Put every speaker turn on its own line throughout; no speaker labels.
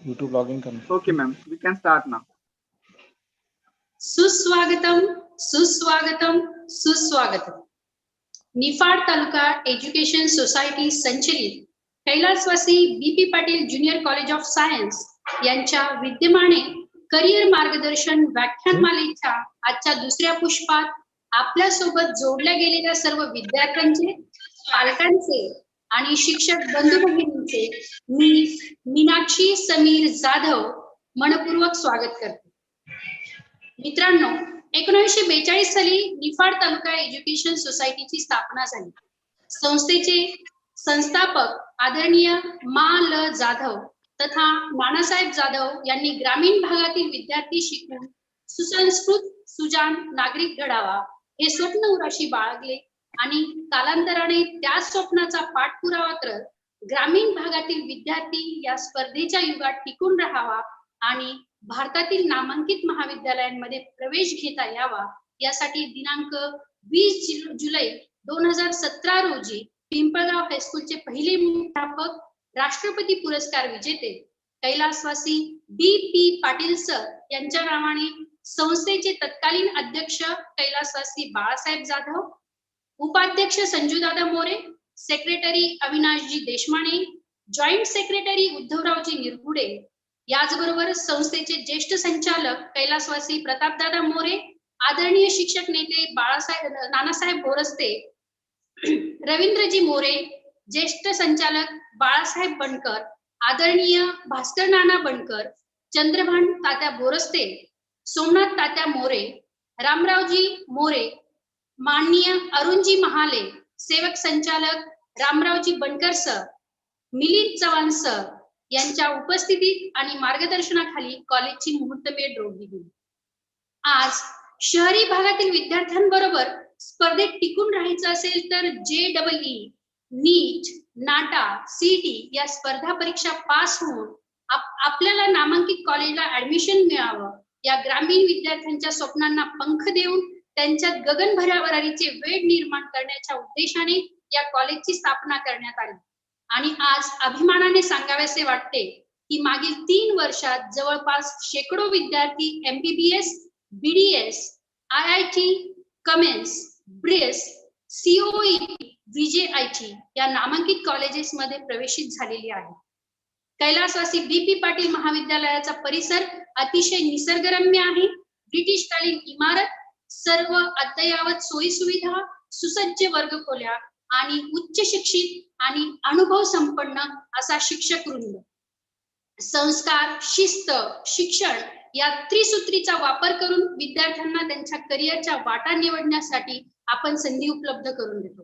YouTube login करना.
Okay, ma'am. We can start now.
सुस्वागतम सुस्वागतम सुस्वागतम. निफाड तालुका एज्युकेशन सोसायटी संचलित कैलासवासी BP Patil junior college of science यांच्या विद्यमाने करिअर मार्गदर्शन व्याख्यानमालेच्या आजच्या दुसऱ्या पुष्पात आपल्या सोबत जोडल्या गेलेल्या सर्व विद्यार्थ्यांचे, पालकांचे आणि शिक्षक बंधू भगिनींचे मी मीनाक्षी समीर जाधव मनपूर्वक स्वागत करते. मित्रांनो, 1942 साली निफाड तालुका एज्युकेशन सोसायटीची स्थापना झाली. संस्थेचे संस्थापक आदरणीय मा. ल. जाधव तथा नानासाहेब जाधव यांनी ग्रामीण भागातील विद्यार्थी शिकून सुसंस्कृत सुजाण नागरिक घडावा हे स्वप्न उराशी बाळगले आणि कालांतराने त्या स्वप्नाचा पाठपुरावा करत ग्रामीण भागातील विद्यार्थी या स्पर्धेच्या युगात टिकून राहावा आणि भारतातील नामांकित महाविद्यालयांमध्ये प्रवेश घेता यावा यासाठी दिनांक 20 जुलै 2017 रोजी पिंपळगाव हायस्कूलचे पहिले मुख्याध्यापक, राष्ट्रपती पुरस्कार विजेते कैलासवासी बी.पी. पाटील सर यांच्या नावाने संस्थेचे तत्कालीन अध्यक्ष कैलासवासी बाळासाहेब जाधव, उपाध्यक्ष संजूदादा More, secretary Avinashji Deshmane, joint secretary उद्धवरावजी Nirgude, याचबरोबर संस्थेचे ज्येष्ठ संचालक कैलासवासी प्रतापदादा मोरे, आदरणीय शिक्षक नेते नानासाहेब बोरस्ते, रवींद्रजी मोरे, ज्येष्ठ संचालक बाळासाहेब बनकर, आदरणीय भास्कर नाना बनकर, चंद्रभान तात्या बोरस्ते, सोमनाथ तात्या मोरे, रामरावजी मोरे, माननीय अरुणजी महाले, सेवक संचालक रामरावजी बनकर सर, मिलिंद चव्हाण सर यांच्या उपस्थितीत आणि मार्गदर्शनाखाली कॉलेजची मुहूर्तमेढ रोवली गेली. आज शहरी भागातील विद्यार्थ्यांबरोबर स्पर्धेत टिकून राहायचं असेल तर JEE, नीट, नाटा, सीटी या स्पर्धा परीक्षा पास होऊन आपल्याला नामांकित कॉलेजला ऍडमिशन मिळावं, या ग्रामीण विद्यार्थ्यांच्या स्वप्नांना पंख देऊन त्यांच्यात गगनभरावरीचे वेळ निर्माण करण्याच्या उद्देशाने या कॉलेजची स्थापना करण्यात आली. आणि आज अभिमानाने सांगावेसे वाटते की मागील 3 वर्षात जवळपास शेकडो विद्यार्थी MBBS, BDS, IIT, Cummins, brace, COET, VJIT या नामांकित कॉलेजेस मध्ये प्रवेशित झालेली आहे. कैलासवासी बीपी पाटील महाविद्यालयाचा परिसर अतिशय निसर्गरम्य आहे. ब्रिटिशकालीन इमारत, सर्व अद्ययावत सोयी सुविधा, सुसज्ज वर्गखोल्या आणि उच्च शिक्षित आणि अनुभव संपन्न असा शिक्षक वृंद, संस्कार, शिस्त, शिक्षण या त्रिसूत्रीचा वापर करून विद्यार्थ्यांना त्यांच्या करिअरच्या वाटा निवडण्यासाठी आपण संधी उपलब्ध करून देतो.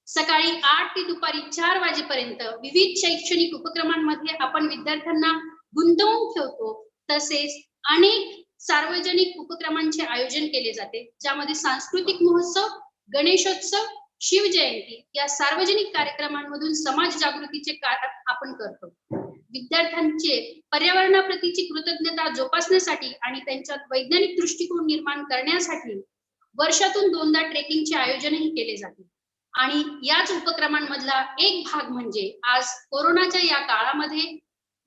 सकाळी 8 ते दुपारी 4 वाजेपर्यंत विविध शैक्षणिक उपक्रमांमध्ये आपण विद्यार्थ्यांना गुंतवून ठेवतो. तसेच अनेक सार्वजनिक उपक्रमांचे आयोजन केले जाते, ज्यामध्ये सांस्कृतिक महोत्सव, गणेशोत्सव, शिवजयंती या सार्वजनिक कार्यक्रमांमधून समाज जागृतीचे कार्य आपण करतो. विद्यार्थ्यांचे पर्यावरणाप्रतीची कृतज्ञता जोपासण्यासाठी आणि त्यांच्यात वैज्ञानिक दृष्टिकोन निर्माण करण्यासाठी वर्षातून 2दा ट्रेकिंगचे आयोजनही केले जाते. आणि याच उपक्रमांमधला एक भाग म्हणजे आज कोरोनाच्या या काळामध्ये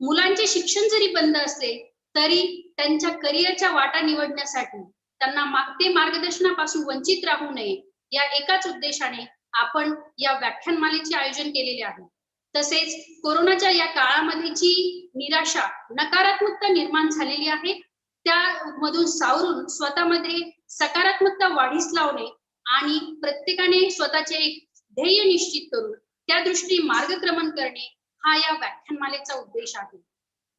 मुलांचे शिक्षण जरी बंद असले तरी त्यांच्या करिअरच्या वाटा निवडण्यासाठी त्यांना ते मार्गदर्शनापासून वंचित राहू नये या एकाच उद्देशाने आपण या व्याख्यानमालेचे आयोजन केलेले आहे. तसेच कोरोनाच्या या काळामध्ये जी निराशा, नकारात्मकता निर्माण झालेली आहे त्यामधून सावरून स्वतःमध्ये सकारात्मकता वाढीस लावणे आणि प्रत्येकाने स्वतःचे एक ध्येय निश्चित करून त्या दृष्टीने मार्गक्रमण करणे हा या व्याख्यानमालेचा उद्देश आहे.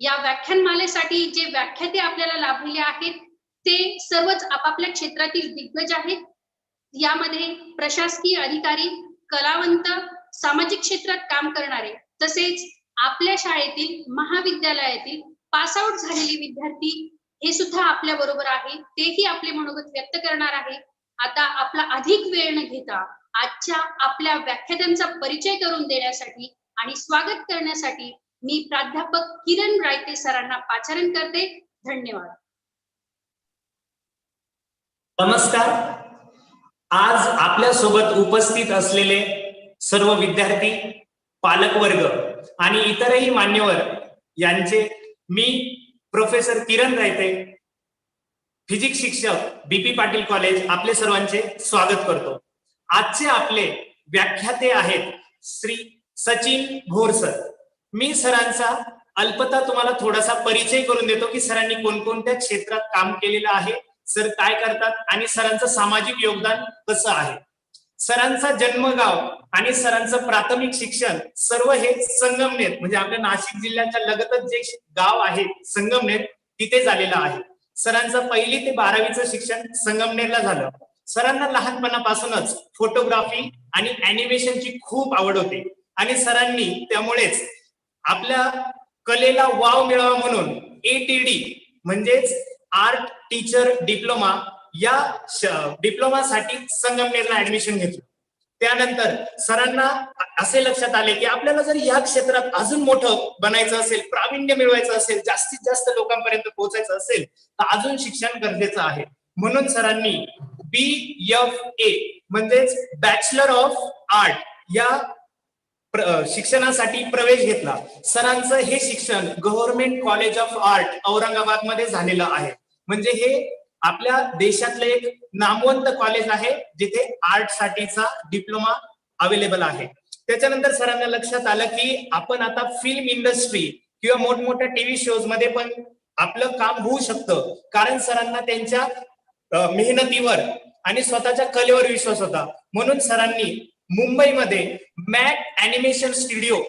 या व्याख्यानमालेसाठी जे व्याख्याते आपल्याला लाभलेले आहेत ते सर्वच आपापल्या क्षेत्रातील दिग्गज आहेत. यामध्ये प्रशासकीय अधिकारी, कलावंत, सामाजिक क्षेत्रात काम करणारे, तसेच आपल्या शाळेतील, महाविद्यालयातील पास आउट झालेले विद्यार्थी हे सुद्धा आपल्या बरोबर आहे. तेही आपले मनोगत व्यक्त करणार आहे. आता आपला अधिक वेळ न घेता आजच्या आपल्या व्याख्यात्यांचा परिचय करून देण्यासाठी आणि स्वागत करण्यासाठी मी प्राध्यापक किरण रायते सरांना पाचारण करते. धन्यवाद.
नमस्कार. आज आपल्या सोबत उपस्थित असलेले सर्व विद्यार्थी, पालकवर्ग आणि इतरही मान्यवर यांचे मी प्रोफेसर किरण रायते, फिजिक्स शिक्षक बीपी पाटील कॉलेज, आपले सर्वांचे स्वागत करतो. आजचे आपले व्याख्याते आहेत श्री सचिन भोर सर. मी सरांचा अल्पता तुम्हाला थोडासा परिचय करून देतो की सरांनी कोणकोणत्या क्षेत्रात काम केलेलं आहे, सर काय करतात आणि सरांचं सामाजिक योगदान कसं आहे. सरांचा जन्मगाव आणि सरांचं प्राथमिक शिक्षण सर्व हे संगमनेर म्हणजे आपल्या नाशिक जिल्ह्याच्या लगतच जे गाव आहे संगमनेर तिथे झालेलं आहे. सरांचं 1ली ते 12वीचं शिक्षण संगमनेरला झालं. सरांना लहानपणापासूनच फोटोग्राफी आणि अॅनिमेशनची खूप आवड होती आणि सरांनी त्यामुळेच आपल्या कलेला वाव मिळावा म्हणून ATD म्हणजेच आर्ट टीचर डिप्लोमा या डिप्लोमासाठी संगमनेरला ऍडमिशन घेतलं. त्यानंतर सरांना असे लक्षात आले की आपल्याला जर या क्षेत्रात अजून मोठं बनायचं असेल, प्रावीण्य मिळवायचं असेल, जास्तीत जास्त लोकांपर्यंत पोहोचायचं असेल तर अजून शिक्षण गरजेचं आहे. म्हणून सरांनी BFA म्हणजेच बॅचलर ऑफ आर्ट या शिक्षणासाठी प्रवेश घेतला. सरांचं हे शिक्षण government college of art Aurangabad मध्ये झालेलं आहे. म्हणजे हे आपल्या देशातलं एक नामवंत कॉलेज आहे जिथे आर्ट साठीचा डिप्लोमा अवेलेबल आहे. त्याच्यानंतर सरांना लक्षात आलं की आपण आता फिल्म इंडस्ट्री किंवा मोठमोठ्या टीव्ही शोज मध्ये पण आपलं काम होऊ शकतं, कारण सरांना त्यांच्या मेहनतीवर आणि स्वतःच्या कलेवर विश्वास होता. म्हणून सरांनी मुंबईमध्ये मॅक अॅनिमेशन स्टुडिओ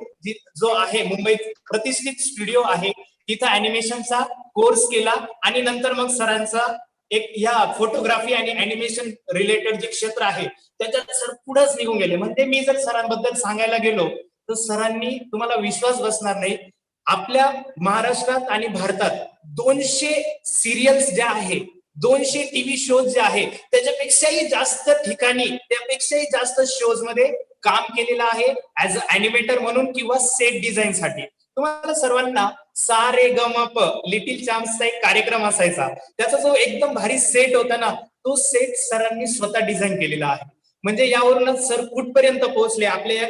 जो आहे, मुंबईत प्रतिष्ठित स्टुडिओ आहे, तिथं अॅनिमेशनचा कोर्स केला आणि नंतर मग सरांचा एक ह्या फोटोग्राफी आणि अॅनिमेशन रिलेटेड जे क्षेत्र आहे त्याच्यात सर पुढेच निघून गेले. म्हणजे मी जर सरांबद्दल सांगायला गेलो तर सरांनी, तुम्हाला विश्वास बसणार नाही, आपल्या महाराष्ट्रात आणि भारतात 200 सिरियल्स ज्या आहे, 200 टीव्ही शोज जे आहे त्याच्यापेक्षाही जास्त ठिकाणी, त्यापेक्षाही जास्त शोज मध्ये काम केलेलं आहे ऍज अ अॅनिमेटर म्हणून किंवा सेट डिझाईन साठी. तुम्हाला सर्वांना सा रे ग म प लिटिल चॅम्प्सचा एक कार्यक्रम असायचा, त्याचा जो एकदम भारी सेट होता ना, तो सेट सरांनी स्वतः डिझाईन केलेला आहे. म्हणजे यावरूनच सर कुठपर्यंत पोहोचले. आपल्या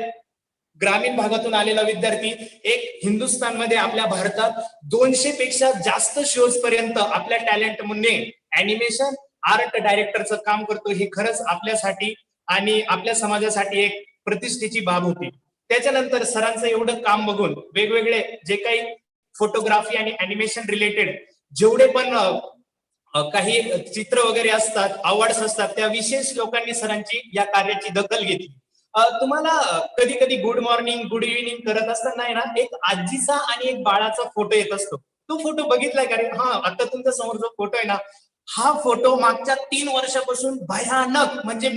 ग्रामीण भागातून आलेला विद्यार्थी एक हिंदुस्थानमध्ये, आपल्या भारतात 200 पेक्षा जास्त शोज पर्यंत आपल्या टॅलेंट म्हणून अॅनिमेशन आर्ट डायरेक्टरचं काम करतो. हे खरंच आपल्यासाठी आणि आपल्या समाजासाठी एक प्रतिष्ठेची बाब होती. त्याच्यानंतर सरांचं एवढं काम बघून वेगवेगळे जे काही फोटोग्राफी आणि अॅनिमेशन रिलेटेड जेवढे पण काही चित्र वगैरे असतात, अवॉर्ड्स असतात, त्या विशेष लोकांनी सरांची या कार्याची दखल घेतली. तुम्हाला कधी कधी गुड मॉर्निंग गुड इव्हिनिंग करत असताना ना एक आजीचा आणि एक बाळाचा फोटो येत असतो. तो फोटो बघितलाय का रे? हा, आता तुमच्या समोर जो फोटो आहे ना, हा फोटो मागच्या 3 वर्षापासून भयानक म्हणजे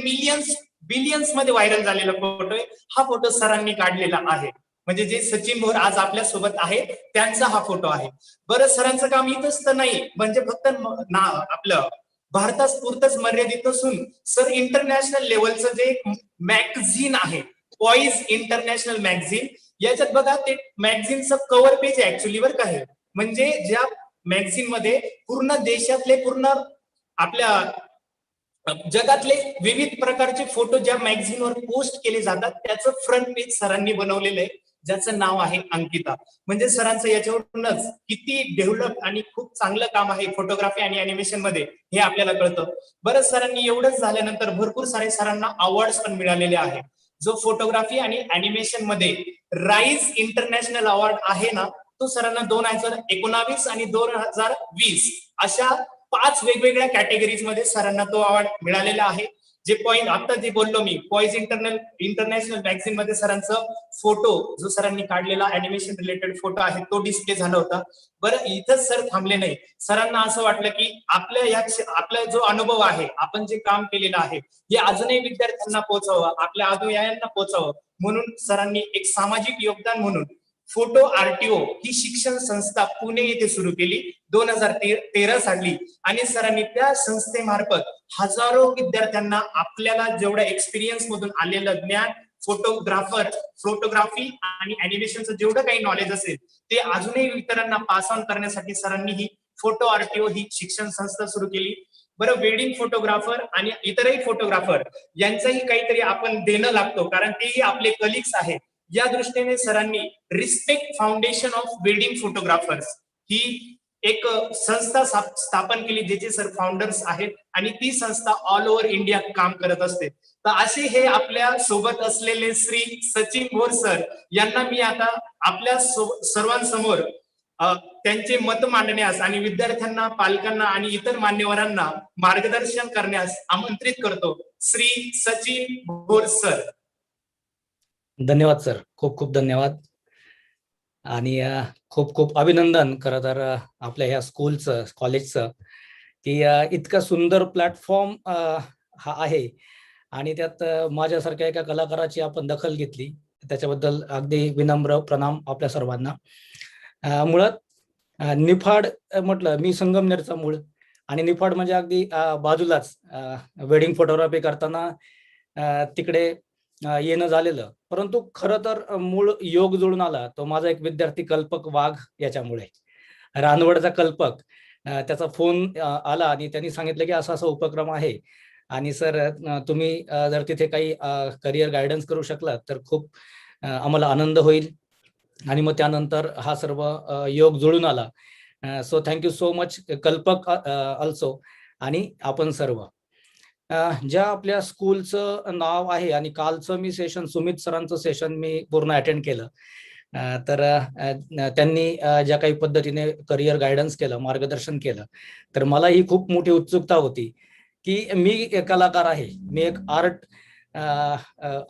बिलियन्स मध्ये व्हायरल झालेला फोटो आहे. हा फोटो सरांनी काढलेला आहे. म्हणजे जे सचिन भोर आज आपल्या सोबत आहे त्यांचा हा फोटो आहे. बरं, सरांचं काम इथंच तर नाही, म्हणजे फक्त आपलं भारतात पुरतच मर्यादित नसून सर इंटरनॅशनल लेवलचं जे मॅगझिन आहे, पॉइज इंटरनॅशनल मॅगझिन, याच्यात बघा ते मॅगझिनचं कव्हर पेज ऍक्च्युली वर काय, म्हणजे ज्या मॅगझिन मध्ये पूर्ण देशातले, पूर्ण आपल्या जगातले विविध प्रकारचे फोटो ज्या मॅगझिनवर पोस्ट केले जातात त्याचं फ्रंट पेज सरांनी बनवलेलं आहे, ज्याचं नाव आहे अंकिता. म्हणजे सरांचं याच्यावरूनच किती डेव्हलप आणि खूप चांगलं काम आहे फोटोग्राफी आणि अॅनिमेशन मध्ये हे आपल्याला कळतं. बरं, सरांनी एवढंच झाल्यानंतर भरपूर सारे सरांना अवॉर्ड्स पण मिळालेले आहेत. जो फोटोग्राफी आणि अॅनिमेशन मध्ये राईज इंटरनॅशनल अवॉर्ड आहे ना, तो सरांना 2019 आणि 2020 अशा 5 वेगवेगळ्या कॅटेगरीज मध्ये सरांना तो अवॉर्ड मिळालेला आहे. जे पॉइंट आता जे बोललो मी, पॉइज इंटरनॅशनल मॅगझिन मध्ये सरांचं फोटो जो सरांनी काढलेला अॅनिमेशन रिलेटेड फोटो आहे तो डिस्प्ले झाला होता. बरं, इथंच सर थांबले नाही. सरांना असं वाटलं की आपला जो अनुभव आहे, आपण जे काम केलेलं आहे, हे अजूनही विद्यार्थ्यांना पोहोचावं, आपल्या अनुयायांना पोहोचावं, म्हणून सरांनी एक सामाजिक योगदान म्हणून फोटो आरटीओ ही शिक्षण संस्था पुणे येथे सुरू केली 2013 साली. आणि सरांनी त्या संस्थेमार्फत हजारो विद्यार्थ्यांना आपल्याला जेवढ्या एक्सपिरियन्स मधून आलेलं ज्ञान, फोटोग्राफी आणि अॅनिमेशनचं जेवढं काही नॉलेज असेल ते अजूनही इतरांना पास ऑन करण्यासाठी सरांनी ही फोटो आरटीओ ही शिक्षण संस्था सुरू केली. बरं, वेडिंग फोटोग्राफर आणि इतरही फोटोग्राफर यांचंही काहीतरी आपण देणं लागतो, कारण तेही आपले कलिग्स आहेत. या दृष्टीने सरांनी respect foundation of wedding photographers ही एक संस्था स्थापन केली ज्याचे सर फाउंडर्स आहेत आणि ती संस्था ऑल ओव्हर इंडिया काम करत असते. तर असे हे आपल्या सोबत असलेले श्री सचिन भोर सर यांना मी आता आपल्या सर्वांसमोर त्यांचे मत मांडण्यास आणि विद्यार्थ्यांना, पालकांना आणि इतर मान्यवरांना मार्गदर्शन करण्यास आमंत्रित करतो. श्री सचिन भोर सर.
धन्यवाद सर, खूप खूप धन्यवाद आणि खूप खूप अभिनंदन खरं तर आपल्या ह्या स्कूलचं, कॉलेजचं, की इतका सुंदर प्लॅटफॉर्म हा आहे आणि त्यात माझ्यासारख्या एका कलाकाराची आपण दखल घेतली, त्याच्याबद्दल अगदी विनम्र प्रणाम आपल्या सर्वांना. मुळात निफाड म्हटलं, मी संगमनेरचा मूळ आणि निफाड म्हणजे अगदी बाजूलाच वेडिंग फोटोग्राफी करताना तिकडे येणं झालेलं. परंतु खरं तर मूळ योग जुळून आला तो माझा एक विद्यार्थी कल्पक वाघ याच्यामुळे. रानवडचा कल्पक, त्याचा फोन आला आणि त्यांनी सांगितलं की असा असा उपक्रम आहे आणि सर तुम्ही जर तिथे काही करिअर गायडन्स करू शकलात तर खूप आम्हाला आनंद होईल. आणि मग त्यानंतर हा सर्व योग जुळून आला. सो थँक्यू सो मच कल्पक ऑल्सो आणि आपण सर्व. ज्या आपल्या स्कूलचं नाव आहे आणि कालचं मी सेशन, सुमित सरांचं सेशन मी पूर्ण अटेंड केलं. तर त्यांनी ज्या काही पद्धतीने करिअर गायडन्स केलं, मार्गदर्शन केलं, तर मला ही खूप मोठी उत्सुकता होती की मी एक कलाकार आहे, मी एक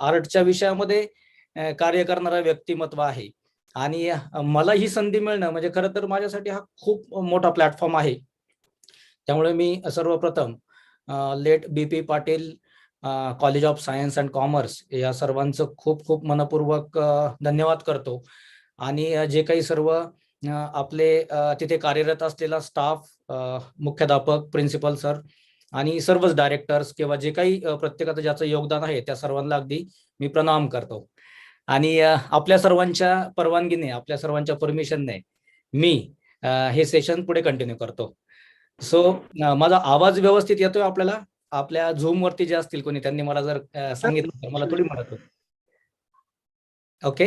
आर्टच्या विषयामध्ये कार्य करणारा व्यक्तिमत्व आहे आणि मला ही संधी मिळणं म्हणजे खरं तर माझ्यासाठी हा खूप मोठा प्लॅटफॉर्म आहे. त्यामुळे मी सर्वप्रथम late BP Patil college of science and commerce या सर्वांचं खूप खूप मनपूर्वक धन्यवाद करतो. आणि जे काही सर्व आपले तिथे कार्यरत असलेला स्टाफ, मुख्याध्यापक, प्रिन्सिपल सर आणि सर्वच डायरेक्टर्स किंवा जे काही प्रत्येकाचं ज्याचं योगदान आहे त्या सर्वांना अगदी मी प्रणाम करतो. आणि आपल्या सर्वांच्या परवानगीने, आपल्या सर्वांच्या परमिशनने मी हे सेशन पुढे कंटिन्यू करतो. सो माझा आवाज व्यवस्थित येतोय आपल्याला? आपल्या झूम वरती जे असतील कोणी त्यांनी मला जर सांगितलं तर मला थोडी मदत होईल. Okay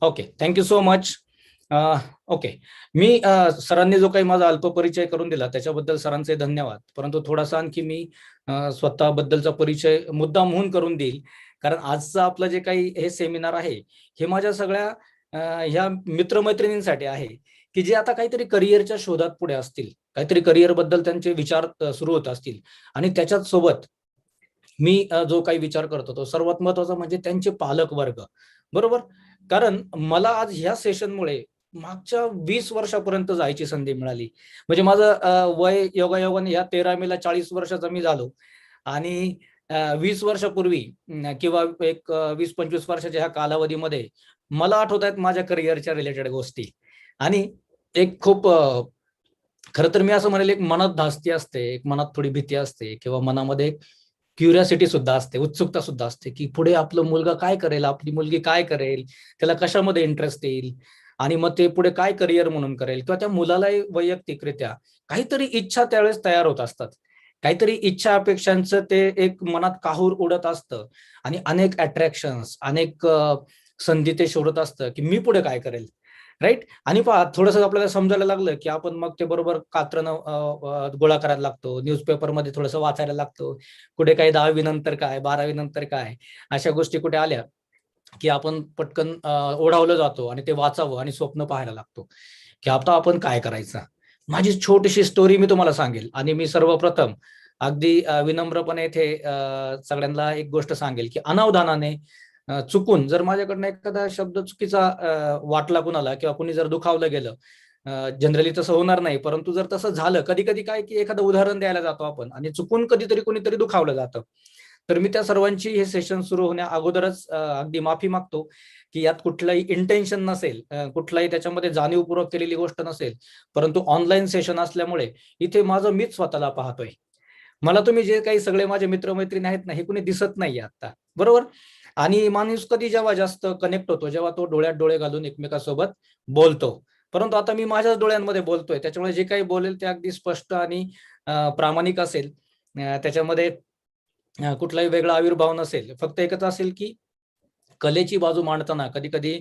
okay, thank you so much. Okay, मी सरांनी जो काही माझा अल्प परिचय करून दिला त्याच्याबद्दल सरांचे धन्यवाद. परंतु थोडासा आणखी मी स्वतःबद्दलचा परिचय मुद्दाम म्हणून करून देईल, कारण आजचं आपलं जे काही हे सेमिनार आहे हे माझ्या सगळ्या ह्या मित्रमैत्रिणींसाठी आहे की जे आता काहीतरी करिअरच्या शोधात पुढे असतील, काहीतरी करिअर बद्दल त्यांचे विचार सुरू होत असतील आणि त्याच्याच सोबत मी जो काही विचार करतो तो सर्वात महत्वाचा म्हणजे त्यांचे पालक वर्ग, बरोबर. कारण मला आज ह्या सेशनमुळे मागच्या 20 वर्षापर्यंत जायची संधी मिळाली. म्हणजे माझं वय योगायोगाने या 13 मेला 40 वर्षाचा मी झालो आणि 20 वर्षापूर्वी किंवा एक 20-25 वर्षाच्या ह्या कालावधीमध्ये मला आठवत आहेत माझ्या करिअरच्या रिलेटेड गोष्टी. आणि एक खूप खरं तर मी असं म्हणेल, एक मनात धास्ती असते, एक मनात थोडी भीती असते किंवा मनामध्ये क्युरियोसिटी सुद्धा असते, उत्सुकता सुद्धा असते की पुढे आपलं मुलगा काय करेल, आपली मुलगी काय करेल, त्याला कशामध्ये इंटरेस्ट येईल आणि मग ते पुढे काय करिअर म्हणून करेल किंवा त्या मुलालाही वैयक्तिकरित्या काहीतरी इच्छा त्यावेळेस तयार होत असतात, काहीतरी इच्छा अपेक्षांचं ते एक मनात काहूर उडत असतं आणि अनेक अट्रॅक्शन्स, अनेक संधी ते शोधत असतं की मी पुढे काय करेल, राईट. आणि पहा, थोडंसं आपल्याला समजायला लागलं की आपण मग ते बरोबर कात्रणं गोळा करायला लागतो, न्यूजपेपरमध्ये थोडंसं वाचायला लागतो, कुठे काही 10वी नंतर काय, 12वी नंतर काय, अशा गोष्टी कुठे आल्या की आपण पटकन ओढावलं जातो आणि ते वाचावं आणि स्वप्न पाहायला लागतो की आता आपण काय करायचं. माझी छोटीशी स्टोरी मी तुम्हाला सांगेल आणि मी सर्वप्रथम अगदी विनम्रपणे इथे सगळ्यांना एक गोष्ट सांगेल की अनावधानाने चुकून जर माझ्याकडनं एखादा शब्द चुकीचा वाटला कुणाला किंवा कुणी जर दुखावलं गेलं, जनरली तसं होणार नाही, परंतु जर तसं झालं, कधी कधी काय की एखादं उदाहरण द्यायला जातो आपण आणि चुकून कधीतरी कोणीतरी दुखावलं जातं, तर मी त्या सर्वांची हे सेशन सुरू होण्या अगोदरच अगदी माफी मागतो की यात कुठलंही इंटेन्शन नसेल, कुठलाही त्याच्यामध्ये जाणीवपूर्वक केलेली गोष्ट नसेल, परंतु ऑनलाईन सेशन असल्यामुळे इथे माझं मीच स्वतःला पाहतोय. मला तुम्ही जे काही सगळे माझे मित्रमैत्रिणी आहेत ना, हे कुणी दिसत नाहीये आता, बरोबर. आणि माणूस कधी जेव्हा जास्त कनेक्ट होतो जेव्हा तो डोळ्यात डोळे घालून एकमेकांसोबत बोलतो, परंतु आता मी माझ्याच डोळ्यांमध्ये बोलतोय, त्याच्यामुळे जे काही बोलेल ते अगदी स्पष्ट आणि प्रामाणिक असेल, त्याच्यामध्ये कुठलाही वेगळा आविर्भाव नसेल. फक्त एकच असेल की कलेची बाजू मांडताना कधी कधी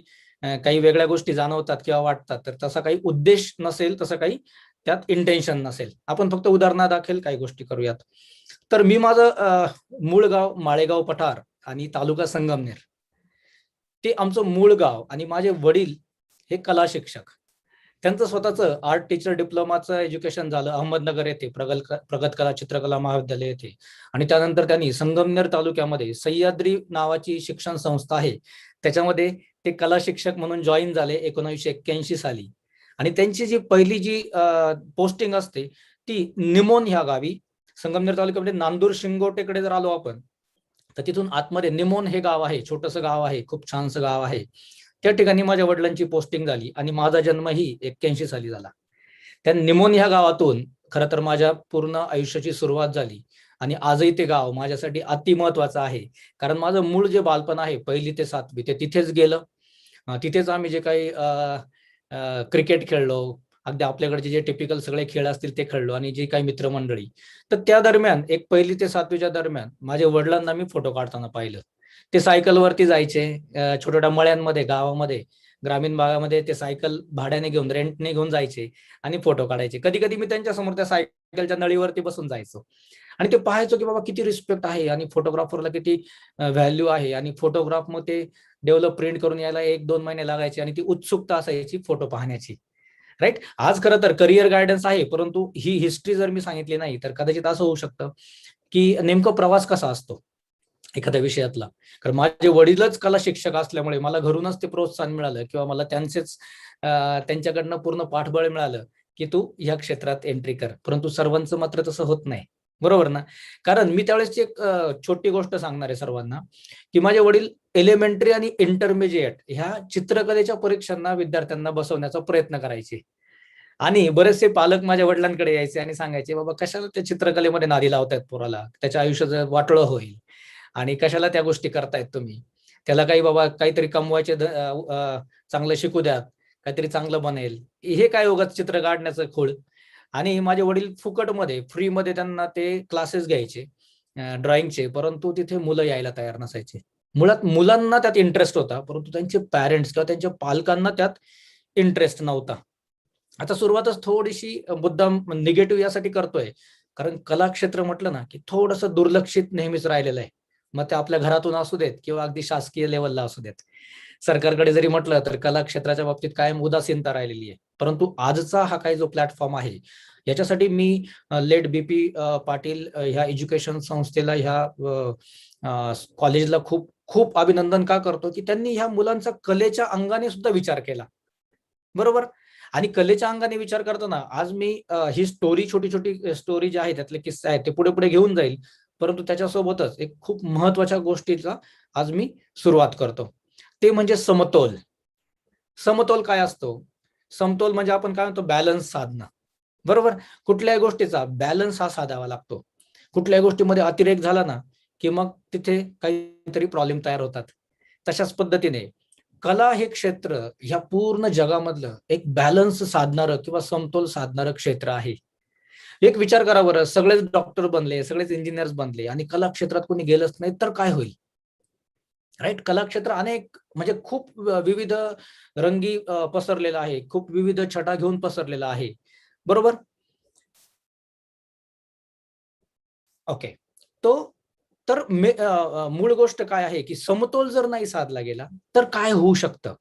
काही वेगळ्या गोष्टी जाणवतात किंवा वाटतात, तर तसा काही उद्देश नसेल, तसं काही त्यात इंटेन्शन नसेल. आपण फक्त उदाहरणादाखल काही गोष्टी करूयात. तर मी माझं मूळ गाव माळेगाव पठार आणि तालुका संगमनेर, ते आमचं मूळ गाव, आणि माझे वडील हे कला शिक्षक. त्यांचं स्वतःचं आर्ट टीचर डिप्लोमाचं एज्युकेशन झालं अहमदनगर येथे प्रगत कला चित्रकला महाविद्यालय येथे, आणि त्यानंतर त्यांनी संगमनेर तालुक्यामध्ये सह्याद्री नावाची शिक्षण संस्था आहे, त्याच्यामध्ये ते कला शिक्षक म्हणून जॉईन झाले 1981 साली. आणि त्यांची जी पहिली जी पोस्टिंग असते ती निमोन ह्या गावी, संगमनेर तालुक्यामध्ये नांदूर शिंगोटेकडे जर आलो आपण, तर तिथून आतमध्ये निमोन हे गाव आहे, छोटंसं गाव आहे, खूप छानसं गाव आहे. त्या ठिकाणी माझ्या वडिलांची पोस्टिंग झाली आणि माझा जन्मही 81 साली झाला. त्या निमोन ह्या गावातून खरं तर माझ्या पूर्ण आयुष्याची सुरुवात झाली, आणि आजही ते गाव माझ्यासाठी अति महत्वाचं आहे. कारण माझं मूळ जे बालपण आहे 1ली ते 7वी ते तिथेच गेलं. तिथेच आम्ही जे काही क्रिकेट खेळलो, अगदी आपल्याकडचे जे टिपिकल सगळे खेळ असतील ते खेळलो, आणि जे काही मित्रमंडळी. तर त्या दरम्यान 1ली ते 7वीच्या दरम्यान माझ्या वडिलांना मी फोटो काढताना पाहिलं. ते सायकलवरती जायचे, छोट्या छोट्या मळ्यांमध्ये, गावामध्ये, ग्रामीण भागामध्ये ते सायकल भाड्याने घेऊन, रेंटने घेऊन जायचे आणि फोटो काढायचे. कधी कधी मी त्यांच्या समोर त्या सायकलच्या नळीवरती बसून जायचो आणि ते पाहायचो की बाबा किती रिस्पेक्ट आहे आणि फोटोग्राफरला किती व्हॅल्यू आहे. आणि फोटोग्राफ मग ते डेव्हलप प्रिंट करून यायला 1-2 महिने लागायचे आणि ती उत्सुकता असायची फोटो पाहण्याची. राईट. आज खरं तर करिअर गायडन्स आहे, परंतु ही हिस्ट्री जर मी सांगितली नाही तर कदाचित असं होऊ शकतं की नेमकं प्रवास कसा असतो एखाद्या विषयातला. कारण माझे वडीलच कला शिक्षक असल्यामुळे मला घरूनच ते प्रोत्साहन मिळालं किंवा मला त्यांच्याकडनं पूर्ण पाठबळ मिळालं की तू या क्षेत्रात एंट्री कर. परंतु सर्वांचं मात्र तसं होत नाही, बरोबर ना. कारण मी त्यावेळेस एक छोटी गोष्ट सांगणार आहे सर्वांना, की माझे वडील एलिमेंटरी आणि इंटरमिजिएट ह्या चित्रकलेच्या परीक्षांना विद्यार्थ्यांना बसवण्याचा प्रयत्न करायचे. आणि बरेचसे पालक माझ्या वडिलांकडे यायचे आणि सांगायचे, बाबा कशाला त्या चित्रकलेमध्ये नादी लावतायत पोराला, त्याच्या आयुष्याचं वाटोळं होईल आणि कशाला त्या गोष्टी करतायत तुम्ही, त्याला काही बाबा काहीतरी कमवायचे, चांगलं शिकू द्यात, काहीतरी चांगलं बनेल, हे काय उगाच चित्र काढण्याचं खूळ. आणि माझे वडील फुकटमध्ये फ्रीमध्ये त्यांना ते क्लासेस घ्यायचे ड्रॉइंगचे, परंतु तिथे मुलं यायला तयार नसायचे. मुळात मुलांना त्यात इंटरेस्ट होता, परंतु त्यांचे पॅरेंट्स किंवा त्यांच्या पालकांना त्यात इंटरेस्ट नव्हता. आता सुरुवातच थोडीशी मुद्दाम निगेटिव्ह यासाठी करतोय कारण कला क्षेत्र म्हटलं ना की थोडंसं दुर्लक्षित नेहमीच राहिलेलं आहे. मग ते आपल्या घरातून असू देत किंवा अगदी शासकीय लेवलला असू देत. सरकारकडे जरी म्हटलं तर कला क्षेत्राच्या बाबतीत कायम उदासीनता राहिलेली आहे. परंतु आजचा हा काही जो प्लॅटफॉर्म आहे याच्यासाठी मी लेट BP पाटील ह्या एज्युकेशन संस्थेला, ह्या कॉलेजला खूप खूप अभिनंदन का करतो की त्यांनी ह्या मुलांचा कलेच्या अंगाने सुद्धा विचार केला, बरोबर. आणि कलेच्या अंगाने विचार करताना आज मी ही स्टोरी, छोटी छोटी स्टोरी जी आहे त्यातले किस्से आहेत ते पुढे पुढे घेऊन जाईल, परंतु त्याच्यासोबतच एक खूप महत्वाच्या गोष्टीचा आज मी सुरुवात करतो, ते म्हणजे समतोल. समतोल काय असतो? समतोल म्हणजे आपण काय म्हणतो, बॅलन्स साधणं, बरोबर. कुठल्याही गोष्टीचा बॅलन्स हा साधावा लागतो. कुठल्याही गोष्टीमध्ये अतिरेक झाला ना की मग तिथे काहीतरी प्रॉब्लेम तयार होतात. तशाच पद्धतीने कला हे क्षेत्र ह्या पूर्ण जगामधलं एक बॅलन्स साधणारं किंवा समतोल साधणारं क्षेत्र आहे. एक विचार करा बरं, सगळेच डॉक्टर बनले, सगळेच इंजिनियर्स बनले आणि कला क्षेत्रात कोणी गेलंच नाही तर काय होईल, राईट. कला क्षेत्र अनेक म्हणजे खूप विविध रंगी पसरलेलं आहे, खूप विविध छटा घेऊन पसरलेला आहे, बरोबर. ओके. तो तर मूळ गोष्ट काय आहे की समतोल जर नाही साधला गेला तर काय होऊ शकतं.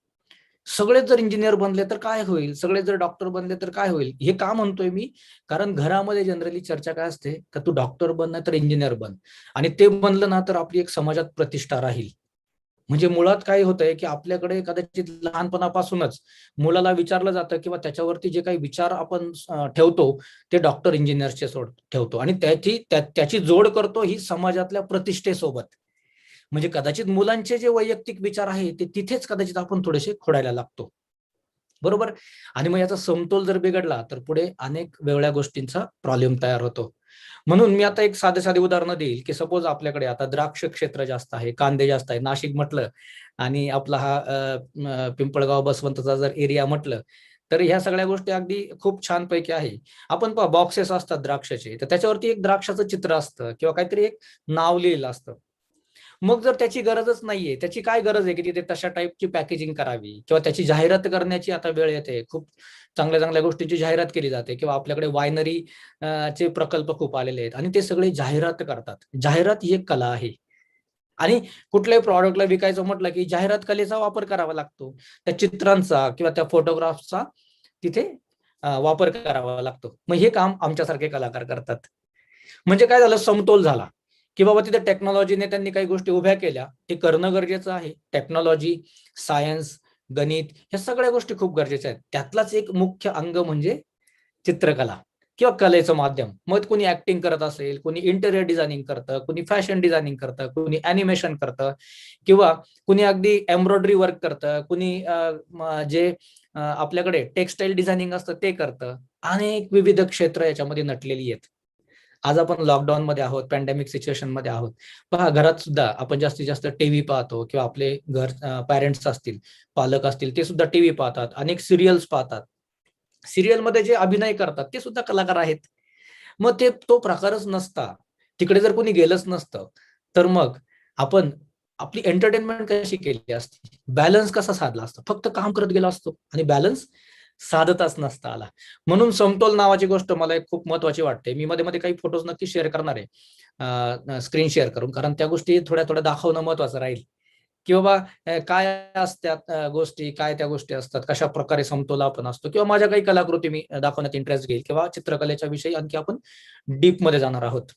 सगळेच जर इंजिनियर बनले तर काय होईल, सगळे जर डॉक्टर बनले तर काय होईल. हे का म्हणतोय मी, कारण घरामध्ये जनरली चर्चा काय असते का तू डॉक्टर बन नाही तर इंजिनियर बन, आणि ते बनलं ना तर आपली एक समाजात प्रतिष्ठा राहील. म्हणजे मुळात काय होतंय की आपल्याकडे कदाचित लहानपणापासूनच मुलाला विचारलं जातं किंवा त्याच्यावरती जे काही विचार आपण ठेवतो ते डॉक्टर इंजिनियरचे ठेवतो आणि त्याची जोड करतो ही समाजातल्या प्रतिष्ठेसोबत. म्हणजे कदाचित मुलांचे जे वैयक्तिक विचार आहे ते तिथेच कदाचित आपण थोडेसे खोडायला लागतो, बरोबर. आणि मग याचा समतोल जर बिघडला तर पुढे अनेक वेगळ्या गोष्टींचा प्रॉब्लेम तयार होतो. म्हणून मी आता एक साधे उदाहरण देईल की सपोज आपल्याकडे आता द्राक्ष क्षेत्र जास्त आहे, कांदे जास्त आहे, नाशिक म्हटलं आणि आपला हा पिंपळगाव बसवंतचा जर एरिया म्हटलं तर ह्या सगळ्या गोष्टी अगदी खूप छान पैकी आहे. आपण पहा बॉक्सेस असतात द्राक्षाचे, तर त्याच्यावरती एक द्राक्षाचं चित्र असतं किंवा काहीतरी एक नाव लिहिलं असतं. मग जर त्याची गरजच नाहीये, त्याची काय गरज आहे की तिथे तशा टाईपची पॅकेजिंग करावी किंवा त्याची जाहिरात करण्याची आता वेळ येते. खूप चांगल्या चांगल्या गोष्टींची जाहिरात केली जाते किंवा आपल्याकडे वायनरी चे प्रकल्प खूप आलेले आहेत आणि ते सगळे जाहिरात करतात. जाहिरात ही एक कला आहे आणि कुठल्याही प्रॉडक्टला विकायचं म्हटलं की जाहिरात कलेचा वापर करावा लागतो. त्या चित्रांचा किंवा त्या फोटोग्राफचा तिथे वापर करावा लागतो. मग हे काम आमच्यासारखे कलाकार करतात. म्हणजे काय झालं, समतोल झाला की बाबा तिथे टेक्नॉलॉजीने त्यांनी काही गोष्टी उभ्या केल्या, ते करणं गरजेचं आहे. टेक्नॉलॉजी, सायन्स, गणित ह्या सगळ्या गोष्टी खूप गरजेच्या आहेत. त्यातलाच एक मुख्य अंग म्हणजे चित्रकला किंवा कलेचं माध्यम. मग कोणी ऍक्टिंग करत असेल, कोणी इंटेरियर डिझायनिंग करतं, कोणी फॅशन डिझायनिंग करतं, कोणी अॅनिमेशन करतं किंवा कोणी अगदी एम्ब्रॉयडरी वर्क करतं, कोणी जे आपल्याकडे टेक्सटाईल डिझायनिंग असतं ते करतं. अनेक विविध क्षेत्र याच्यामध्ये नटलेली आहेत. आज आपण लॉकडाऊन मध्ये आहोत, पॅन्डेमिक सिच्युएशन मध्ये आहोत. पहा, घरात सुद्धा आपण जास्तीत जास्त टीव्ही पाहतो किंवा आपले घर पॅरेंट्स असतील, पालक असतील, ते सुद्धा टीव्ही पाहतात, अनेक सिरियल्स पाहतात. सिरियल मध्ये जे अभिनय करतात ते सुद्धा कलाकार आहेत. मग ते तो प्रकारच नसता, तिकडे जर कोणी गेलंच नसतं, तर मग आपण आपली एंटरटेनमेंट कशी केली असती, बॅलन्स कसा साधला असता? फक्त काम करत गेलो असतो आणि बॅलन्स साधताच नसता आला. म्हणून समतोल नावाची गोष्ट मला एक खूप महत्वाची वाटते. मी मध्ये मध्ये काही फोटोज नक्की शेअर करणार आहे, स्क्रीन शेअर करून, कारण त्या गोष्टी थोड्या थोड्या दाखवणं महत्वाचं राहील की बाबा काय असतात गोष्टी, काय त्या गोष्टी असतात, कशा प्रकारे समतोल आपण असतो, किंवा माझ्या काही कलाकृती मी दाखवण्यात इंटरेस्ट घेईल किंवा चित्रकलेच्या विषयी आणखी आपण डीप मध्ये जाणार आहोत.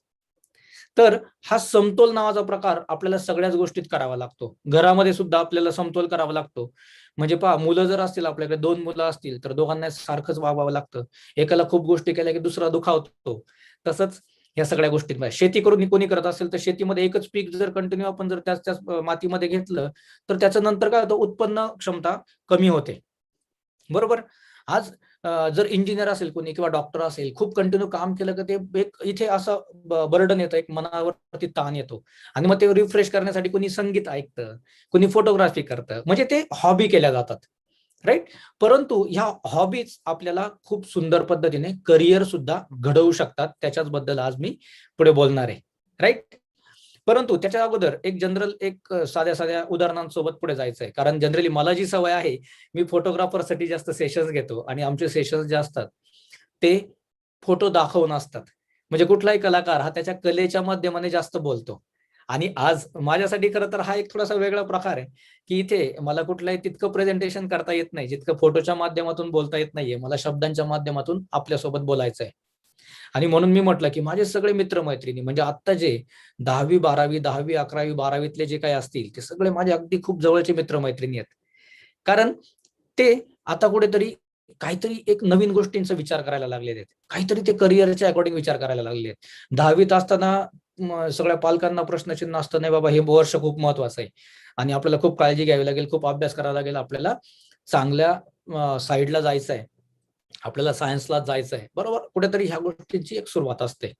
तर हा समतोल नावाचा प्रकार आपल्याला सगळ्याच गोष्टीत करावा लागतो. घरामध्ये सुद्धा आपल्याला समतोल करावा लागतो. म्हणजे पहा, मुलं जर असतील, आपल्याकडे 2 मुलं असतील तर दोघांना सारखंच वागावं लागतं. एकाला खूप गोष्टी केल्या की दुसरा दुखावतो. तसंच या सगळ्या गोष्टींमध्ये शेती करून कोणी करत असेल तर शेतीमध्ये एकच पीक जर कंटिन्यू आपण जर त्याच मातीमध्ये घेतलं तर त्याचं नंतर काय होतं, उत्पन्न क्षमता कमी होते. बरोबर. आज जर इंजिनियर असेल कोणी किंवा डॉक्टर असेल, खूप कंटिन्यू काम केलं की ते एक इथे असं बर्डन येतं, एक मनावरती ताण येतो आणि मग ते रिफ्रेश करण्यासाठी कोणी संगीत ऐकतं, कोणी फोटोग्राफी करतं, म्हणजे ते हॉबी केल्या जातात, राईट. परंतु ह्या हॉबीज आपल्याला खूप सुंदर पद्धतीने करिअर सुद्धा घडवू शकतात. त्याच्याच बद्दल आज मी पुढे बोलणार आहे, राईट. परंतु त्याच्या अगोदर एक जनरल साध्या साध्या उदाहरणांसोबत पुढे जायचं आहे, कारण जनरली मला जी सवय आहे, मी फोटोग्राफरसाठी जास्त सेशन्स घेतो आणि आमचे सेशन्स जे असतात ते फोटो दाखवून असतात. म्हणजे कुठलाही कलाकार हा त्याच्या कलेच्या माध्यमाने जास्त बोलतो आणि आज माझ्यासाठी खरं तर हा एक थोडासा वेगळा प्रकार आहे की इथे मला कुठलाही तितकं प्रेझेंटेशन करता येत नाही जितकं फोटोच्या माध्यमातून बोलता येत नाहीये. मला शब्दांच्या माध्यमातून आपल्यासोबत बोलायचं आहे आणि म्हणून मी म्हटलं की माझे सगळे मित्रमैत्रिणी, म्हणजे आता जे 10वी 12वी 10वी 11वी 12वीतले जे काही असतील ते सगळे माझे अगदी खूप जवळचे मित्रमैत्रिणी आहेत. कारण ते आता कुठेतरी काहीतरी एक नवीन गोष्टींचा विचार करायला लागलेले आहेत, काहीतरी ते करिअरच्या अकॉर्डिंग विचार करायला लागले आहेत. 10वीत असताना सगळ्या पालकांना प्रश्नचिन्ह असतं, नाही बाबा हे वर्ष खूप महत्वाचं आहे आणि आपल्याला खूप काळजी घ्यावी लागेल, खूप अभ्यास करावा लागेल, आपल्याला चांगल्या साईडला जायचं आहे, आपल्याला सायन्सला जायचं आहे. बरोबर, कुठेतरी ह्या गोष्टींची एक सुरुवात असते.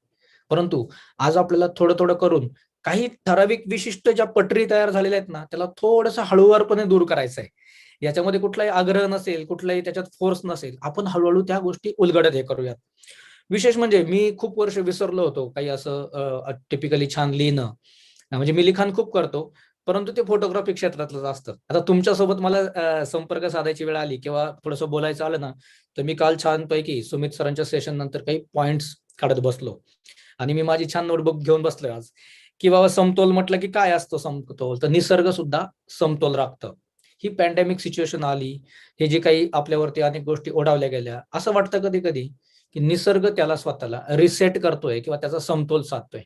परंतु आज आपल्याला थोडं थोडं करून काही ठराविक विशिष्ट ज्या पटरी तयार झालेल्या आहेत ना, त्याला थोडंसं हळूवारपणे दूर करायचं आहे. याच्यामध्ये कुठलाही आग्रह नसेल, कुठलाही त्याच्यात फोर्स नसेल, आपण हळूहळू त्या गोष्टी उलगडत हे करूयात. विशेष म्हणजे मी खूप वर्ष विसरलो होतो काही असं टिपिकली छान लिहिणं. म्हणजे मी लिखाण खूप करतो, परंतु ते फोटोग्राफी क्षेत्रातलंच असतं. आता तुमच्यासोबत मला संपर्क साधायची वेळ आली किंवा थोडंसं बोलायचं आलं ना, तर मी काल छानपैकी सुमित सरांच्या सेशन नंतर काही पॉइंट्स काढत बसलो आणि मी माझी छान नोटबुक घेऊन बसलोय आज, की बाबा समतोल म्हटलं की काय असतो समतोल, तर निसर्ग सुद्धा समतोल राखतं. ही पॅन्डेमिक सिच्युएशन आली, हे जे काही आपल्यावरती अनेक गोष्टी ओढावल्या गेल्या, असं वाटतं कधी कधी की निसर्ग त्याला स्वतःला रिसेट करतोय किंवा त्याचा समतोल साधतोय.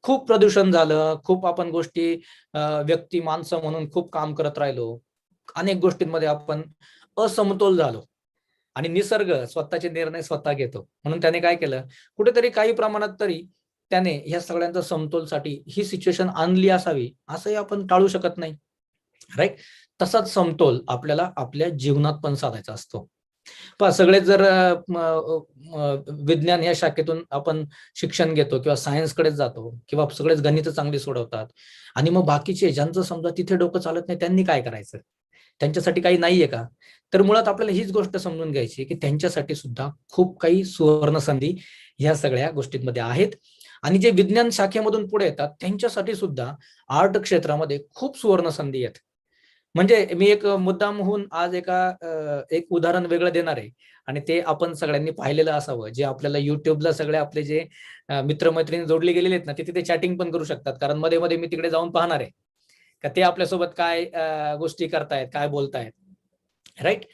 खूप प्रदूषण झालं, खूप आपण गोष्टी व्यक्ती माणसं म्हणून खूप काम करत राहिलो, अनेक गोष्टींमध्ये आपण असमतोल झालो आणि निसर्ग स्वतःचे निर्णय स्वतः घेतो. म्हणून त्याने काय केलं, कुठेतरी काही प्रमाणात तरी त्याने ह्या सगळ्यांचा समतोलसाठी ही सिच्युएशन आणली असावी, असंही आपण टाळू शकत नाही, राईट. तसाच समतोल आपल्याला आपल्या जीवनात पण साधायचा असतो. पहा, सगळेच जर विज्ञान या शाखेतून आपण शिक्षण घेतो किंवा सायन्सकडेच जातो किंवा सगळेच गणित चांगली सोडवतात आणि मग बाकीचे ज्यांचं समजा तिथे डोकं चालत नाही त्यांनी काय करायचं, त्यांच्यासाठी काही नाहीये का? तर मुळात आपल्याला हीच गोष्ट समजून घ्यायची की त्यांच्यासाठी सुद्धा खूप काही सुवर्ण संधी ह्या सगळ्या गोष्टींमध्ये आहेत आणि जे विज्ञान शाखेमधून पुढे येतात त्यांच्यासाठी सुद्धा आर्ट क्षेत्रामध्ये खूप सुवर्ण संधी आहेत. म्हणजे मी एक मुद्दाम होऊन आज एक उदाहरण वेगळं देणार आहे आणि ते आपण सगळ्यांनी पाहिलेलं असावं. जे आपल्याला युट्यूबला सगळे आपले जे मित्रमैत्रिणी जोडले गेलेले आहेत ना, ते तिथे चॅटिंग पण करू शकतात, कारण मध्ये मध्ये मी तिकडे जाऊन पाहणार आहे का ते आपल्यासोबत काय गोष्टी करतायत, काय बोलतायत, राईट.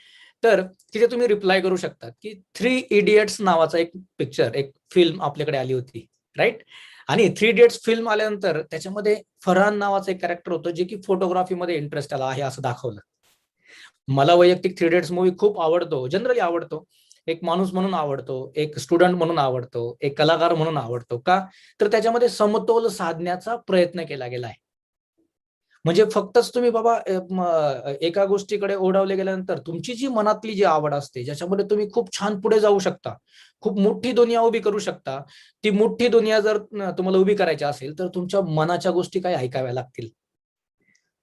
तर तिथे तुम्ही रिप्लाय करू शकता की 3 इडियट्स नावाचा एक पिक्चर, एक फिल्म आपल्याकडे आली होती, राईट. आणि 3 इडियट्स फिल्म आल्यानंतर त्याच्यामध्ये फरहान नावाचं एक कॅरेक्टर होतं जे की फोटोग्राफीमध्ये इंटरेस्ट आला आहे असं दाखवलं. मला वैयक्तिक 3 इडियट्स मूवी खूप आवडतो, जनरली आवडतो. एक माणूस म्हणून आवडतो, एक स्टुडंट म्हणून आवडतो, एक कलाकार म्हणून आवडतो. का तर त्याच्यामध्ये समतोल साधण्याचा प्रयत्न केला गेला आहे. म्हणजे फक्तच तुम्ही बाबा एका गोष्टीकडे ओढावले गेल्यानंतर तुमची जी मनातली जी आवड असते, ज्याच्यामध्ये तुम्ही खूप छान पुढे जाऊ शकता, खूप मोठी दुनिया उभी करू शकता, ती मोठी दुनिया जर तुम्हाला उभी करायची असेल तर तुमच्या मनाच्या गोष्टी काही ऐकाव्या लागतील.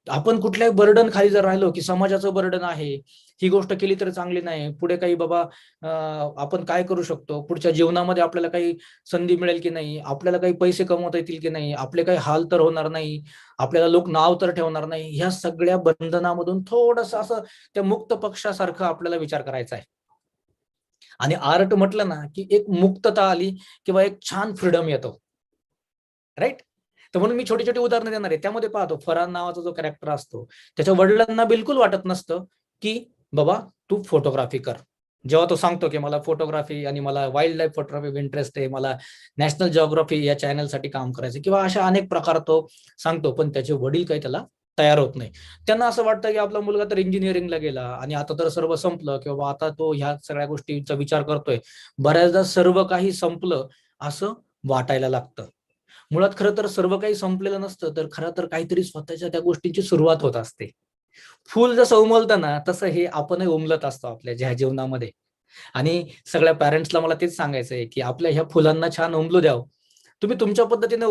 आपण कुठल्याही बर्डन खाली जर राहिलो की समाजाचं बर्डन आहे, ही गोष्ट केली तर चांगली नाही, पुढे काही बाबा आपण काय करू शकतो, पुढच्या जीवनामध्ये आपल्याला काही संधी मिळेल की नाही, आपल्याला काही पैसे कमवता येतील की नाही, आपले काही हाल तर होणार नाही, आपल्याला लोक नाव तर ठेवणार नाही, ह्या सगळ्या बंधनामधून थोडंसं असं त्या मुक्त पक्षासारखं आपल्याला विचार करायचा आहे. आणि आर्ट म्हटलं ना की एक मुक्तता आली किंवा एक छान फ्रीडम येतो, राईट. तर म्हणून मी छोटी छोटी उदाहरणं देणार आहे. त्यामध्ये पाहतो फरहान नावाचा जो कॅरेक्टर असतो, त्याच्या वडिलांना बिलकुल वाटत नसतं की बाबा तू फोटोग्राफी कर. जेव्हा तो सांगतो की मला फोटोग्राफी आणि मला वाईल्ड लाईफ फोटोग्राफी इंटरेस्ट आहे, मला नॅशनल जिओग्राफी या चॅनलसाठी काम करायचं किंवा अशा अनेक प्रकार तो सांगतो, पण त्याचे वडील काही त्याला तयार होत नाही. त्यांना असं वाटतं की आपला मुलगा तर इंजिनिअरिंगला गेला आणि आता तर सर्व संपलं किंवा आता तो ह्या सगळ्या गोष्टींचा विचार करतोय. बऱ्याचदा सर्व काही संपलं असं वाटायला लागतं. मुळात खरं तर सर्व काही संपलेलं नसतं, तर खरं तर काहीतरी स्वतःच्या त्या गोष्टींची सुरुवात होत असते. फुल जसं उमलतं ना, तसं हे आपणही उमलत असतो आपल्या ज्या जीवनामध्ये. आणि सगळ्या पॅरेंट्सला मला तेच सांगायचंय की आपल्या ह्या फुलांना छान उमलू द्यावं. तुम्ही तुमच्या पद्धतीने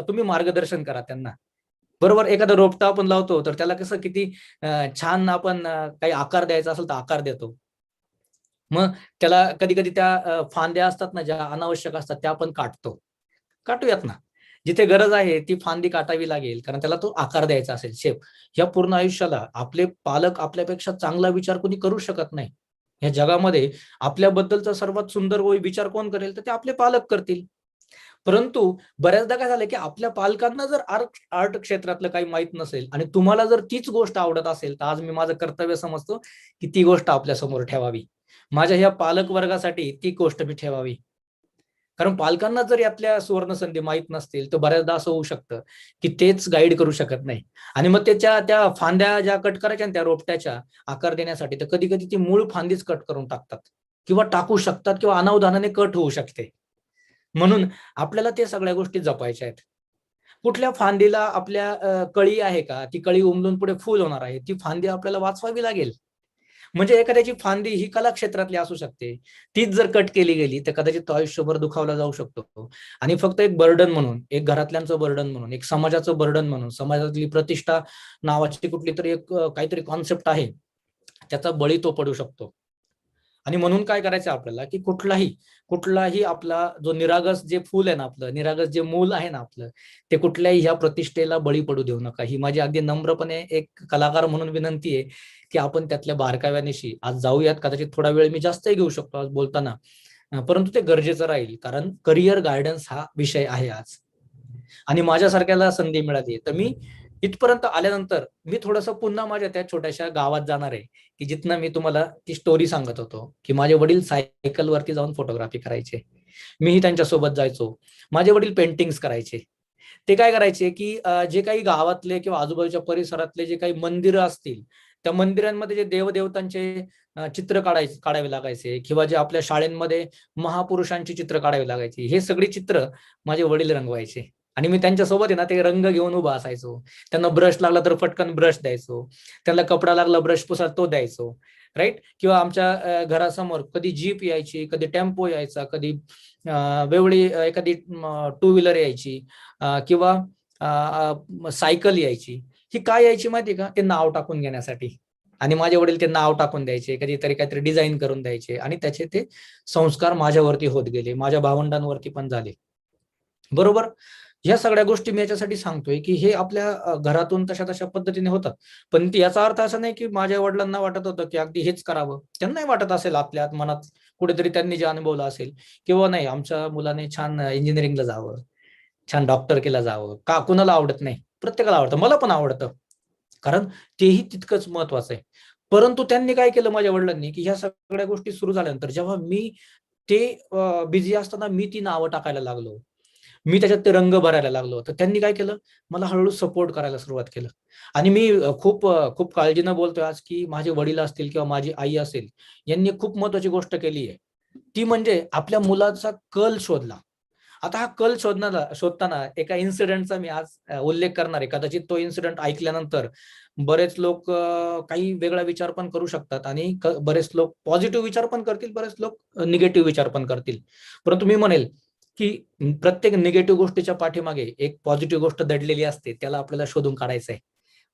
तुम्ही मार्गदर्शन करा त्यांना. बरोबर, एखादा रोपटा आपण लावतो तर त्याला कसं किती छान आपण काही आकार द्यायचा असेल तर आकार देतो. मग त्याला कधी कधी त्या फांद्या असतात ना ज्या अनावश्यक असतात त्या आपण काटूयात ना. जिथे गरज आहे ती फांदी काटावी लागेल, कारण त्याला तो आकार द्यायचा असेल, शेप. या पूर्ण आयुष्याला आपले पालक आपल्यापेक्षा चांगला विचार कोणी करू शकत नाही. या जगामध्ये आपल्याबद्दलचा सर्वात सुंदर विचार कोण करेल तर ते आपले पालक करतील. परंतु बऱ्याचदा काय झालं की आपल्या पालकांना जर आर्ट क्षेत्रातलं काही माहित नसेल आणि तुम्हाला जर तीच गोष्ट आवडत असेल, तर आज मी माझं कर्तव्य समजतो की ती गोष्ट आपल्या समोर ठेवावी. माझ्या ह्या पालक वर्गासाठी ती गोष्ट मी ठेवावी. कारण पालकांना जर यातल्या सुवर्ण संधी माहित नसतील तर बऱ्याचदा असं होऊ शकतं की तेच गाईड करू शकत नाही. आणि मग त्याच्या त्या फांद्या ज्या कट करायच्या त्या रोपट्याच्या आकार देण्यासाठी, तर कधी कधी ती मूळ फांदीच कट करून टाकतात किंवा टाकू शकतात किंवा अनावधानाने कट होऊ शकते. म्हणून आपल्याला ते सगळ्या गोष्टी जपायच्या आहेत. कुठल्या फांदीला आपल्या कळी आहे का, ती कळी उमलून पुढे फुल होणार आहे, ती फांदी आपल्याला वाचवावी लागेल. म्हणजे एखाद्याची फांदी ही कला क्षेत्रातली असू शकते, तीच जर कट केली गेली तर कदाचित तो आयुष्यभर दुखावला जाऊ शकतो. आणि फक्त एक बर्डन म्हणून, एक घरातल्यांचं बर्डन म्हणून, एक समाजाचं बर्डन म्हणून, समाजातली प्रतिष्ठा नावाची कुठली तरी एक काहीतरी कॉन्सेप्ट आहे, त्याचा बळी तो पडू शकतो. आणि म्हणून काय करायचं आपल्याला की कुठलाही आपला जो निरागस जे फूल आहे ना, आपलं निरागस जे मूल आहे ना आपलं, ते कुठल्याही ह्या प्रतिष्ठेला बळी पडू देऊ नका. ही माझी अगदी नम्रपणे एक कलाकार म्हणून विनंती आहे की आपण त्यातल्या बारकाव्यानिशी आज जाऊयात. कदाचित थोडा वेळ मी जास्तही घेऊ शकतो आज बोलताना, परंतु ते गरजेचं राहील, कारण करिअर गायडन्स हा विषय आहे आज. आणि माझ्यासारख्याला संधी मिळाली तर मी इथपर्यंत आल्यानंतर मी थोडंसं पुन्हा माझ्या त्या छोट्याशा गावात जाणार आहे की जिथनं मी तुम्हाला ती स्टोरी सांगत होतो की माझे वडील सायकलवरती जाऊन फोटोग्राफी करायचे, मीही त्यांच्यासोबत जायचो. माझे वडील पेंटिंग्स करायचे. ते काय करायचे की जे काही गावातले किंवा आजूबाजूच्या परिसरातले जे काही मंदिरं असतील, त्या मंदिरांमध्ये जे देवदेवतांचे चित्र काढावे लागायचे किंवा जे आपल्या शाळेमध्ये महापुरुषांची चित्र काढावी लागायची, हे सगळी चित्र माझे वडील रंगवायचे. आणि मी त्यांच्यासोबत आहे ना ते रंग घेऊन उभा असायचो. त्यांना ब्रश लागला तर फटकन ब्रश द्यायचो, त्यांना कपडा लागला ब्रश पुसायला तो द्यायचो, राईट. किंवा आमच्या घरासमोर कधी जीप यायची, कधी टेम्पो यायचा, कधी वेगळी एखादी टू व्हीलर यायची किंवा सायकल यायची. ही काय यायची माहिती का, ते नाव टाकून घेण्यासाठी. आणि माझे वडील ते नाव टाकून द्यायचे, कधीतरी काहीतरी डिझाईन करून द्यायचे आणि त्याचे ते संस्कार माझ्यावरती होत गेले, माझ्या भावंडांवरती पण झाले. बरोबर. ह्या सगळ्या गोष्टी मी याच्यासाठी सांगतोय की हे आपल्या घरातून तशा तशा पद्धतीने होतात. पण याचा अर्थ असा नाही की माझ्या वडिलांना वाटत होतं की अगदी हेच करावं. त्यांनाही वाटत असेल आपल्या मनात कुठेतरी त्यांनी जे अनुभवलं असेल किंवा नाही आमच्या मुलाने छान इंजिनिअरिंगला जावं, छान डॉक्टर केला जावं. का कुणाला आवडत नाही? प्रत्येकाला आवडतं. मला पण आवडतं. कारण तेही तितकंच महत्वाचं आहे. परंतु त्यांनी काय केलं माझ्या वडिलांनी की ह्या सगळ्या गोष्टी सुरू झाल्यानंतर जेव्हा मी ते बिझी असताना मी ती नावं टाकायला लागलो. मी त्याच्यात ते रंग भरायला लागलो. तर त्यांनी काय केलं, मला हळूहळू सपोर्ट करायला सुरुवात केलं. आणि मी खूप काळजीनं बोलतोय आज, की माझे वडील असतील किंवा माझी आई असेल, यांनी खूप महत्त्वाची गोष्ट केली आहे. ती म्हणजे आपल्या मुलाचा कल शोधला. आता हा कल शोधताना एका इन्सिडेंटचा मी आज उल्लेख करणार आहे. कदाचित तो इन्सिडेंट ऐकल्यानंतर बरेच लोक काही वेगळा विचार पण करू शकतात आणि बरेच लोक पॉझिटिव्ह विचार पण करतील, बरेच लोक निगेटिव्ह विचार पण करतील. परंतु मी म्हणेल, की प्रत्येक निगेटिव्ह गोष्टीच्या पाठीमागे एक पॉझिटिव्ह गोष्ट दडलेली असते. त्याला आपल्याला शोधून काढायचं आहे.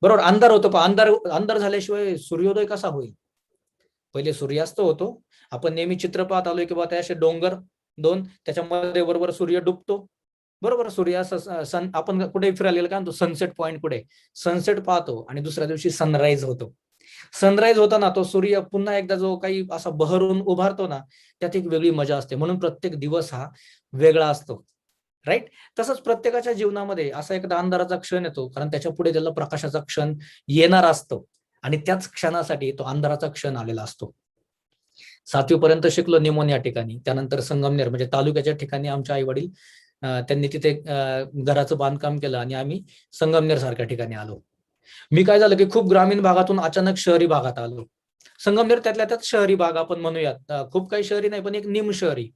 बरोबर, अंधार होतो, पण अंधार झाल्याशिवाय सूर्योदय कसा होईल? पहिले सूर्यास्त होतो. आपण नेहमी चित्र पाहत आलोय, की बाबा ते असे डोंगर 2 त्याच्यामध्ये बरोबर सूर्य डुबतो. बरोबर, सूर्यास्त सन आपण कुठे फिरायला गेलो काय म्हणतो सनसेट पॉईंट कुठे? सनसेट पाहतो आणि दुसऱ्या दिवशी सनराईज होतो. सनराईज होताना तो सूर्य पुन्हा एकदा जो काही असा बहरून उभारतो ना, त्यात एक वेगळी मजा असते. म्हणून प्रत्येक दिवस हा वेगळा असतो. राइट? तसंच प्रत्येकाच्या जीवनामध्ये असा एखादा अंधाराचा क्षण येतो, कारण त्याच्यापुढे त्याला प्रकाशाचा क्षण येणार असतो आणि त्याच क्षणासाठी तो अंधाराचा क्षण आलेला असतो. 7वी पर्यंत शिकलो निमोन या ठिकाणी. त्यानंतर संगमनेर म्हणजे तालुक्याच्या ठिकाणी आमचे आई-वडील त्यांनी तिथे घराचं बांधकाम केलं आणि आम्ही संगमनेर सारख्या ठिकाणी आलो. मी काय झालं, की खूप ग्रामीण भागातून अचानक शहरी भागात आलो. संगमनेर त्यातल्या त्यात शहरी भाग आपण म्हणूयात. खूप काही शहरी नाही, पण एक निम शहरी.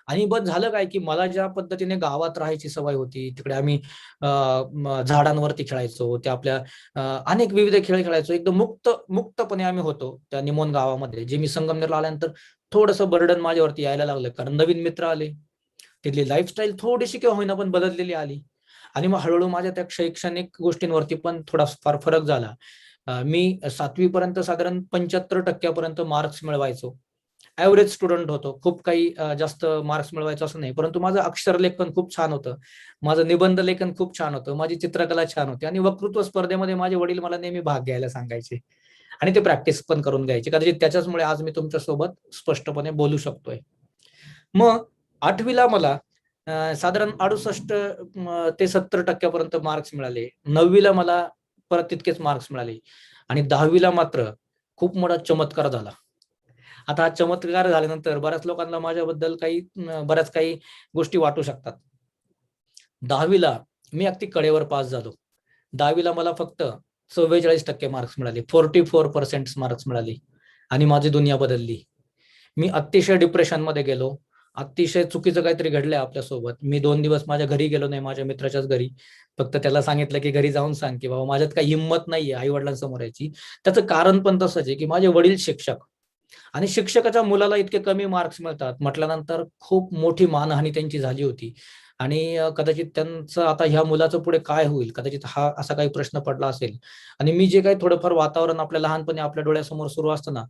आणि बस झालं काय, की मला ज्या पद्धतीने गावात राहायची सवय होती, तिकडे आम्ही झाडांवरती खेळायचो. त्या आपल्या अनेक विविध खेळ खेळायचो. एकदम मुक्तपणे आम्ही होतो त्या निमोन गावामध्ये. जे मी संगमनेरला आल्यानंतर थोडंसं बर्डन माझ्यावरती यायला लागलं. कारण नवीन मित्र आले. तिथली लाईफस्टाईल थोडीशी किंवा होईना पण बदललेली आली. आणि मग हळूहळू माझ्या त्या शैक्षणिक गोष्टींवरती पण थोडाफार फरक झाला. मी 7वी पर्यंत साधारण 75% पर्यंत मार्क्स मिळवायचो. ॲव्हरेज स्टुडंट होतो. खूप काही जास्त मार्क्स मिळवायचं असं नाही. परंतु माझं अक्षरलेखन खूप छान होतं. माझं निबंध लेखन खूप छान होतं. माझी चित्रकला छान होती आणि वक्तृत्व स्पर्धेमध्ये माझे वडील मला नेहमी भाग घ्यायला सांगायचे आणि ते प्रॅक्टिस पण करून घ्यायचे. कदाचित त्याच्याचमुळे आज मी तुमच्यासोबत स्पष्टपणे बोलू शकतोय. मग 8वी मला साधारण 68 ते 70% पर्यंत मार्क्स मिळाले. 9वी मला परत तितकेच मार्क्स मिळाले आणि 10वी मात्र खूप मोठा चमत्कार झाला. आता हा चमत्कार झाल्यानंतर बऱ्याच लोकांना माझ्याबद्दल बऱ्याच काही गोष्टी वाटू शकतात. 10वी मी अगदी कडेवर पास झालो. 10वी मला फक्त 44% मार्क्स मिळाले. 44% मार्क्स मिळाले आणि माझी दुनिया बदलली. मी अतिशय डिप्रेशनमध्ये गेलो. अतिशय चुकीचं काहीतरी घडलंय आपल्यासोबत. मी 2 दिवस माझ्या घरी गेलो नाही, माझ्या मित्राच्याच घरी. फक्त त्याला सांगितलं, की घरी जाऊन सांग, की बाबा माझ्यात काही हिंमत नाहीये आई-वडिलांसमोर यायची. त्याचं कारण पण तसंच आहे, की माझे वडील शिक्षक. आणि शिक्षकाच्या मुलाला इतके कमी मार्क्स मिळतात म्हटल्यानंतर खूप मोठी मानहानी त्यांची झाली होती. आणि कदाचित त्यांचं आता ह्या मुलाचं पुढे काय होईल? कदाचित हा असा काही प्रश्न पडला असेल. आणि मी जे काही थोडंफार वातावरण आपल्या लहानपणी आपल्या डोळ्यासमोर सुरू असतं ना,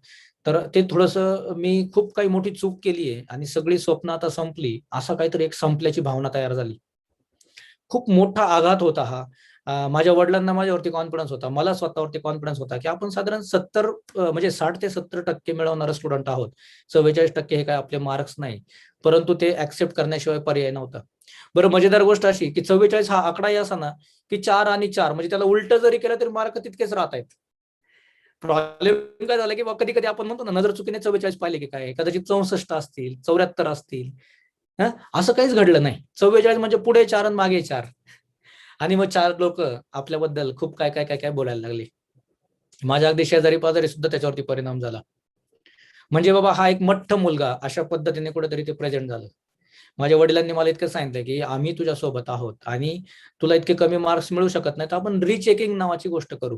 तर ते थोडंसं मी खूप काही मोठी चूक केली आहे आणि सगळी स्वप्न आता संपली. असं काहीतरी एक संपल्याची भावना तयार झाली. खूप मोठा आघात होता हा. माझ्या वडिलांना माझ्यावरती कॉन्फिडन्स होता. मला स्वतःवरती कॉन्फिडन्स होता, की आपण साधारण 70 म्हणजे 60 ते 70% मिळवणारे स्टुडंट आहोत. 44% हे काय आपले मार्क्स नाही. परंतु ते ॲक्सेप्ट करण्याशिवाय पर्याय नव्हता. बरं मजेदार गोष्ट अशी, की 44 हा आकडाही असा ना, की 4 आणि 4 म्हणजे त्याला उलटं जरी केलं तरी मार्क तितकेच राहतायत. प्रॉब्लेम काय झाला, की कधी-कधी आपण म्हणतो ना, नजर चुकीने 44 पाहिले की काय? कदाचित 64 असतील, 74 असतील. हं, असं काहीच घडलं नाही. 44 म्हणजे पुढे 4 आणि मागे 4. आणि मग 4 लोकं आपल्याबद्दल खूप काय बोलायला लागले. माझ्या अगदी शेजारी-पाजारी सुद्धा त्याच्यावरती परिणाम झाला. म्हणजे बाबा हा एक मठ्ठ मुलगा अशा पद्धतीने कुठेतरी ते प्रेझेंट झालं. माझ्या वडिलांनी मला इतकं सांगितलं, की आम्ही तुझ्यासोबत आहोत आणि तुला इतके कमी मार्क्स मिळू शकत नाहीत. आपण रिचेकिंग नावाची गोष्ट करू.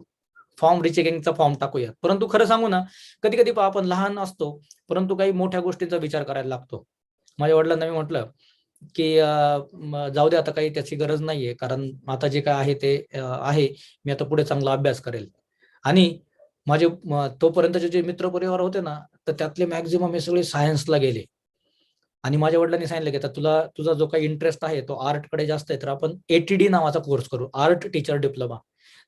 रिचेकिंगचा फॉर्म टाकूया. परंतु खरं सांगू ना, कधी-कधी आपण लहान असतो, परंतु काही मोठ्या गोष्टींचा विचार करायला लागतो. माझ्या वडिलांना मी म्हटलं, की जाऊ दे आता काही त्याची गरज नाहीये. कारण आता जे काय आहे ते आहे. मी आता पुढे चांगला अभ्यास करेल. आणि माझे तोपर्यंतचे जे मित्रपरिवार होते ना, तर त्यातले मॅक्सिमम हे सगळे सायन्सला गेले. आणि माझ्या वडिलांनी सांगितलं की आता तुला तुझा जो काही इंटरेस्ट आहे तो आर्टकडे जास्त आहे, तर आपण ATD नावाचा कोर्स करू, आर्ट टीचर डिप्लोमा.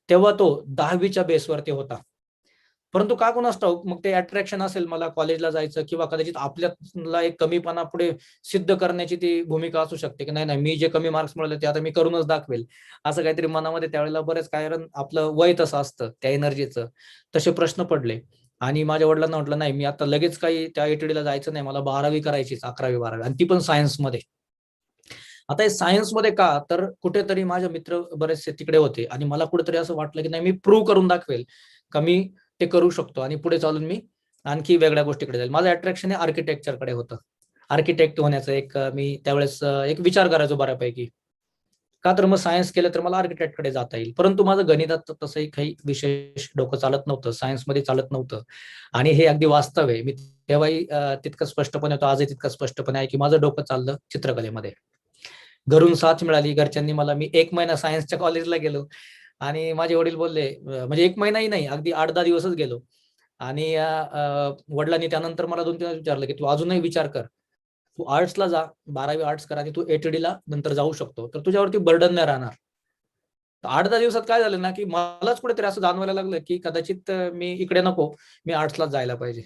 तेव्हा तो 10वीच्या बेसवरती होता. परंतु का कोणास ठाऊक मग ते अट्रॅक्शन असेल मला कॉलेजला जायचं, किंवा कदाचित आपल्याला एक कमीपणा पुढे सिद्ध करण्याची ती भूमिका असू शकते की नाही नाही मी जे कमी मार्क्स मिळवले ते आता मी करूनच दाखवेल, असं काहीतरी मनामध्ये त्यावेळेला बरेच, कारण आपलं वय तसं असतं त्या एनर्जीचं. तसे प्रश्न पडले आणि माझ्या वडिलांना म्हटलं नाही मी आता लगेच काही त्या ATD ला जायचं नाही, मला 12वी करायचीच, 11वी 12वी, आणि ती पण सायन्समध्ये. आता हे सायन्समध्ये का, तर कुठेतरी माझे मित्र बरेचसे तिकडे होते आणि मला कुठेतरी असं वाटलं की नाही मी प्रूव्ह करून दाखवेल का मी ते करू शकतो आणि पुढे चालून मी आणखी वेगळ्या गोष्टीकडे जाईल. माझं अट्रॅक्शन हे आर्किटेक्चरकडे होतं. आर्किटेक्ट होण्याचं एक मी त्यावेळेस एक विचार करायचो बऱ्यापैकी. का तर मग सायन्स केलं तर मला आर्किटेक्टकडे जाता येईल. परंतु माझं गणितात तसंही काही विशेष डोकं चालत नव्हतं, सायन्समध्ये चालत नव्हतं. आणि हे अगदी वास्तव आहे. मी तेव्हाही तितकं स्पष्टपणे होतं, आजही तितकं स्पष्टपणे आहे की माझं डोकं चाललं चित्रकलेमध्ये. घरून साथ मिळाली घरच्यांनी मला. मी 1 महिना सायन्सच्या कॉलेजला गेलो आणि माझे वडील बोलले, म्हणजे 1 महिनाही नाही, अगदी 8-10 दिवसच गेलो. आणि वडिलांनी त्यानंतर मला 2-3 वेळा विचारलं की तू अजूनही विचार कर, तू आर्ट्सला जा, 12वी आर्ट्स कर आणि तू ATD ला नंतर जाऊ शकतो, तर तुझ्यावरती बर्डन नाही राहणार. 8-10 दिवसात काय झालं ना की मलाच कुठेतरी असं जाणवायला लागलं की कदाचित मी इकडे नको, मी आर्ट्सलाच जायला पाहिजे.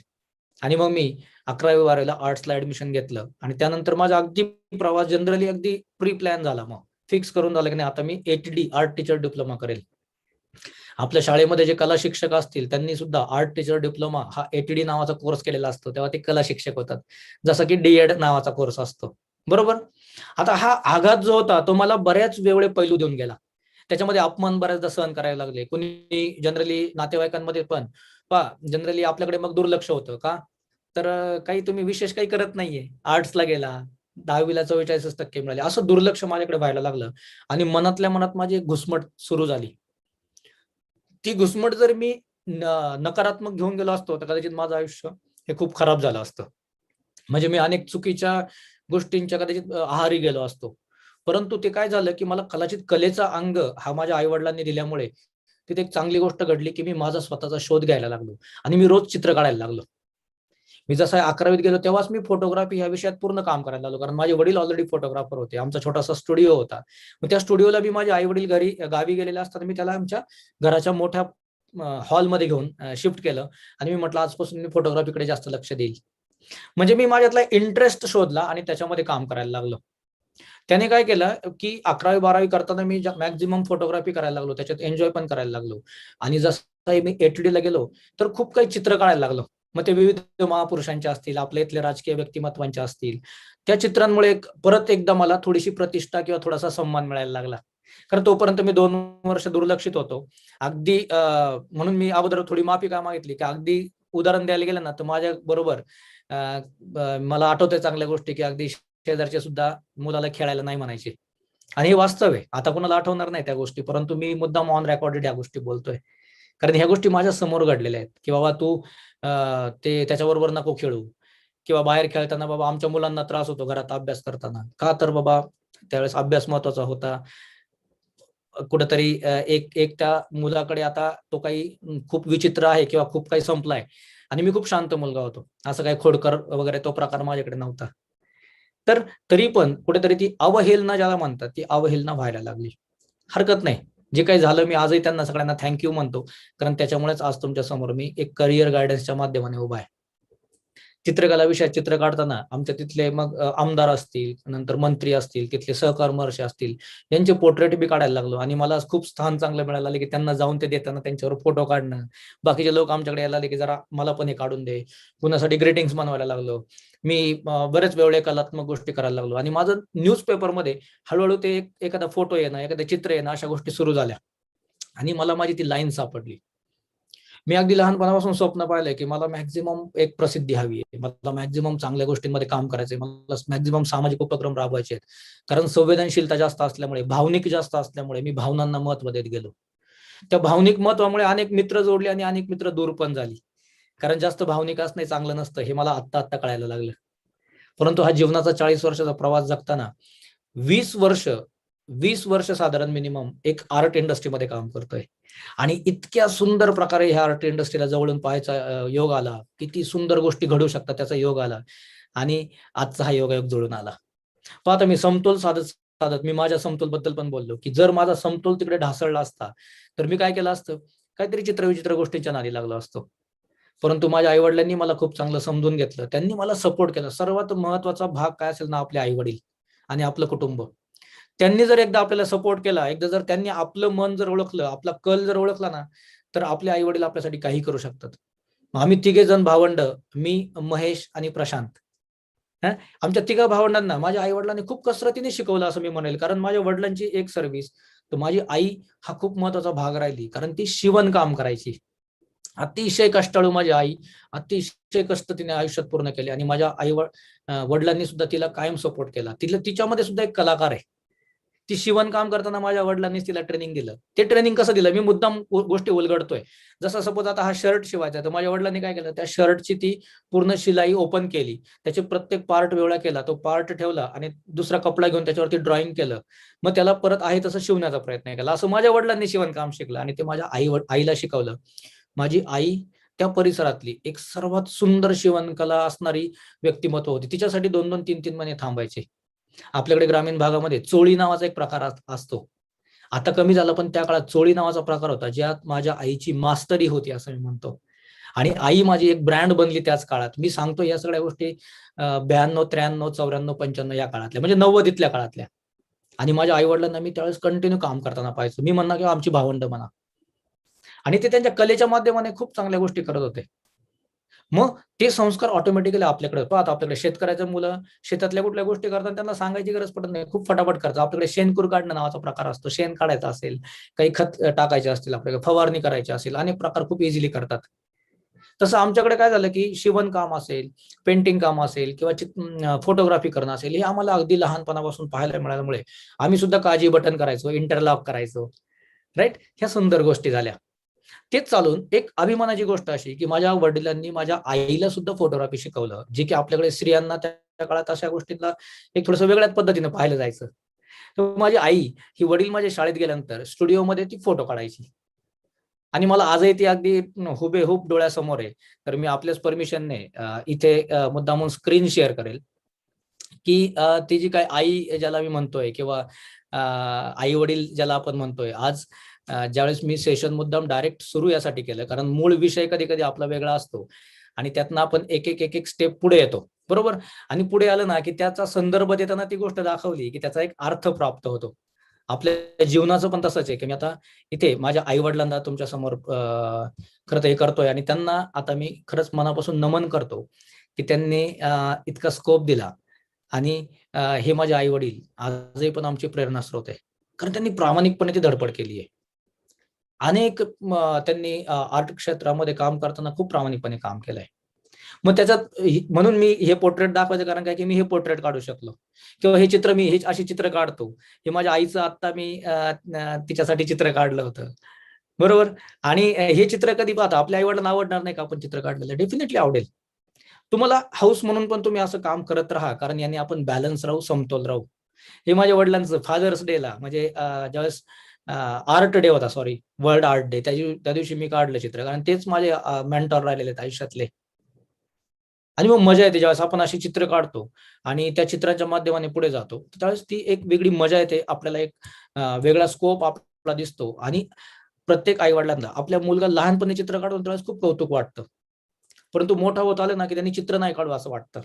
आणि मग मी 11वी 12वीला आर्ट्सला ऍडमिशन घेतलं आणि त्यानंतर माझा अगदी प्रवास जनरली अगदी प्री प्लॅन झाला. मग फिक्स करून झालं की नाही आता मी ATD आर्ट टीचर डिप्लोमा करेल. आपल्या शाळेमध्ये जे कला शिक्षक असतील त्यांनी सुद्धा आर्ट टीचर डिप्लोमा हा ATD नावाचा कोर्स केलेला असतो, तेव्हा ते कला शिक्षक होतात, जसं की DED नावाचा कोर्स असतो. बरोबर. आता हा आघात जो होता तो मला बऱ्याच वेगळे पैलू देऊन गेला. त्याच्यामध्ये अपमान बऱ्याचदा सहन करायला लागले. कोणी जनरली नातेवाईकांमध्ये पण जनरली आपल्याकडे मग दुर्लक्ष होतं का, तर काही तुम्ही विशेष काही करत नाहीये, आर्ट्सला गेला, 10वीला 44% मिळाले, असं दुर्लक्ष माझ्याकडे व्हायला लागलं. आणि मनातल्या मनात माझी एक घुसमट सुरू झाली. ती घुसमट जर मी नकारात्मक घेऊन गेलो असतो तर कदाचित माझं आयुष्य हे खूप खराब झालं असतं. म्हणजे मी अनेक चुकीच्या गोष्टींच्या कदाचित आहारी गेलो असतो. परंतु ते काय झालं की मला कदाचित कलेचा अंग हा माझ्या आई वडिलांनी दिल्यामुळे तिथे एक चांगली गोष्ट घडली की मी माझा स्वतःचा शोध घ्यायला लागलो आणि मी रोज चित्र काढायला लागलो. मी जसं 11वीत गेलो तेव्हाच मी फोटोग्राफी या विषयात पूर्ण काम करायला लागलो, कारण माझे वडील ऑलरेडी फोटोग्राफर होते. आमचा छोटासा स्टुडिओ होता. मग त्या स्टुडिओला मी माझे आई वडील गावी गेलेले असताना मी त्याला आमच्या घराच्या मोठ्या हॉलमध्ये घेऊन शिफ्ट केलं आणि मी म्हटलं आजपासून मी फोटोग्राफीकडे जास्त लक्ष देईल. म्हणजे मी माझ्यातला इंटरेस्ट शोधला आणि त्याच्यामध्ये काम करायला लागलो. त्याने काय केलं की 11वी 12वी करताना मी मॅक्झिमम फोटोग्राफी करायला लागलो, त्याच्यात एन्जॉय पण करायला लागलो. आणि जसं मी ATD ला गेलो तर खूप काही चित्र काढायला लागलो. मग ते विविध महापुरुषांचे असतील, आपल्या इथले राजकीय व्यक्तिमत्वांचे असतील, त्या चित्रांमुळे परत एकदा मला थोडीशी प्रतिष्ठा किंवा थोडासा सन्मान मिळायला लागला. कारण तोपर्यंत मी 2 वर्ष दुर्लक्षित होतो. अगदी म्हणून मी अगोदर थोडी माफी का मागितली की अगदी उदाहरण द्यायला गेलं ना तर माझ्या बरोबर मला आठवतंय चांगल्या गोष्टी की अगदी शेजारचे सुद्धा मुलाला खेळायला नाही म्हणायचे. आणि हे वास्तव आहे. आता कोणाला आठवणार नाही त्या गोष्टी, परंतु मी मुद्दाम ऑन रेकॉर्डेड या गोष्टी बोलतोय. कारण ह्या गोष्टी माझ्या समोर घडलेल्या आहेत की बाबा तू ते त्याच्याबरोबर नको खेळू, किंवा बाहेर खेळताना बाबा आमच्या मुलांना त्रास होतो घरात अभ्यास करताना. का तर बाबा त्यावेळेस अभ्यास महत्वाचा होता. कुठेतरी एक त्या मुलाकडे आता तो काही खूप विचित्र आहे किंवा खूप काही संपलाय आणि मी खूप शांत मुलगा होतो. असं काही खोडकर वगैरे तो प्रकार माझ्याकडे नव्हता. तर तरी पण कुठेतरी ती अवहेलना ज्याला म्हणतात ती अवहेलना व्हायला लागली. हरकत नाही, जे काही झालं मी आजही त्यांना सगळ्यांना थँक्यू म्हणतो, कारण त्याच्यामुळेच आज तुमच्या समोर मी एक करिअर गायडन्सच्या माध्यमाने उभा आहे. चित्रकला विषयात चित्र काढताना आमच्या तिथले मग आमदार असतील, नंतर मंत्री असतील, तिथले सहकर्मचारी असतील, यांचे पोर्ट्रेट बी काढायला लागलो आणि मला खूप स्थान चांगलं मिळायला लागले की त्यांना जाऊन ते देताना त्यांच्यावर फोटो काढणं. बाकीचे लोक आमच्याकडे यायला लागले की जरा मला पण हे काढून दे. कुणासाठी ग्रीटिंग्स बनवायला लागलो. मी बरेच वेगळे कलात्मक गोष्टी करायला लागलो आणि माझं न्यूजपेपरमध्ये हळूहळू ते एखादा फोटो येणं, एखादं चित्र येणं, अशा गोष्टी सुरू झाल्या आणि मला माझी ती लाईन सापडली. मी अगदी लहानपणापासून स्वप्न पाहिलंय की मला मॅक्झिमम एक प्रसिद्धी हवी आहे, मला मॅक्झिमम चांगल्या गोष्टींमध्ये काम करायचंय, मला मॅक्झिमम सामाजिक उपक्रम राबवायचे आहेत. कारण संवेदनशीलता जास्त असल्यामुळे, भावनिक जास्त असल्यामुळे मी भावनांना महत्व देत गेलो. त्या भावनिक महत्वामुळे अनेक मित्र जोडले आणि अनेक मित्र दूर पण झाली. कारण जास्त भावनिक असणं चांगलं नसतं हे मला आत्ता कळायला लागलं. परंतु हा जीवनाचा 40 वर्षाचा प्रवास जगताना 20 वर्ष साधारण मिनिमम एक आर्ट इंडस्ट्रीमध्ये काम करतोय आणि इतक्या सुंदर प्रकारे ह्या आर्ट इंडस्ट्रीला जवळून पाहायचा योग आला, किती सुंदर गोष्टी घडू शकतात त्याचा योग आला. आणि आजचा हा योगायोग जुळून आला. पाहता मी समतोल साधत मी माझ्या समतोल बद्दल पण बोललो की जर माझा समतोल तिकडे ढासळला असता तर मी काय केलं असतं, काहीतरी चित्रविचित्र गोष्टींच्या नादी लागलो असतो. परंतु माझ्या आई वडिलांनी मला खूप चांगलं समजून घेतलं, त्यांनी मला सपोर्ट केला. सर्वात महत्वाचा भाग काय असेल ना, आपले आई वडील आणि आपलं कुटुंब. त्यांनी जर एकदा आपल्याला सपोर्ट केला, एकदा जर त्यांनी आपलं मन जर ओळखलं, आपला कल जर ओळखला ना, तर आपले आई वडील आपल्यासाठी काही करू शकतात. आम्ही 3 जण भावंड, मी, महेश आणि प्रशांत. आमच्या 3 भावंडांना माझ्या आई वडिलांनी खूप कसरतीने शिकवलं असं मी म्हणेल. कारण माझ्या वडिलांची एक सर्व्हिस, तर माझी आई हा खूप महत्वाचा भाग राहिली. कारण ती शिवणकाम करायची. अतिशय कष्टाळू माझी आई, अतिशय कष्ट तिने आयुष्यात पूर्ण केले आणि माझ्या वडिलांनी सुद्धा तिला कायम सपोर्ट केला. तिच्यामध्ये सुद्धा एक कलाकार आहे. ती शिवणकाम करताना माझ्या वडिलांनीच तिला ट्रेनिंग दिलं. ते ट्रेनिंग कसं दिलं, मी मुद्दाम गोष्टी उलगडतोय. जसं सपोज आता हा शर्ट शिवायचा, तर माझ्या वडिलांनी काय केलं, त्या शर्टची ती पूर्ण शिलाई ओपन केली, त्याचे प्रत्येक पार्ट वेगळा केला, तो पार्ट ठेवला आणि दुसरा कपडा घेऊन त्याच्यावरती ड्रॉइंग केलं. मग त्याला परत आहे तसं शिवण्याचा प्रयत्न केला. असं माझ्या वडिलांनी शिवणकाम शिकलं आणि ते माझ्या आईला शिकवलं. माझी आई त्या परिसरातली एक सर्वात सुंदर शिवणकला असणारी व्यक्तिमत्व होती. तिच्यासाठी 2-2, 3-3 महिने थांबायचे. आपल्याकडे ग्रामीण भागामध्ये चोळी नावाचा एक प्रकार असतो. आता कमी झाला, पण त्या काळात चोळी नावाचा प्रकार होता, ज्यात माझ्या आईची मास्टरी होती असं मी म्हणतो. आणि आई माझी एक ब्रँड बनली त्याच काळात. मी सांगतो या सगळ्या गोष्टी 92, 93, 94, 95 या काळातल्या, म्हणजे 90तल्या काळातल्या. आणि माझ्या आई वडिलांना मी त्यावेळेस कंटिन्यू काम करताना पाहायचो. मी म्हणणार किंवा आमची भावंड म्हणा. आणि ते त्यांच्या कलेच्या माध्यमाने खूप चांगल्या गोष्टी करत होते. मग ते संस्कार ऑटोमॅटिकली आपल्याकडे पाहत. आपल्याकडे शेतकऱ्याच्या मुलं शेतातल्या कुठल्या गोष्टी करतात, त्यांना सांगायची गरज पडत नाही, खूप फटाफट करतात. आपल्याकडे शेणकूर काढणं नावाचा प्रकार असतो. शेण काढायचं असेल, काही खत टाकायचे असतील, आपल्याकडे फवारणी करायची असेल, अनेक प्रकार खूप इझिली करतात. तसं आमच्याकडे काय झालं की शिवणकाम असेल, पेंटिंग काम असेल किंवा फोटोग्राफी करणं असेल, हे आम्हाला अगदी लहानपणापासून पाहायला मिळाल्यामुळे आम्ही सुद्धा काळजी बटन करायचो, इंटरलॉक करायचो. राईट, ह्या सुंदर गोष्टी झाल्या. तेच चालून एक अभिमानाची गोष्ट अशी की माझ्या वडिलांनी माझ्या आईला सुद्धा फोटोग्राफी शिकवलं, जे की आपल्याकडे स्त्रियांना त्या काळात अशा गोष्टींना एक थोडंसं वेगळ्याच पद्धतीने पाहिलं जायचं. तर माझी आई ही, वडील माझ्या शाळेत गेल्यानंतर स्टुडिओमध्ये ती फोटो काढायची आणि मला आजही ती अगदी हुबेहूब डोळ्यासमोर आहे. तर मी आपल्याच परमिशनने इथे मुद्दामून स्क्रीन शेअर करेल की ती जी काय आई ज्याला मी म्हणतोय किंवा आई वडील ज्याला आपण म्हणतोय, आज ज्यावेळेस मी सेशन मुद्दाम डायरेक्ट सुरू यासाठी केलं, कारण मूळ विषय कधी कधी आपला वेगळा असतो आणि त्यातनं आपण एक एक स्टेप पुढे येतो, बरोबर. आणि पुढे आलं ना की त्याचा संदर्भ देताना ती गोष्ट दाखवली की त्याचा एक अर्थ प्राप्त होतो. आपल्या जीवनाचं पण तसंच आहे की मी आता इथे माझ्या आई वडिलांना तुमच्या समोर खरं तर हे करतोय आणि त्यांना आता मी खरंच मनापासून नमन करतो की त्यांनी इतका स्कोप दिला. आणि हे माझे आई वडील आजही पण आमची प्रेरणास्रोत आहे, कारण त्यांनी प्रामाणिकपणे ती धडपड केली आहे. अनेक त्यांनी आर्ट क्षेत्रामध्ये काम करताना खूप प्रामाणिकपणे काम केलंय. मग त्याच्यात म्हणून मी हे पोर्ट्रेट दाखवायचं कारण काय की मी हे पोर्ट्रेट काढू शकलो किंवा हे चित्र, मी हे अशी चित्र काढतो. हे माझ्या आईचं आता मी तिच्यासाठी चित्र काढलं होतं, बरोबर. आणि हे चित्र कधी पाहता आपल्या आई वडिलांना आवडणार नाही का आपण चित्र काढलेलं? डेफिनेटली आवडेल. तुम्हाला हाऊस म्हणून पण तुम्ही असं काम करत राहा, कारण याने आपण बॅलन्स राहू, समतोल राहू. हे माझ्या वडिलांचं फादर्स डेला, म्हणजे ज्यावेळेस आर्ट डे होता, सॉरी, वर्ल्ड आर्ट डे, त्या दिवशी मी काढलं चित्र, कारण तेच माझे मेंटॉर राहिलेले आहेत आयुष्यातले. आणि मग मजा येते ज्यावेळेस आपण अशी चित्र काढतो आणि त्या चित्राच्या माध्यमाने पुढे जातो, त्यावेळेस ती एक वेगळी मजा येते. आपल्याला एक वेगळा स्कोप आपला दिसतो आणि प्रत्येक आई वडिलांना आपल्या मुलगा लहानपणी चित्र काढून त्यावेळेस खूप कौतुक वाटतं. परंतु मोठा होत आलं ना की त्यांनी चित्र नाही काढू असं वाटतं.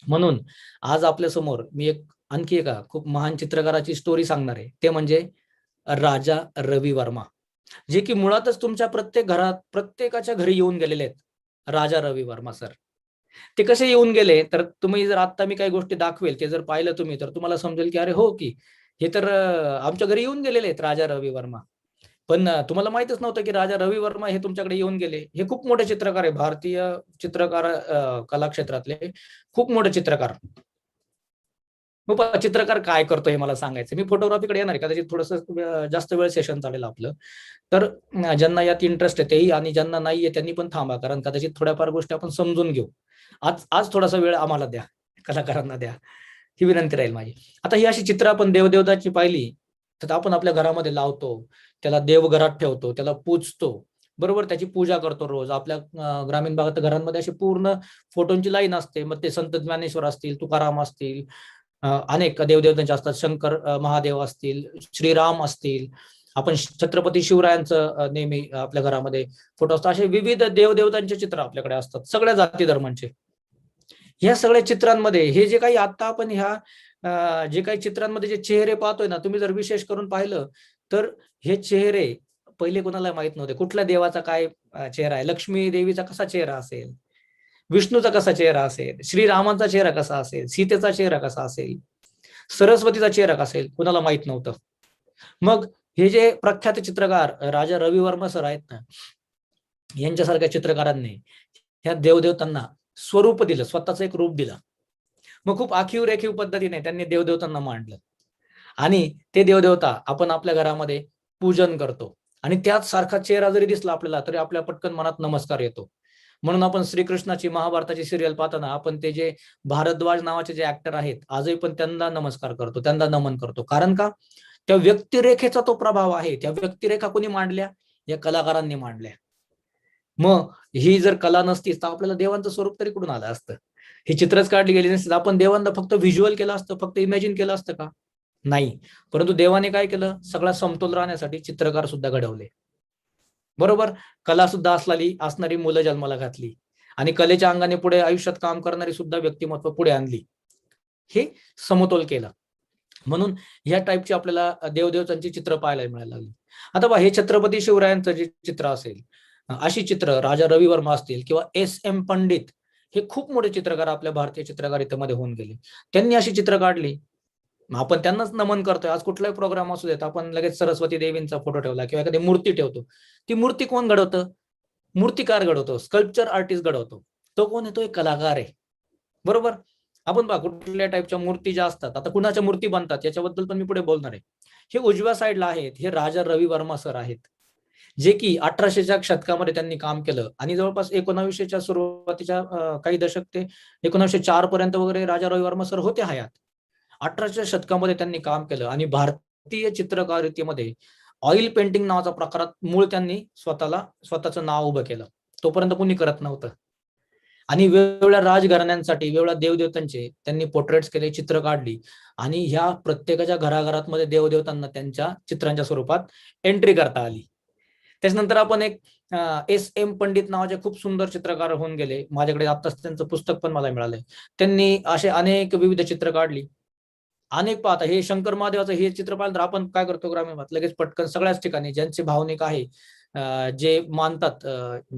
म्हणून आज आपल्या समोर मी आणखी एका खूप महान चित्रकाराची स्टोरी सांगणार आहे. ते म्हणजे राजा रवी वर्मा, जे की मुळातच तुमच्या प्रत्येक घरात, प्रत्येकाच्या घरी येऊन गेलेले आहेत. राजा रवी वर्मा सर, ते कसे येऊन गेले, तर तुम्ही जर आता मी काही गोष्टी दाखवेल ते जर पाहिलं तुम्ही, तर तुम्हाला समजेल की अरे हो, की हे तर आमच्या घरी येऊन गेलेले आहेत राजा रवी वर्मा. पण तुम्हाला माहितच नव्हतं की राजा रवी वर्मा हे तुमच्याकडे येऊन गेले. हे खूप मोठे चित्रकार आहे, भारतीय चित्रकार कला क्षेत्रातले खूप मोठे चित्रकार. मग चित्रकार काय करतो हे मला सांगायचं. मी फोटोग्राफीकडे येणार आहे, कदाचित थोडंसं जास्त वेळ सेशन चालेल आपलं. तर ज्यांना यात इंटरेस्ट आहे तेही, आणि ज्यांना नाहीये त्यांनी पण थांबा, कारण कदाचित थोड्याफार गोष्टी आपण समजून घेऊ. आज थोडासा वेळ आम्हाला द्या, कलाकारांना द्या, ही विनंती राहील माझी. आता ही अशी चित्र आपण देवदेवताची पाहिली, तर आपण आपल्या घरामध्ये लावतो, त्याला देवघरात ठेवतो, त्याला पूजतो. बरोबर, त्याची पूजा करतो रोज. आपल्या ग्रामीण भागात घरांमध्ये अशी पूर्ण फोटोंची लाईन असते. मग ते संत ज्ञानेश्वर असतील, तुकाराम असतील, अनेक देवदेवतांचे असतात, शंकर महादेव असतील, श्रीराम असतील, आपण छत्रपती शिवरायांचं नेहमी आपल्या घरामध्ये फोटो असतात. असे विविध देवदेवतांचे चित्र आपल्याकडे असतात, सगळ्या जाती धर्मांचे. ह्या सगळ्या चित्रांमध्ये हे जे काही आता आपण ह्या जे काही चित्रांमध्ये जे चेहरे पाहतोय ना, तुम्ही जर विशेष करून पाहिलं तर हे चेहरे पहिले कोणाला माहित नव्हते. कुठल्या देवाचा काय चेहरा आहे, लक्ष्मी देवीचा कसा चेहरा असेल, विष्णूचा कसा चेहरा असेल, श्रीरामाचा चेहरा कसा असेल, सीतेचा चेहरा कसा असेल, सरस्वतीचा चेहरा कसा असेल, कुणाला माहित नव्हतं. मग हे जे प्रख्यात चित्रकार राजा रवी वर्मा सर आहेत ना, यांच्यासारख्या चित्रकारांनी ह्या देवदेवतांना स्वरूप दिलं, स्वतःचं एक रूप दिलं. मग खूप आखीव रेखीव पद्धतीने त्यांनी देवदेवतांना मांडलं आणि ते देवदेवता आपण आपल्या घरामध्ये पूजन करतो. आणि त्याच सारखा चेहरा जरी दिसला आपल्याला तरी आपल्या पटकन मनात नमस्कार येतो. म्हणून आपण श्रीकृष्णाची महाभारताची सिरियल पाहताना आपण ते जे भारद्वाज नावाचे जे ऍक्टर आहेत आजही पण त्यांना नमस्कार करतो, त्यांना नमन करतो. कारण का? त्या व्यक्तिरेखेचा तो प्रभाव आहे. त्या व्यक्तिरेखा कोणी मांडल्या? या कलाकारांनी मांडल्या. मग ही जर कला नसतीच तर आपल्याला देवांचं स्वरूप तरी कुठून आलं असतं? ही चित्रच काढली गेली नसती, आपण देवांना फक्त व्हिज्युअल केलं असतं, फक्त इमॅजिन केलं असतं का? नाही. परंतु देवाने काय केलं? सगळा समतोल राहण्यासाठी चित्रकार सुद्धा घडवले. बरोबर, कला सुद्धा असणारी मुलं जन्माला घातली आणि कलेच्या अंगाने पुढे आयुष्यात काम करणारी सुद्धा व्यक्तिमत्व पुढे आणली. हे समतोल केलं. म्हणून ह्या टाईपची आपल्याला देवदेवतांची चित्र पाहायला मिळायला लागली. आता बा, हे छत्रपती शिवरायांचं जे चित्र असेल, अशी चित्र राजा रवी वर्मा असतील किंवा S.M. पंडित, हे खूप मोठे चित्रकार आपल्या भारतीय चित्रकारितेमध्ये होऊन गेले. त्यांनी अशी चित्र काढली. आपण त्यांनाच नमन करतोय. आज कुठलाही प्रोग्राम असू देत, आपण लगेच सरस्वती देवींचा फोटो ठेवला किंवा एखादी मूर्ती ठेवतो. ती मूर्ती कोण घडवतं? मूर्तिकार घडवतो, स्कल्पचर आर्टिस्ट घडवतो. तो कोण आहे? तो एक कलाकार आहे. बरोबर. आपण बघा, कुठल्या टाईपच्या मूर्ती ज्या असतात, आता कुणाच्या मूर्ती बनतात याच्याबद्दल पण मी पुढे बोलणार आहे. हे उजव्या साईडला आहेत, हे राजा रवी वर्मा सर आहेत, जे की 1800च्या शतकामध्ये त्यांनी काम केलं आणि जवळपास 1900च्या सुरुवातीच्या काही दशक ते 1904 पर्यंत वगैरे राजा रवी वर्मा सर होते हयात. 18च्या शतकामध्ये त्यांनी काम केलं आणि भारतीय चित्रकारितेमध्ये ऑइल पेंटिंग नावाचा प्रकारात मूळ त्यांनी स्वतःचं नाव उभं केलं. तोपर्यंत कोणी करत नव्हतं. आणि वेगवेगळ्या राजघराण्यांसाठी वेगवेगळ्या देवदेवतांचे त्यांनी पोर्ट्रेट्स केले, चित्र काढली आणि ह्या प्रत्येकाच्या घराघरात देवदेवतांना त्यांच्या चित्रांच्या स्वरूपात एंट्री करता आली. त्याच्यानंतर आपण एक S.M. पंडित नावाचे खूप सुंदर चित्रकार होऊन गेले. माझ्याकडे आत्ताच त्यांचं पुस्तक पण मला मिळालंय. त्यांनी असे अनेक विविध चित्र काढली. अनेक पाहता, हे शंकर महादेवाचं हे चित्र पाहिलं तर आपण काय करतो ग्रामीण भागात, लगेच पटकन सगळ्याच ठिकाणी ज्यांचे भावनिक आहे, जे मानतात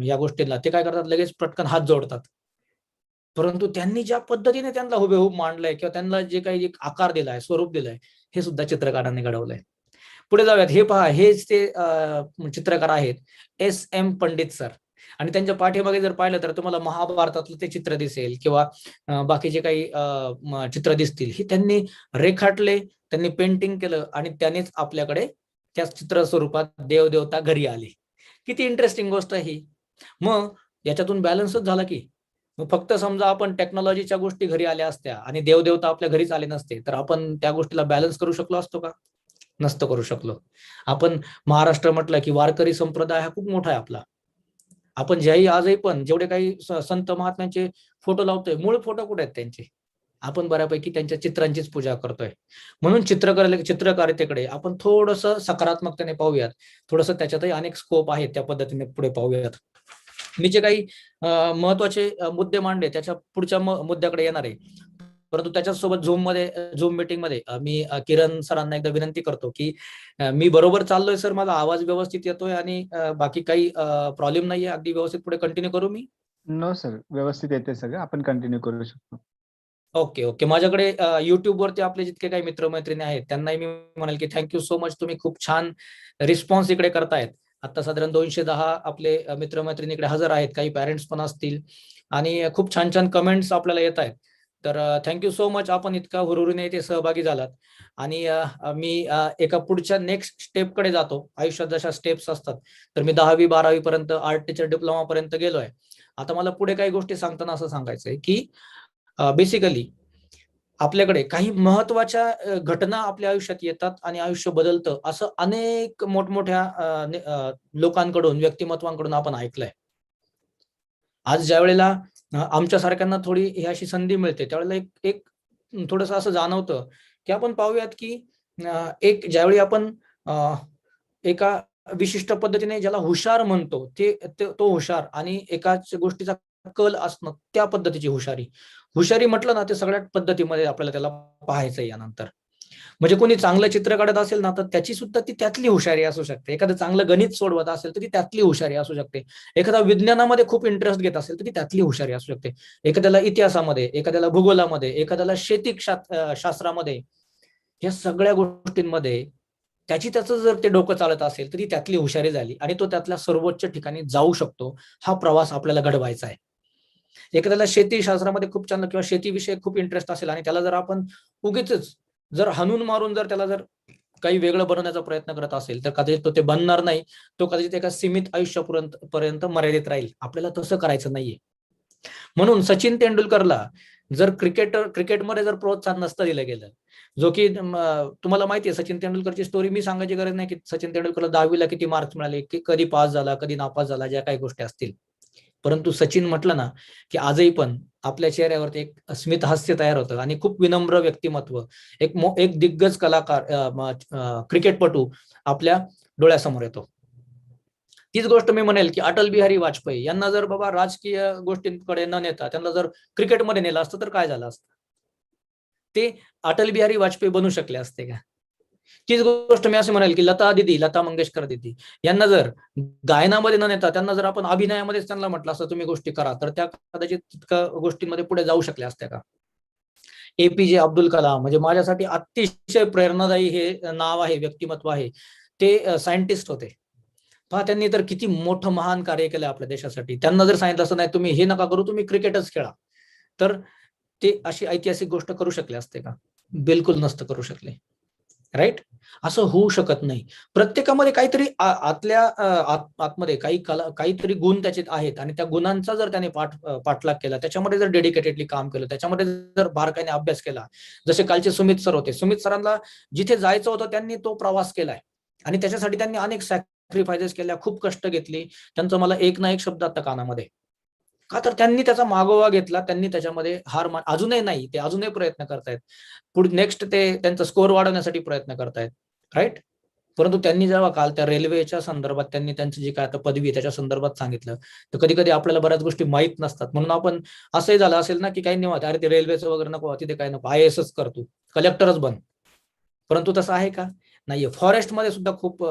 या गोष्टींना, ते काय करतात? लगेच पटकन हात जोडतात. परंतु त्यांनी ज्या पद्धतीने त्यांना हुबेहूब मांडलंय किंवा त्यांना जे काही एक आकार दिलाय, स्वरूप दिलंय, हे सुद्धा चित्रकारांनी घडवलंय. पुढे जाऊयात. हे पहा, हेच ते चित्रकार आहेत S.M. पंडित सर. आणि त्यांच्या पाठीमागे जर पाहिलं तर तुम्हाला महाभारतातलं ते चित्र दिसेल किंवा बाकीचे काही चित्र दिसतील. हे त्यांनी रेखाटले, त्यांनी पेंटिंग केलं आणि त्यानेच आपल्याकडे त्या चित्र स्वरूपात देवदेवता घरी आले. किती इंटरेस्टिंग गोष्ट आहे ही. मग याच्यातून बॅलन्सच झाला की. मग फक्त समजा आपण टेक्नॉलॉजीच्या गोष्टी घरी आल्या असत्या आणि देवदेवता आपल्या घरीच आले नसते तर आपण त्या गोष्टीला बॅलन्स करू शकलो असतो का? नसतं करू शकलो. आपण महाराष्ट्र म्हटलं की वारकरी संप्रदाय हा खूप मोठा आहे आपला. आपण ज्याही आजही पण जेवढे काही संत महात्म्यांचे फोटो लावतोय, मूळ फोटो कुठे आहेत त्यांचे? आपण बऱ्यापैकी त्यांच्या चित्रांचीच पूजा करतोय. म्हणून चित्रकारितेकडे आपण थोडस सकारात्मकतेने पाहूयात. थोडस त्याच्यातही अनेक स्कोप आहेत, त्या पद्धतीने पुढे पाहूयात. मी जे काही महत्वाचे मुद्दे मांडले त्याच्या पुढच्या मुद्द्याकडे येणार आहे. परंतु त्याच्यासोबत झूम मीटिंग मध्ये मी किरण सरांना एकदा विनंती करतो की मी बरोबर चाललोय सर, माझा आवाज व्यवस्थित येतोय आणि बाकी काही प्रॉब्लेम नाहीये, अगदी व्यवस्थित पुढे कंटिन्यू करू मी?
नो सर, व्यवस्थित येते सगळं, आपण कंटिन्यू करू शकतो.
ओके. माझ्याकडे युट्यूब वरती आपले जितके काही मित्रमैत्रिणी आहेत त्यांनाही मी म्हणाल की थँक्यू सो मच, तुम्ही खूप छान रिस्पॉन्स इकडे करतायत. आता साधारण 210 आपले मित्रमैत्रिणी इकडे हजर आहेत, काही पॅरेंट्स पण असतील आणि खूप छान छान कमेंट्स आपल्याला येत आहेत. तर थँक्यू सो मच, आपण इतका हुरहुरीने इथे सहभागी झालात. आणि मी एका पुढच्या नेक्स्ट स्टेपकडे जातो. आयुष्यात जशा स्टेप्स असतात, तर मी 10वी 12वी पर्यंत आर्ट टीचर डिप्लोमा पर्यंत गेलोय. आता मला पुढे काही गोष्टी सांगताना असं सांगायचंय की बेसिकली आपल्याकडे काही महत्वाच्या घटना आपल्या आयुष्यात येतात आणि आयुष्य बदलतं, असं अनेक मोठमोठ्या लोकांकडून, व्यक्तिमत्वांकडून आपण ऐकलंय. आज ज्या वेळेला आमच्या सारख्यांना थोडी ही अशी संधी मिळते, त्यावेळेला एक एक थोडंसं असं जाणवतं की आपण पाहूयात की एक ज्यावेळी आपण एका विशिष्ट पद्धतीने ज्याला हुशार म्हणतो तो हुशार आणि एकाच गोष्टीचा कल असणं, त्या पद्धतीची हुशारी म्हटलं ना, ते सगळ्या पद्धतीमध्ये आपल्याला त्याला पाहायचं यानंतर. म्हणजे कोणी चांगलं चित्र काढत असेल ना, तर त्याची सुद्धा ती त्यातली हुशारी असू शकते. एखादं चांगलं गणित सोडवत असेल तर ती त्यातली हुशारी असू शकते. एखादा विज्ञानामध्ये खूप इंटरेस्ट घेत असेल तर ती त्यातली हुशारी असू शकते. एखाद्याला इतिहासामध्ये, एखाद्याला भूगोलामध्ये, एखाद्याला शास्त्रामध्ये, या सगळ्या गोष्टींमध्ये त्याचं जर ते डोकं चालत असेल तर ती त्यातली हुशारी झाली आणि तो त्यातल्या सर्वोच्च ठिकाणी जाऊ शकतो. हा प्रवास आपल्याला घडवायचा आहे. एखाद्याला शेतीशास्त्रामध्ये खूप छान किंवा शेतीविषयी खूप इंटरेस्ट असेल आणि त्याला जर आपण उगीचच जर हाणून मारून जर त्याला जर काही वेगळं बनवण्याचा प्रयत्न करत असेल तर कदाचित तो ते बनणार नाही. तो कदाचित एका सीमित आयुष्यापर्यंत मर्यादित राहील. आपल्याला तसं करायचं नाहीये. म्हणून सचिन तेंडुलकरला जर क्रिकेटमध्ये जर प्रोत्साहन नसतं दिलं गेलं, जो की तुम्हाला माहिती आहे सचिन तेंडुलकरची स्टोरी मी सांगायची गरज नाही की सचिन तेंडुलकरला 10वीला किती मार्क्स मिळाले, की कधी पास झाला, कधी नापास झाला, ज्या काही गोष्टी असतील. परंतु सचिन म्हटलं ना की आजही पण आपल्या चेहऱ्यावरती एक स्मित हास्य तयार होतं आणि खूप विनम्र व्यक्तिमत्व, एक दिग्गज कलाकार, क्रिकेटपटू आपल्या डोळ्यासमोर येतो. तीच गोष्ट मी म्हणेल की अटल बिहारी वाजपेयी यांना जर बाबा राजकीय गोष्टींकडे न नेता त्यांना जर क्रिकेटमध्ये नेलं असतं तर काय झालं असतं? ते अटल बिहारी वाजपेयी बनू शकले असते का? तीच गोष्ट मी असं म्हणेल की लता मंगेशकर दीदी यांना जर गायनामध्ये न नेता त्यांना जर आपण अभिनयामध्येच त्यांना म्हटलं असतं तुम्ही गोष्टी करा, तर त्या कदाचित तितक्या गोष्टींमध्ये पुढे जाऊ शकल्या असत्या का? APJ अब्दुल कलाम म्हणजे माझ्यासाठी अतिशय प्रेरणादायी हे नाव आहे, व्यक्तिमत्व आहे. ते सायंटिस्ट होते. पहा त्यांनी तर किती मोठं महान कार्य केलं आपल्या देशासाठी. त्यांना जर सांगितलं असं नाही तुम्ही हे नका करू, तुम्ही क्रिकेटच खेळा, तर ते अशी ऐतिहासिक गोष्ट करू शकले असते का? बिलकुल नसतं करू शकले. राईट? असं होऊ शकत नाही. प्रत्येकामध्ये काहीतरी आतमध्ये काहीतरी गुण त्याचे आहेत आणि त्या गुणांचा जर त्याने पाठलाग केला, त्याच्यामध्ये जर डेडिकेटेडली काम केलं, त्याच्यामध्ये जर बारकाईने अभ्यास केला, जसे कालचे सुमित सर होते. सुमित सरांना जिथे जायचं होतं त्यांनी तो प्रवास केलाय आणि त्याच्यासाठी त्यांनी अनेक सॅक्रिफायसेस केल्या, खूप कष्ट घेतली. त्यांचं मला एक ना एक शब्द आता कानामध्ये. का तर त्यांनी त्याचा मागोवा घेतला, त्यांनी त्याच्यामध्ये अजूनही नाही, ते अजूनही प्रयत्न करतायत. पुढे नेक्स्ट ते त्यांचा स्कोर वाढवण्यासाठी प्रयत्न करतायत. राईट? परंतु त्यांनी जेव्हा काल त्या रेल्वेच्या संदर्भात त्यांनी त्यांची जी काय आता पदवी त्याच्या संदर्भात सांगितलं, तर कधी कधी आपल्याला बऱ्याच गोष्टी माहीत नसतात. म्हणून आपण असंही झालं असेल ना की काही निवांत, अरे ते रेल्वेचं वगैरे नको, तिथे काय नको, IASच कर तू, कलेक्टरच बन. परंतु तसं आहे का? नाहीये. फॉरेस्टमध्ये सुद्धा खूप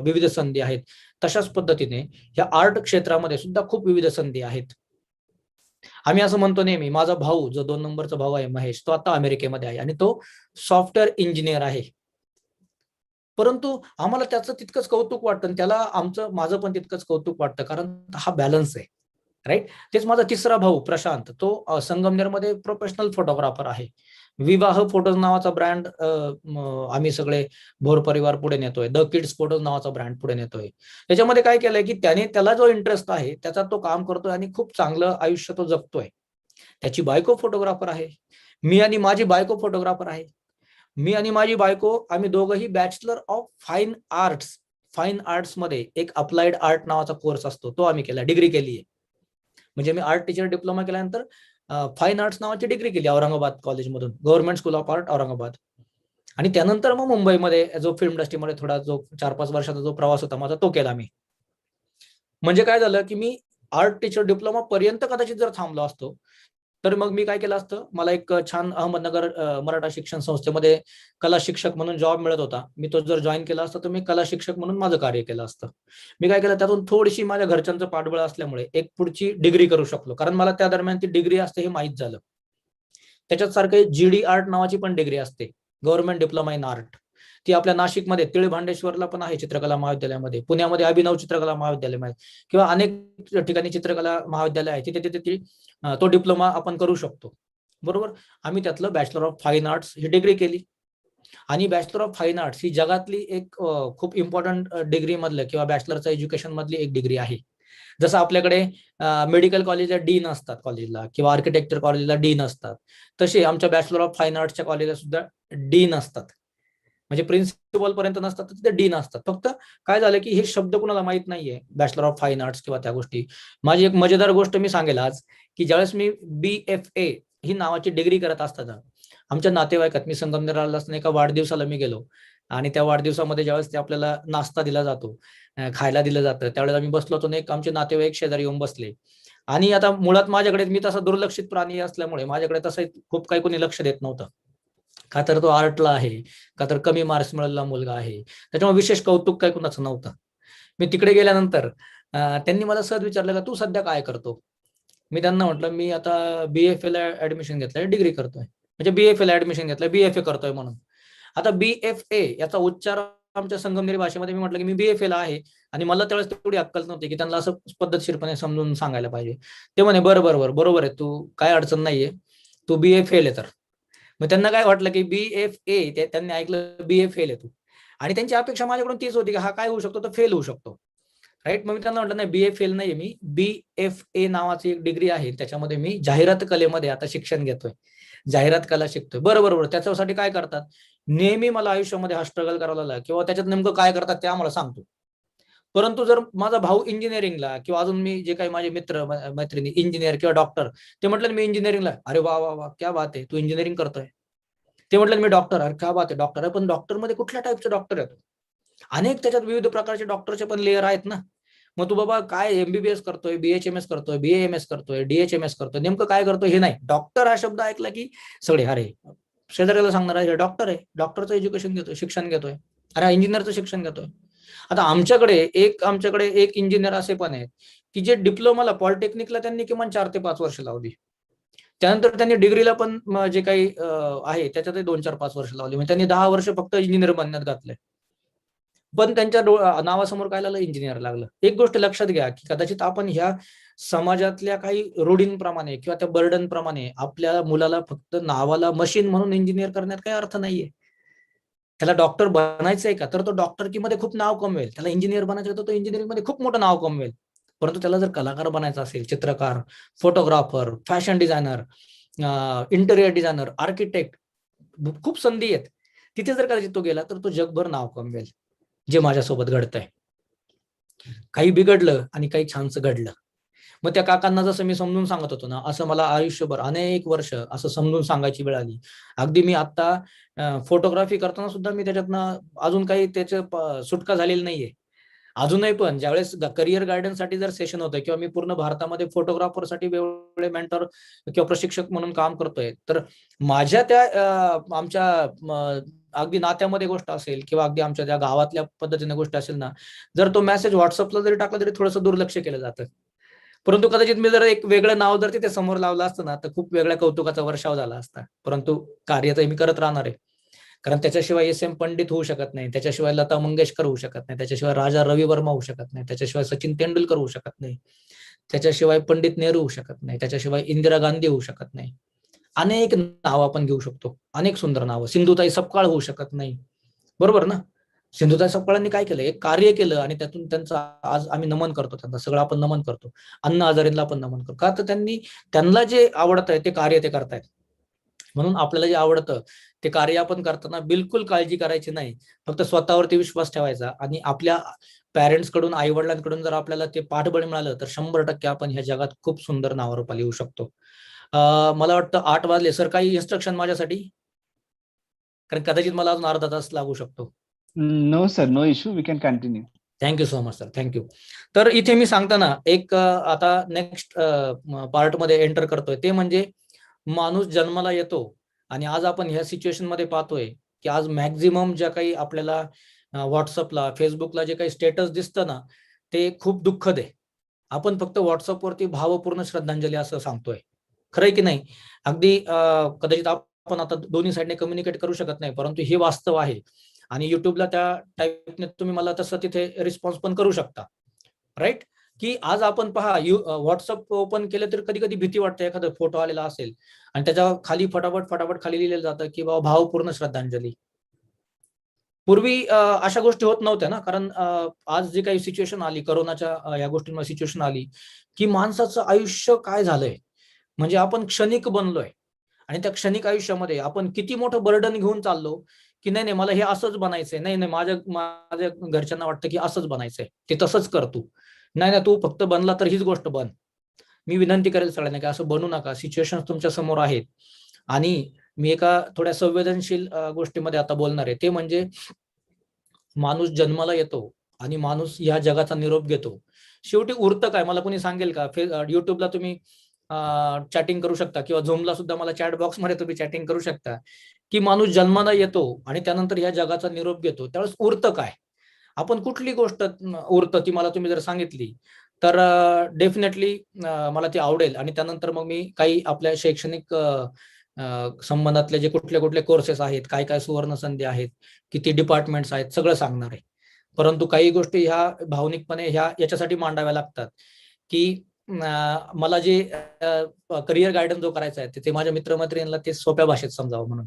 विविध संधी आहेत. तशाच पद्धतीने या आर्ट क्षेत्रामध्ये सुद्धा खूप विविध संधी आहेत. आम्ही असं म्हणतो नेहमी, माझा भाऊ जो 2 नंबरचा भाऊ आहे महेश, तो आता अमेरिकेमध्ये आहे आणि तो सॉफ्टवेअर इंजिनियर आहे. परंतु आम्हाला त्याचं तितकंच कौतुक वाटतं आणि त्याला माझं पण तितकंच कौतुक वाटतं, कारण हा बॅलन्स आहे. राईट? तेच माझा तिसरा भाऊ प्रशांत, तो संगमनेरमध्ये प्रोफेशनल फोटोग्राफर आहे. विवाह फोटोज नावाचा ब्रँड आम्ही सगळे भोर परिवार पुढे नेतोय. द किड्स फोटोज नावाचा ब्रँड पुढे नेतोय. त्याच्यामध्ये काय केलंय की त्याला जो इंटरेस्ट आहे त्याचा तो काम करतोय आणि खूप चांगलं आयुष्य तो जगतोय. त्याची बायको फोटोग्राफर आहे. मी आणि माझी बायको फोटोग्राफर आहे. मी आणि माझी बायको आम्ही दोघंही बॅचलर ऑफ फाईन आर्ट्स मध्ये एक अप्लाइड आर्ट नावाचा कोर्स असतो, तो आम्ही केला, डिग्री केली आहे. म्हणजे मी आर्ट टीचर डिप्लोमा केल्यानंतर फाईन आर्ट्स नावाची डिग्री केली औरंगाबाद कॉलेजमधून, government school of art Aurangabad. आणि त्यानंतर मग मुंबईमध्ये जो फिल्म इंडस्ट्रीमध्ये थोडा जो 4-5 वर्षाचा जो प्रवास होता माझा, तो केला मी. म्हणजे काय झालं की मी आर्ट टीचर डिप्लोमा पर्यंत कदाचित जर थांबलो असतो तर मग मी काय केलं असतं, मला एक छान अहमदनगर मराठा शिक्षण संस्थेमध्ये कला शिक्षक म्हणून जॉब मिळत होता. मी तो जर जॉईन केला असता तर मी कला शिक्षक म्हणून माझं कार्य केलं असतं. मी काय केलं, त्यातून थोडीशी माझ्या घरच्यांचं पाठबळ असल्यामुळे एक पुढची डिग्री करू शकलो, कारण मला त्या दरम्यान ती डिग्री असते हे माहीत झालं. त्याच्यात सारखे GD आर्ट नावाची पण डिग्री असते, गव्हर्नमेंट डिप्लोमा इन आर्ट. ती आपल्या नाशिकमध्ये तिळभांडेश्वरला पण आहे चित्रकला महाविद्यालयामध्ये, पुण्यामध्ये अभिनव चित्रकला महाविद्यालय किंवा अनेक ठिकाणी चित्रकला महाविद्यालय आहे, तिथे तो डिप्लोमा आपण करू शकतो. बरोबर? आम्ही त्यातलं bachelor of fine arts he degree केली आणि बॅचलर ऑफ फाईन आर्ट्स ही जगातली एक खूप इम्पॉर्टंट डिग्री मधलं किंवा बॅचलरचं एज्युकेशन मधली एक डिग्री आहे. जसं आपल्याकडे मेडिकल कॉलेजला डीन असतात कॉलेजला, किंवा आर्किटेक्चर कॉलेजला डीन असतात, तसे आमच्या बॅचलर ऑफ फाईन आर्ट्सच्या कॉलेजला सुद्धा डीन असतात. म्हणजे प्रिन्सिपल पर्यंत नसतात तर तिथे डीन असतात. फक्त काय झालं की हे शब्द कुणाला माहित नाहीये, बॅचलर ऑफ फाईन आर्ट्स किंवा त्या गोष्टी. माझी एक मजेदार गोष्ट मी सांगेल आज, की ज्यावेळेस मी BFA ही नावाची डिग्री करत असताना आमच्या नातेवाईकात, मी संगमनेरला असताना एका वाढदिवसाला मी गेलो, आणि त्या वाढदिवसामध्ये ज्यावेळेस ते आपल्याला नाश्ता दिला जातो, खायला दिलं जातं, त्यावेळेस आम्ही बसलो होतो, एक आमचे नातेवाईक शेजारी येऊन बसले. आणि आता मुळात माझ्याकडे, मी तसा दुर्लक्षित प्राणी असल्यामुळे माझ्याकडे तसं खूप काही कोणी लक्ष देत नव्हतं, का तर तो आर्टला आहे, का तर कमी मार्क्स मिळालेला मुलगा आहे, त्याच्यामुळे विशेष कौतुक काही कुणाचं नव्हतं. मी तिकडे गेल्यानंतर त्यांनी मला सहज विचारलं का तू सध्या काय करतो. मी त्यांना म्हटलं मी आता BFA ला ऍडमिशन घेतलंय, डिग्री करतोय, म्हणजे BFA ला ऍडमिशन घेतलंय, BFA करतोय म्हणून. आता BFA याचा उच्चार आमच्या संगमनेरी भाषेमध्ये मी म्हटलं की मी BFA ला आहे, आणि मला त्यावेळेस तेवढी अक्कल नव्हती की त्यांना असं पद्धतशीरपणे समजून सांगायला पाहिजे. ते म्हणे बरोबर आहे, तू काय अडचण नाहीये, तू BFA आहे. तर मग त्यांना काय वाटलं की BFA, त्यांनी ऐकलं BFA आहे तू, आणि त्यांची अपेक्षा माझ्याकडून तीच होती की हा काय होऊ शकतो, तर फेल होऊ शकतो, राईट. मग मी त्यांना म्हटलं नाही, BFA नाही, मी BFA नावाची एक डिग्री आहे, त्याच्यामध्ये मी जाहिरात कलेमध्ये आता शिक्षण घेतोय, जाहिरात कला शिकतोय. बरोबर, त्याच्यासाठी काय करतात, नेहमी मला आयुष्यामध्ये हा स्ट्रगल करावा लागला, किंवा त्याच्यात नेमकं काय करतात ते आम्हाला सांगतो. परंतु जर माझा भाऊ इंजिनिअरिंगला, किंवा अजून मी जे काही माझे मित्र मैत्रिणी इंजिनियर किंवा डॉक्टर, ते म्हटलं मी इंजिनिअरिंगला, अरे वा वा वा क्या बात आहे, तू इंजिनिअरिंग करतोय. ते म्हटलं मी डॉक्टर, अरे क्या बात आहे, डॉक्टर आहे, पण डॉक्टर मध्ये कुठल्या टाईपचे डॉक्टर आहेत, अनेक त्याच्यात विविध प्रकारचे डॉक्टरचे पण लेअर आहेत ना. मग तू बाबा काय MBBS करतोय, BHMS करतोय, BAMS करतोय, DHMS करतोय, नेमकं काय करतोय हे नाही. डॉक्टर हा शब्द ऐकला की सगळे अरे, शेजाऱ्याला सांगणार आहे डॉक्टर आहे, डॉक्टरचं एज्युकेशन घेतोय, शिक्षण घेतोय, अरे इंजिनियरचं शिक्षण घेतोय. आता आमच्याकडे एक इंजिनियर असे पण आहेत की जे डिप्लोमाला, पॉलिटेक्निकला त्यांनी किमान 4 ते 5 वर्ष लावली, त्यानंतर त्यांनी डिग्रीला पण जे काही आहे त्याच्यातही 2, 4, 5 वर्ष लावली, म्हणजे त्यांनी 10 वर्ष फक्त इंजिनियर बनण्यात घातलंय. पण त्यांच्या नावासमोर काय लागलं, इंजिनियर लागलं. एक गोष्ट लक्षात घ्या की कदाचित आपण ह्या समाजातल्या काही रूढींप्रमाणे किंवा त्या बर्डन प्रमाणे आपल्या मुलाला फक्त नावाला मशीन म्हणून इंजिनियर करण्यात काही अर्थ नाहीये. त्याला डॉक्टर बनायचंय का, तर तो डॉक्टरकीमध्ये खूप नाव कमवेल. त्याला इंजिनियर बनायचं तर तो इंजिनिअरिंग मध्ये खूप मोठं नाव कमवेल. परंतु त्याला जर कलाकार बनायचं असेल, चित्रकार, photographer, fashion designer, interior designer, architect, खूप संधी आहेत. तिथे जर कदाचित तो गेला तर तो जगभर नाव कमवेल. जे माझ्यासोबत घडतंय, काही बिघडलं आणि काही छानसं घडलं. मग त्या काकांना जसं मी समजून सांगत होतो ना, असं मला आयुष्यभर अनेक वर्ष असं समजून सांगायची वेळ आली. अगदी मी आता फोटोग्राफी करताना सुद्धा मी त्याच्यातनं अजून काही त्याचं सुटका झालेली नाहीये. अजूनही पण ज्यावेळेस करिअर गायडन्ससाठी जर सेशन होतं, किंवा मी पूर्ण भारतामध्ये फोटोग्राफरसाठी वेगवेगळे मेंटर किंवा प्रशिक्षक म्हणून काम करतोय, तर माझ्या त्या आमच्या अगदी नात्यामध्ये गोष्ट असेल, किंवा अगदी आमच्या त्या गावातल्या पद्धतीने गोष्ट असेल ना, जर तो मेसेज व्हॉट्सअपला जरी टाकला तरी थोडंसं दुर्लक्ष केलं जातं. परंतु कदाचित मी जर एक वेगळं नाव जर तिथे समोर लावलं असतं ना, तर खूप वेगळ्या कौतुकाचा वर्षाव झाला असता. परंतु कार्य तर मी करत राहणार आहे, कारण त्याच्याशिवाय SM पंडित होऊ शकत नाही, त्याच्याशिवाय लता मंगेशकर होऊ शकत नाही, त्याच्याशिवाय राजा रवी वर्मा होऊ शकत नाही, त्याच्याशिवाय सचिन तेंडुलकर होऊ शकत नाही, त्याच्याशिवाय पंडित नेहरू होऊ शकत नाही, त्याच्याशिवाय इंदिरा गांधी होऊ शकत नाही. अनेक नावं आपण घेऊ शकतो, अनेक सुंदर नावं. सिंधुताई सपकाळ होऊ शकत नाही, बरोबर ना. सिंधुताई सपकाळांनी काय केलं, एक कार्य केलं, आणि त्यातून त्यांचं आज आम्ही नमन करतो, त्यांना सगळं आपण नमन करतो. अण्णा हजारेंना आपण नमन करतो, का तर त्यांना जे आवडत आहे ते कार्य ते करतायत. म्हणून आपल्याला जे आवडतं ते कार्य आपण करताना बिलकुल काळजी करायची नाही, फक्त स्वतःवरती विश्वास ठेवायचा. आणि आपल्या पॅरेंट्स कडून, आई वडिलांकडून जर आपल्याला ते पाठबळ मिळालं तर 100% आपण ह्या जगात खूप सुंदर नावारूपाला येऊ शकतो. मला वाटतं 8 वाजले. सर, काही इन्स्ट्रक्शन माझ्यासाठी, कारण कदाचित मला अजून अर्धा तास लागू शकतो.
No sir, no issue, we can continue.
Thank you so much sir, thank you. तर इथे मी सांगताना एक आता नेक्स्ट पार्टमध्ये एंटर करतोय, ते म्हणजे माणूस जन्माला येतो, आणि आज आपण ह्या सिच्युएशन मध्ये पाहतोय की आज मॅक्झिमम ज्या काही आपल्याला व्हॉट्सअपला, फेसबुकला जे काही स्टेटस दिसतं ना, ते खूप दुःखद आहे. आपण फक्त व्हॉट्सअपवरती भावपूर्ण श्रद्धांजली असं सांगतोय, खरंय की नाही. अगदी कदाचित आपण आता दोन्ही साईडने कम्युनिकेट करू शकत नाही, परंतु हे वास्तव आहे. आणि युट्यूबला त्या टाईपने तुम्ही मला तसं तिथे रिस्पॉन्स पण करू शकता, राईट. की आज आपण पहा, व्हॉट्सअप ओपन केलं तर कधी कधी भीती वाटते, एखादा फोटो आलेला असेल आणि त्याच्या खाली फटाफट खाली लिहिलेलं जातं की बाबा भावपूर्ण श्रद्धांजली. पूर्वी अशा गोष्टी होत नव्हत्या ना, कारण आज जी काही सिच्युएशन आली, करोनाच्या या गोष्टींमध्ये सिच्युएशन आली, की माणसाचं आयुष्य काय झालंय, म्हणजे आपण क्षणिक बनलोय. आणि त्या क्षणिक आयुष्यामध्ये आपण किती मोठं बर्डन घेऊन चाललो, की नाही मला हे असंच बनायचंय, नाही माझ्या घरच्यांना वाटतं की असंच बनायचंय, ते तसंच कर तू, नाही तू फक्त बनला तर हीच गोष्ट बन. मी विनंती करेल सगळ्यांना की असं बनू नका. सिच्युएशन तुमच्या समोर आहेत. आणि मी एका थोड्या संवेदनशील गोष्टीमध्ये आता बोलणार आहे, ते म्हणजे माणूस जन्माला येतो आणि माणूस या जगाचा निरोप घेतो. शेवटी उरतं काय, मला कोणी सांगेल का? युट्यूबला तुम्ही चॅटिंग करू शकता किंवा झूमला सुद्धा मला चॅट बॉक्स मध्ये तुम्ही चॅटिंग करू शकता, की माणूस जन्माला येतो आणि त्यानंतर या जगाचा निरोप घेतो. त्यावेळेस उरतं काय? आपण कुठली गोष्ट उरतं ती मला तुम्ही जर सांगितली तर डेफिनेटली मला ती आवडेल. आणि त्यानंतर मग मी काही आपल्या शैक्षणिक संबंधातले जे कुठले कुठले कोर्सेस आहेत, काय काय सुवर्ण संधी आहेत, किती डिपार्टमेंट्स आहेत, सगळं सांगणार आहे. परंतु काही गोष्टी ह्या भावनिकपणे याच्यासाठी मांडाव्या लागतात, की मला जे करिअर गायडन्स जो करायचा आहे ते माझ्या मित्रमैत्रिणींना ते सोप्या भाषेत समजावं म्हणून.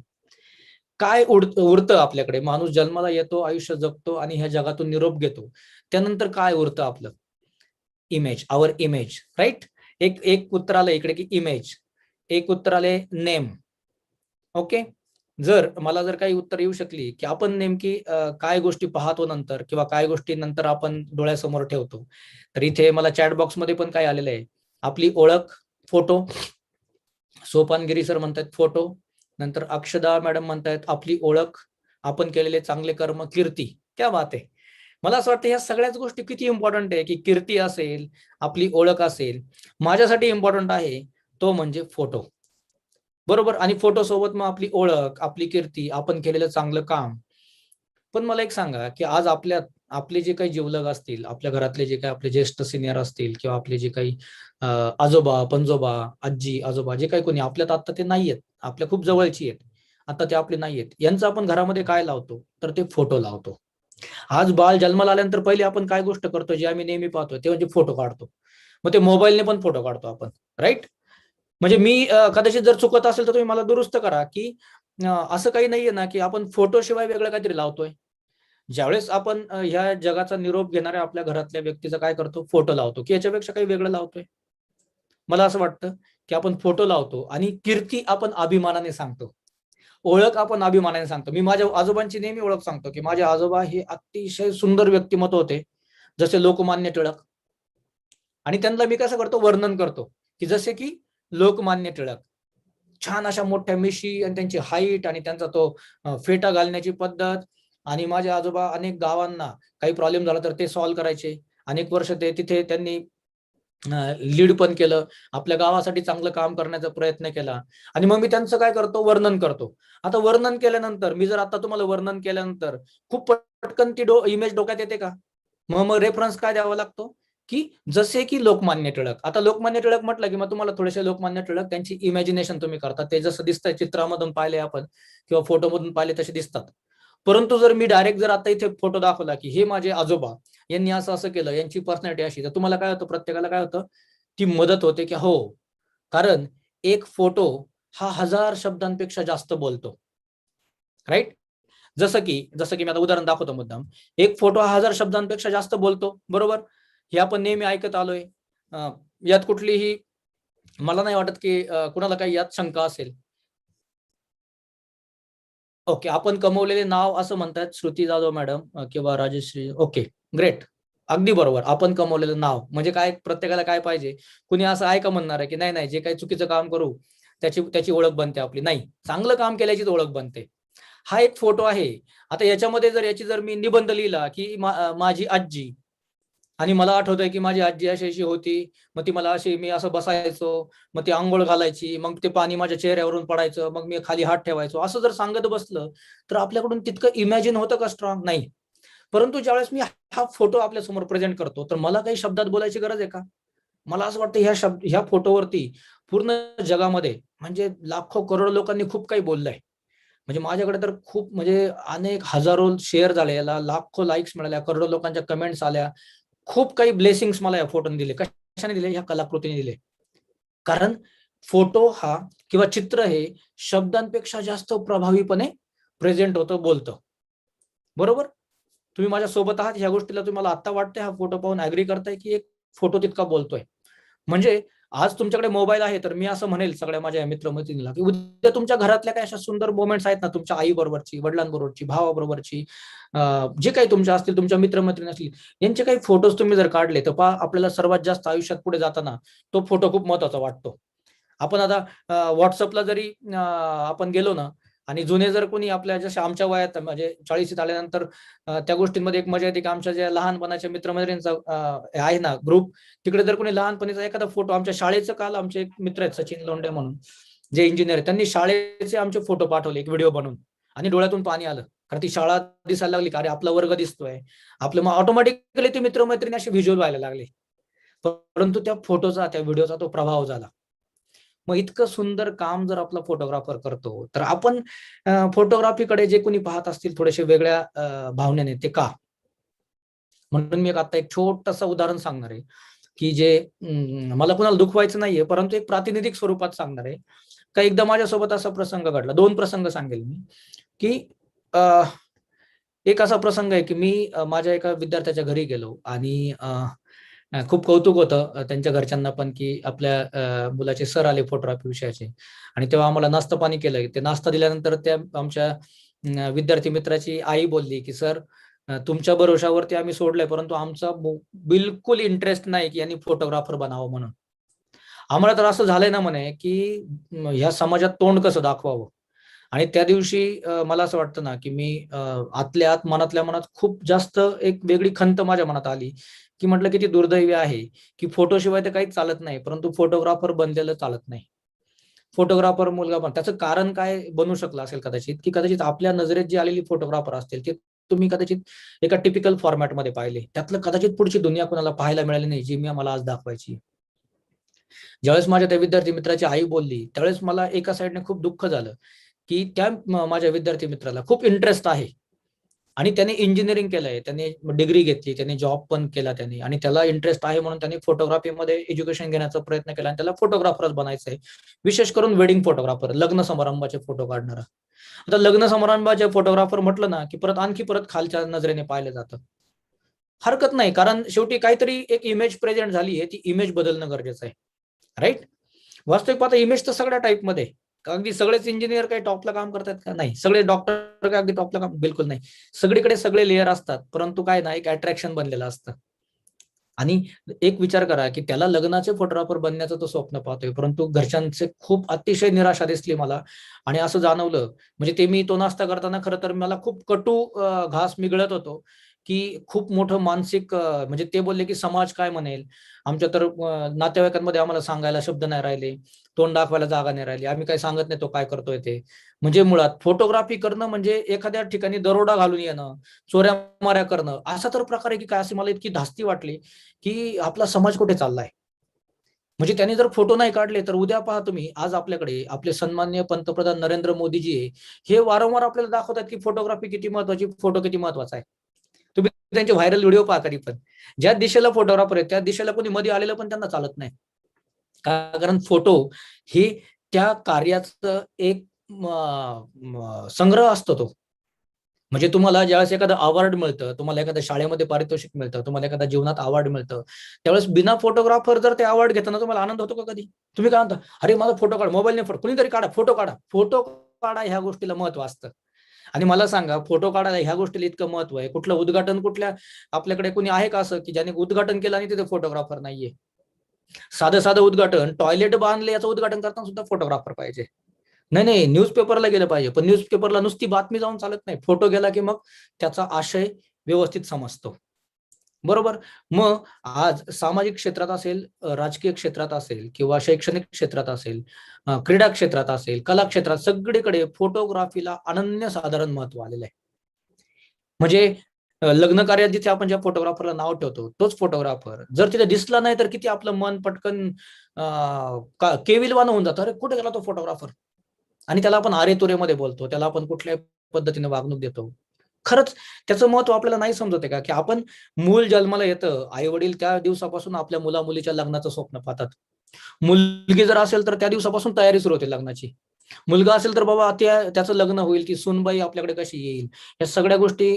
काय उरतं आपल्याकडे? माणूस जन्माला येतो, आयुष्य जगतो आणि ह्या जगातून निरोप घेतो. त्यानंतर काय उरतं आपलं? इमेज, आवर इमेज, राईट? एक उत्तर आलं इकडे की इमेज, एक उत्तर आले नेम. ओके, जर काही उत्तर येऊ शकली की आपण नेमकी काय गोष्टी पाहतो नंतर किंवा काय गोष्टी नंतर आपण डोळ्यासमोर ठेवतो, तर इथे मला चॅट बॉक्स मध्ये पण काय आलेलं आहे, आपली ओळख, फोटो. सोपानगिरी सर म्हणतात फोटो. नंतर अक्षदा मॅडम म्हणतायत आपली ओळख, आपण केलेले चांगले कर्म, कीर्ती. क्या बात आहे. मला असं वाटतं ह्या सगळ्याच गोष्टी किती इम्पॉर्टंट आहे, की कीर्ती असेल, आपली ओळख असेल. माझ्यासाठी इम्पॉर्टंट आहे तो म्हणजे फोटो, बरोबर. आणि फोटो सोबत मग आपली ओळख, आपली कीर्ती, आपण केलेलं चांगलं काम. पण मला एक सांगा, की आज आपले जे काही जिवलग असतील, आपल्या घरातले जे काही आपले ज्येष्ठ सिनियर असतील किंवा आपले जे काही आजोबा, पणजोबा, आजी, आजोबा, जे काही कोणी आपल्यात आता ते नाहीयेत, आपल्या खूप जवळची आहेत, आता ते आपले नाहीयेत, यांचं आपण घरामध्ये काय लावतो, तर ते फोटो लावतो. आज बाळ जन्माला आल्यानंतर पहिले आपण काय गोष्ट करतो, जे आम्ही नेहमी पाहतो, ते म्हणजे फोटो काढतो. मग ते मोबाईलने पण फोटो काढतो आपण, राईट? म्हणजे मी कदाचित जर चुकत असेल तर तुम्ही मला दुरुस्त करा, की असं काही नाहीये ना, की आपण फोटोशिवाय वेगळं काहीतरी लावतोय. ज्यावेळेस आपण ह्या जगाचा निरोप घेणाऱ्या आपल्या घरातल्या व्यक्तीचा काय करतो, फोटो लावतो, की याच्यापेक्षा काही वेगळं लावतोय? मला असं वाटतं, की आपण फोटो लावतो आणि कीर्ती आपण अभिमानाने सांगतो. ओळख आपण अभिमानाने सांगतो. मी माझ्या आजोबांची नेहमी ओळख सांगतो, की माझे आजोबा हे अतिशय सुंदर व्यक्तिमत्व होते, जसे लोकमान्य टिळक. आणि त्यांना मी कसं करतो, वर्णन करतो, की जसे की लोकमान्य टिळक. छान अशा मोठ्या मिशी आणि त्यांची हाईट आणि त्यांचा तो फेटा घालण्याची पद्धत. आणि माझे आजोबा अनेक गावांना काही प्रॉब्लेम झाला तर ते सॉल्व्ह करायचे. अनेक वर्ष ते तिथे त्यांनी लीड पण केलं, आपल्या गावासाठी चांगलं काम करण्याचा प्रयत्न केला. आणि मग मी त्यांचं काय करतो, वर्णन करतो. आता वर्णन केल्यानंतर मी जर आता तुम्हाला वर्णन केल्यानंतर खूप पटकन ती इमेज डोक्यात येते का? मग रेफरन्स काय द्यावा लागतो, की जसे की लोकमान्य टिळक. आता लोकमान्य टिळक म्हटलं की मग तुम्हाला थोडेसे लोकमान्य टिळक त्यांची इमॅजिनेशन तुम्ही करता, ते जसं दिसतंय चित्रामधून पाहिले आपण किंवा फोटोमधून पाहिले तसे दिसतात. परंतु जर मी डायरेक्ट जर आता इथे फोटो दाखवला, की हे माझे आजोबा, यांनी असं असं केलं, यांची पर्सनॅलिटी अशी, तर तुम्हाला काय होतं, प्रत्येकाला काय होतं, ती मदत होते की हो, कारण एक फोटो हा 1000 शब्दांपेक्षा जास्त बोलतो, राईट? जसं की मी आता उदाहरण दाखवतो मुद्दाम. एक फोटो हा 1000 शब्दांपेक्षा जास्त बोलतो, बरोबर? हे आपण नेहमी ऐकत आलोय. यात कुठलीही मला नाही वाटत की कुणाला काही यात शंका असेल. ओके, आपण कमवलेले नाव असं म्हणतात श्रुती जाधव मॅडम किंवा राजश्री. Okay, great. अगदी बरोबर. आपण कमवलेलं नाव म्हणजे काय, प्रत्येकाला काय पाहिजे? कुणी असं आहे का म्हणणार आहे, की नाही जे काही चुकीचं काम करू त्याची ओळख बनते आपली? नाही, चांगलं काम केल्याचीच ओळख बनते. हा एक फोटो आहे. आता याच्यामध्ये जर मी निबंध लिहिला, की माझी आजी, आणि मला आठवतंय की माझी आजी अशी होती, मग ती मला मी असं बसायचो, मग ती अंघोळ घालायची, मग ते पाणी माझ्या चेहऱ्यावरून पडायचं, मग मी खाली हात ठेवायचो, असं जर सांगत बसलं तर आपल्याकडून तितकं इमॅजिन होतं का स्ट्रॉंग? नाही. परंतु ज्यावेळेस मी हा फोटो आपल्या समोर प्रेझेंट करतो, तर मला काही शब्दात बोलायची गरज आहे का? मला असं वाटतं ह्या फोटोवरती पूर्ण जगामध्ये म्हणजे लाखो करोडो लोकांनी खूप काही बोललंय. म्हणजे माझ्याकडे तर खूप, म्हणजे अनेक हजारो शेअर झाले, याला लाखो लाईक्स मिळाल्या, करोडो लोकांच्या कमेंट्स आल्या. खूप काही ब्लेसिंग्स मला या फोटोने दिले. कशाने दिले? ह्या कलाकृतीने दिले. कारण फोटो हा किंवा चित्र हे शब्दांपेक्षा जास्त प्रभावीपणे प्रेझेंट होतं, बोलतं. बरोबर? तुम्ही माझ्या सोबत आहात, ह्या गोष्टीला तुम्हाला आता वाटतंय, हा फोटो पाहून ऍग्री करताय की एक फोटो तितका बोलतोय? म्हणजे आज तुमच्याकडे मोबाईल आहे, तर मी असं म्हणेल सगळ्या माझ्या मित्रमैत्रिणीला की उद्या तुमच्या घरातल्या काही अशा सुंदर मोमेंट्स आहेत ना, तुमच्या आई बरोबरची, वडिलांबरोबरची, भावाबरोबरची, जे काही तुमच्या असतील, तुमच्या मित्रमैत्रिणी असतील, यांचे काही फोटोज तुम्ही जर काढले तर पहा, आपल्याला सर्वात जास्त आयुष्यात पुढे जाताना तो फोटो खूप महत्वाचा वाटतो. आपण आता व्हॉट्सअपला जरी आपण गेलो ना, आणि जुने जर कोणी आपल्या जसे आमच्या वयात म्हणजे 40शीत आल्यानंतर त्या गोष्टींमध्ये एक मजा येते की आमच्या ज्या लहानपणाच्या मित्रमैत्रिणींचा आहे ना ग्रुप, तिकडे जर कोणी लहानपणीचा एखादा फोटो, आमच्या शाळेचं, काल आमचे एक मित्र आहेत सचिन लोंढे म्हणून, जे इंजिनियर आहेत, त्यांनी शाळेचे आमचे फोटो पाठवले एक व्हिडिओ बनवून, आणि डोळ्यातून पाणी आलं, कारण ती शाळा दिसायला लागली, का अरे आपला वर्ग दिसतोय आपलं, मग ऑटोमॅटिकली ते मित्रमैत्रिणी असे व्हिज्युअल व्हायला लागले. परंतु त्या फोटोचा, त्या व्हिडिओचा तो प्रभाव झाला. मग इतकं सुंदर काम जर आपला फोटोग्राफर करतो, तर आपण फोटोग्राफीकडे जे कोणी पाहत असतील थोडेसे वेगळ्या भावनेने, ते का? म्हणून मी आता एक छोटंसं उदाहरण सांगणार आहे की जे मला कुणाला दुखवायचं नाहीये, परंतु एक प्रातिनिधिक स्वरूपात सांगणार आहे. का एकदा माझ्यासोबत असा प्रसंग घडला, 2 प्रसंग सांगेल मी, की एक असा प्रसंग आहे की मी माझ्या एका विद्यार्थ्याच्या घरी गेलो, आणि खूप कौतुक होतं त्यांच्या घरच्यांना पण की आपल्या मुलाचे सर आले फोटोग्राफी विषयाचे, आणि तेव्हा आम्हाला नाश्ता पाणी केलं. ते नाश्ता दिल्यानंतर त्या आमच्या विद्यार्थी मित्राची आई बोलली की सर, तुमच्या भरोशावरती आम्ही सोडलंय, परंतु आमचा बिलकुल इंटरेस्ट नाही की यांनी फोटोग्राफर बनावं म्हणून. आम्हाला तर असं झालंय ना म्हणे की ह्या समाजात तोंड कसं दाखवावं. आणि त्या दिवशी मला असं वाटतं ना की मी आतल्या आत, मनातल्या मनात खूप जास्त एक वेगळी खंत माझ्या मनात आली, की म्हटलं किती दुर्दैवी आहे की फोटोशिवाय तर काहीच चालत नाही, परंतु फोटोग्राफर बनलेलं चालत नाही. फोटोग्राफर मुलगा पण, त्याचं कारण काय बनू शकलं असेल कदाचित, की कदाचित आपल्या नजरेत जी आलेली फोटोग्राफर असतील ते तुम्ही कदाचित एका टिपिकल फॉर्मॅटमध्ये पाहिले, त्यातलं कदाचित पुढची दुनिया कोणाला पाहायला मिळाली नाही, जी मी मला आज दाखवायची. ज्यावेळेस माझ्या त्या विद्यार्थी मित्राची आई बोलली, त्यावेळेस मला एका साईडने खूप दुःख झालं की त्या माझ्या विद्यार्थी मित्राला खूप इंटरेस्ट आहे, आणि त्याने इंजिनिअरिंग केलंय, त्याने डिग्री घेतली, त्याने जॉब पण केला त्याने, आणि त्याला इंटरेस्ट आहे म्हणून त्याने फोटोग्राफीमध्ये एज्युकेशन घेण्याचा प्रयत्न केला, आणि त्याला फोटोग्राफरच बनायचं आहे, विशेष करून वेडिंग फोटोग्राफर, लग्न समारंभाचे फोटो काढणारा. आता लग्न समारंभाचे फोटोग्राफर म्हटलं ना की आणखी परत खालच्या नजरेने पाहिलं जातं. हरकत नाही, कारण शेवटी काहीतरी एक इमेज प्रेझेंट झाली आहे, ती इमेज बदलणं गरजेचं आहे, राईट? वास्तविक पाहता इमेज तर सगळ्या टाईपमध्ये, अगदी सगळेच इंजिनियर काही टॉपला काम करतात का? नाही. सगळे डॉक्टर काय अगदी टॉपला काम? बिलकुल नाही. सगळीकडे सगळे लेयर असतात, परंतु काय ना, एक अट्रॅक्शन बनलेलं असतं. आणि एक विचार करा की त्याला लग्नाचे फोटोग्राफर बनण्याचं तो स्वप्न पाहतोय, परंतु घरच्यांचे खूप अतिशय निराशा दिसली मला, आणि असं जाणवलं, म्हणजे ते मी तो नाश्ता करताना खरं तर मला खूप कटू घास मी गिळत होतो, की खूप मोठं मानसिक म्हणजे ते बोलले की समाज काय म्हणेल, आमच्या तर नातेवाईकांमध्ये आम्हाला सांगायला शब्द नाही राहिले, तोंड दाखवायला जागा नाही राहिली, आम्ही काही सांगत नाही तो काय करतोय ते. म्हणजे मुळात फोटोग्राफी करणं म्हणजे एखाद्या ठिकाणी दरोडा घालून येणं, चोऱ्या माऱ्या करणं, असा तर प्रकार आहे की काय, अशी मला इतकी धास्ती वाटली की आपला समाज कुठे चाललाय. म्हणजे त्यांनी जर फोटो नाही काढले, तर उद्या पहा तुम्ही, आज आपल्याकडे आपले सन्माननीय पंतप्रधान नरेंद्र मोदीजी हे वारंवार आपल्याला दाखवतात की फोटोग्राफी किती महत्वाची, फोटो किती महत्वाचा आहे. तुम्ही त्यांचे व्हायरल व्हिडिओ पहा कधी पण, ज्या दिशेला फोटोग्राफर आहे त्या दिशेला कोणी मध्ये आलेलं पण त्यांना चालत नाही. कारण फोटो हे त्या कार्याचं एक संग्रह असतो तो. म्हणजे तुम्हाला ज्यावेळेस एखादं अवॉर्ड मिळतं, तुम्हाला एखाद्या शाळेमध्ये पारितोषिक मिळतं, तुम्हाला एखाद्या जीवनात अवॉर्ड मिळतं, त्यावेळेस बिना फोटोग्राफर जर ते अवॉर्ड घेताना तुम्हाला आनंद होतो का कधी? तुम्ही काय म्हणता, अरे माझा फोटो काढ, मोबाईलने फोटो, कुणीतरी काढा, फोटो काढा. फोटो काढा ह्या गोष्टीला महत्व असतं. आणि मला सांगा, फोटो काढायला ह्या गोष्टीला इतकं महत्व आहे, कुठलं उद्घाटन, कुठल्या आपल्याकडे कोणी आहे का असं की ज्याने उद्घाटन केलं आणि तिथे फोटोग्राफर नाहीये? साधं साधं उद्घाटन, टॉयलेट बांधले याचं उद्घाटन करताना सुद्धा फोटोग्राफर पाहिजे. नाही, न्यूजपेपरला गेलं पाहिजे, पण न्यूजपेपरला नुसती बातमी जाऊन चालत नाही, फोटो गेला की मग त्याचा आशय व्यवस्थित समजतो. बरोबर? मग आज सामाजिक क्षेत्रात असेल, राजकीय क्षेत्रात असेल, किंवा शैक्षणिक क्षेत्रात असेल, क्रीडा क्षेत्रात असेल, कला क्षेत्रात, सगळीकडे फोटोग्राफीला अनन्यसाधारण महत्व आलेलं आहे. म्हणजे लग्न कार्यात जिथे आपण ज्या फोटोग्राफरला नाव ठेवतो, तोच फोटोग्राफर जर तिथे दिसला नाही, तर किती आपलं मन पटकन केविलवाणं होऊन जातं, अरे कुठे गेला तो फोटोग्राफर? आणि त्याला आपण आरे-तुरेमध्ये बोलतो, त्याला आपण कुठल्याही पद्धतीने वागणूक देतो. खरंच त्याचं महत्व आपल्याला नाही समजत आहे का? की आपण मूल जन्माला येतं, आई-वडील त्या दिवसापासून आपल्या मुला-मुलीच्या लग्नाचं स्वप्न पाहतात. मुलगी जर असेल तर त्या दिवसापासून तयारी सुरू होते लग्नाची. मुलगा असेल तर बाबा त्याचं लग्न होईल, ती सूनबाई आपल्याकडे कशी येईल, या सगळ्या गोष्टी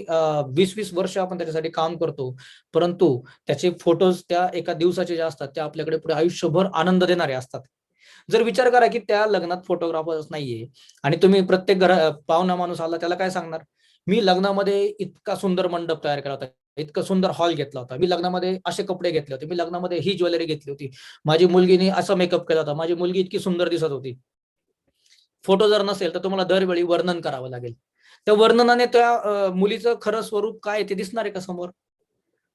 20-20 वर्ष आपण त्याच्यासाठी काम करतो. परंतु त्याचे फोटोज त्या एका दिवसाचे जे असतात ते आपल्याकडे पुढे आयुष्यभर आनंद देणारे असतात. जर विचार करा की त्या लग्नात फोटोग्राफर्स नाहीये आणि तुम्ही प्रत्येक पाहुणा माणूस आला त्याला काय सांगणार, मी लग्नामध्ये इतका सुंदर मंडप तयार केला होता, इतका सुंदर हॉल घेतला होता, मी लग्नामध्ये असे कपडे घेतले होते, मी लग्नामध्ये ही ज्वेलरी घेतली होती, माझी मुलगीने असा मेकअप केला होता, माझी मुलगी इतकी सुंदर दिसत होती. फोटो जर नसेल तर तुम्हाला दरवेळी वर्णन करावं लागेल. त्या वर्णनाने त्या मुलीचं खरं स्वरूप काय ते दिसणार आहे का समोर?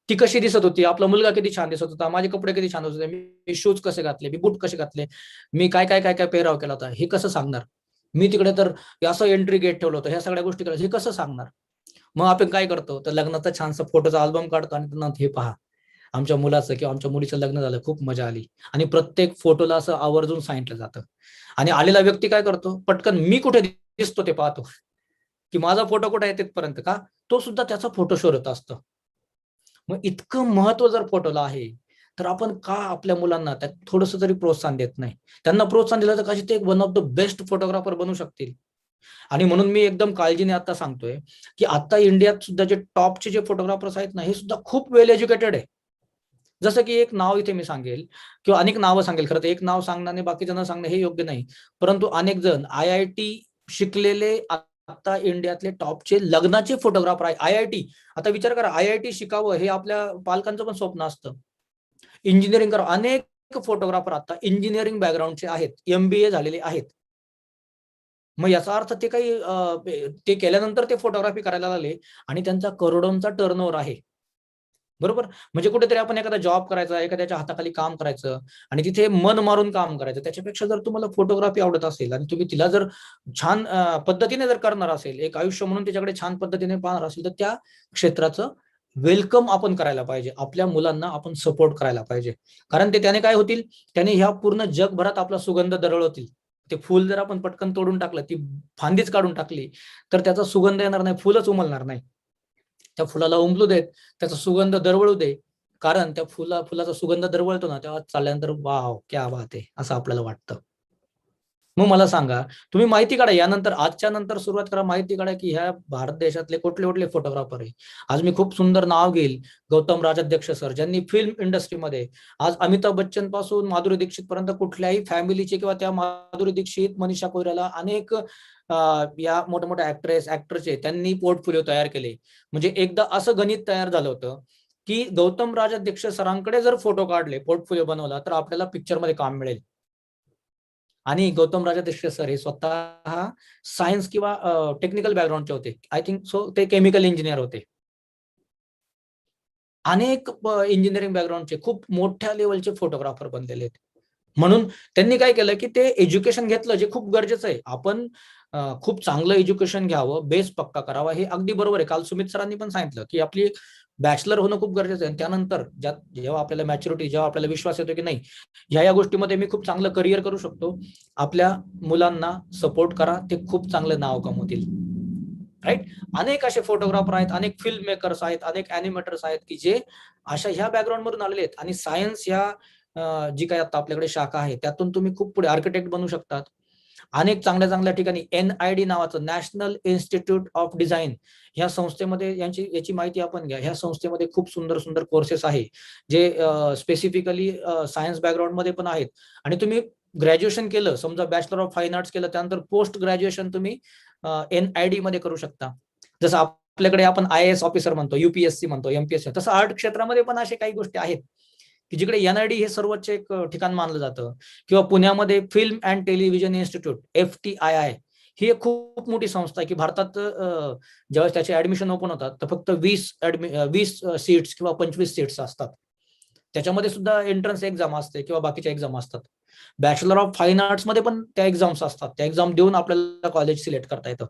ती कशी दिसत होती, आपला मुलगा किती छान दिसत होता, माझे कपडे किती छान होते, मी शूज कसे घातले, मी बूट कसे घातले, मी काय काय काय काय पेहराव केला होता, हे कसं सांगणार? मी तिकडे तर असं एंट्री गेट ठेवलं होतं, ह्या सगळ्या गोष्टी करायचं, हे कसं सांगणार? मग आपण काय करतो, तर लग्नाचा छानसा फोटोचा अल्बम काढतो आणि त्यांना हे पहा, आमच्या मुलाचं किंवा आमच्या मुलीचं लग्न झालं, खूप मजा आली. आणि प्रत्येक फोटोला असं आवर्जून सांगितलं जातं. आणि आलेला व्यक्ती काय करतो, पटकन मी कुठे दिसतो ते पाहतो, की माझा फोटो कुठे आहे तिथपर्यंत का, तो सुद्धा त्याचा फोटो शोधत असतो. मग इतकं महत्व जर फोटोला आहे, तर आपण का आपल्या मुलांना त्यात थोडंसं तरी प्रोत्साहन देत नाही? त्यांना प्रोत्साहन दिलं तर कशी ते one of the best photographer बनू शकतील. आणि म्हणून मी एकदम काळजीने आता सांगतोय, की आता इंडियात सुद्धा जे टॉपचे जे फोटोग्राफर्स आहेत ना, हे सुद्धा खूप वेल एज्युकेटेड आहे. जसं की एक नाव इथे मी सांगेल किंवा अनेक नावं सांगेल. खरं तर एक नाव सांगणं आणि बाकीच्यांना सांगणं हे योग्य नाही. परंतु अनेक जण IIT शिकलेले आता इंडियातले टॉपचे लग्नाचे फोटोग्राफर आहे. IIT, आता विचार करा, IIT शिकावं हे आपल्या पालकांचं पण स्वप्न असतं. इंजिनिअरिंग करावं. अनेक फोटोग्राफर आता इंजिनिअरिंग बॅकग्राऊंडचे आहेत, MBA झालेले आहेत. मग याचा अर्थ ते काही ते केल्यानंतर ते फोटोग्राफी करायला लागले आणि त्यांचा करोडोंचा टर्नओव्हर आहे. बरोबर? म्हणजे कुठेतरी आपण एखादा जॉब करायचा, एखाद्याच्या हाताखाली काम करायचं आणि तिथे मन मारून काम करायचं. त्याच्यापेक्षा जर तुम्हाला फोटोग्राफी आवडत असेल आणि तुम्ही तिला जर छान पद्धतीने जर करणार असेल, एक आयुष्य म्हणून त्याच्याकडे छान पद्धतीने पाहणार असेल, तर त्या क्षेत्राचं वेलकम आपण करायला पाहिजे. आपल्या मुलांना आपण सपोर्ट करायला पाहिजे. कारण त्याने काय होतील, त्याने ह्या पूर्ण जगभरात आपला सुगंध दरवळतील. ते फुल जर आपण पटकन तोडून टाकलं, ती फांदीच काढून टाकली, तर त्याचा सुगंध येणार नाही, फुलच उमलणार नाही. त्या फुलाला उमलू देत, त्याचा सुगंध दरवळू दे. कारण त्या फुलाचा सुगंध दरवळतो ना, तेव्हा चालल्यानंतर वॉव! क्या बात है! असं आपल्याला वाटतं. मग मला सांगा, तुम्ही माहिती काढा यानंतर, आजच्या नंतर सुरुवात करा, माहिती काढा, की ह्या भारत देशातले कुठले-कुठले फोटोग्राफर आहे. आज मी खूप सुंदर नाव घेईल, गौतम राजाध्यक्ष सर, ज्यांनी फिल्म इंडस्ट्रीमध्ये आज अमिताभ बच्चन पासून माधुरी दीक्षित पर्यंत कुठल्याही फॅमिलीचे किंवा त्या माधुरी दीक्षित, मनीषा कोइराला अनेक या मोठ्या-मोठ्या ॲक्टरचे त्यांनी पोर्टफोलिओ तयार केले. म्हणजे एकदा असं गणित तयार झालं होतं, की गौतम राजाध्यक्ष सरांकडे जर फोटो काढले, पोर्टफोलिओ बनवला, तर आपल्याला पिक्चरमध्ये काम मिळेल. आणि गौतम राजाध्यक्ष सर हे स्वतः सायन्स किंवा टेक्निकल बॅकग्राऊंडचे होते. आय थिंक सो ते केमिकल इंजिनियर होते. अनेक इंजिनिअरिंग बॅकग्राऊंडचे खूप मोठ्या लेव्हलचे फोटोग्राफर बनलेले आहेत. म्हणून त्यांनी काय केलं, की ते एज्युकेशन घेतलं, जे खूप गरजेचं आहे. आपण खूप चांगलं एज्युकेशन घ्यावं, बेस पक्का करावा, हे अगदी बरोबर आहे. काल सुमित सरांनी पण सांगितलं, की आपली बॅचलर होणं खूप गरजेचं आहे. आणि त्यानंतर जेव्हा आपल्याला मॅच्युरिटी, जेव्हा आपल्याला विश्वास येतो, की नाही, ह्या गोष्टीमध्ये मी खूप चांगलं करिअर करू शकतो, आपल्या मुलांना सपोर्ट करा. ते खूप चांगलं नाव कमवतील. राईट? अनेक असे फोटोग्राफर आहेत, अनेक फिल्म मेकर्स आहेत, अनेक ॲनिमेटर्स आहेत, की जे अशा ह्या बॅकग्राऊंड मधून आलेले आहेत. आणि सायन्स ह्या जी काही आता आपल्याकडे शाखा आहे, त्यातून तुम्ही खूप पुढे आर्किटेक्ट बनू शकतात. अनेक चांगल्या-चांगल्या ठिकाणी NID नावाचं, नॅशनल इन्स्टिट्यूट ऑफ डिझाइन, ह्या संस्थेमध्ये याची माहिती आपण घ्या. ह्या संस्थेमध्ये खूप सुंदर-सुंदर कोर्सेस आहे, जे स्पेसिफिकली सायन्स बॅकग्राऊंडमध्ये पण आहेत. आणि तुम्ही ग्रॅज्युएशन केलं, समजा बॅचलर ऑफ फाईन आर्ट्स केलं, त्यानंतर पोस्ट ग्रॅज्युएशन तुम्ही NID मध्ये करू शकता. जसं आपल्याकडे आपण IAS ऑफिसर म्हणतो, UPSC म्हणतो, MPSC, तसं आर्ट क्षेत्रामध्ये पण अशा काही गोष्टी आहेत, की जिकडे NID हे सर्वोच्च एक ठिकाण मानलं जातं. किंवा पुण्यामध्ये film and television institute, FTII, ही एक खूप मोठी संस्था आहे, की भारतात ज्यावेळेस त्याचे ऍडमिशन ओपन होतात, तर फक्त 20 सीट्स किंवा 25 सीट्स असतात. त्याच्यामध्ये सुद्धा एंट्रन्स एक्झाम असते किंवा बाकीच्या एक्झाम असतात. बॅचलर ऑफ फाईन आर्ट्स मध्ये पण त्या एक्झाम्स असतात. त्या एक्झाम देऊन आपल्याला कॉलेज सिलेक्ट करता येतं.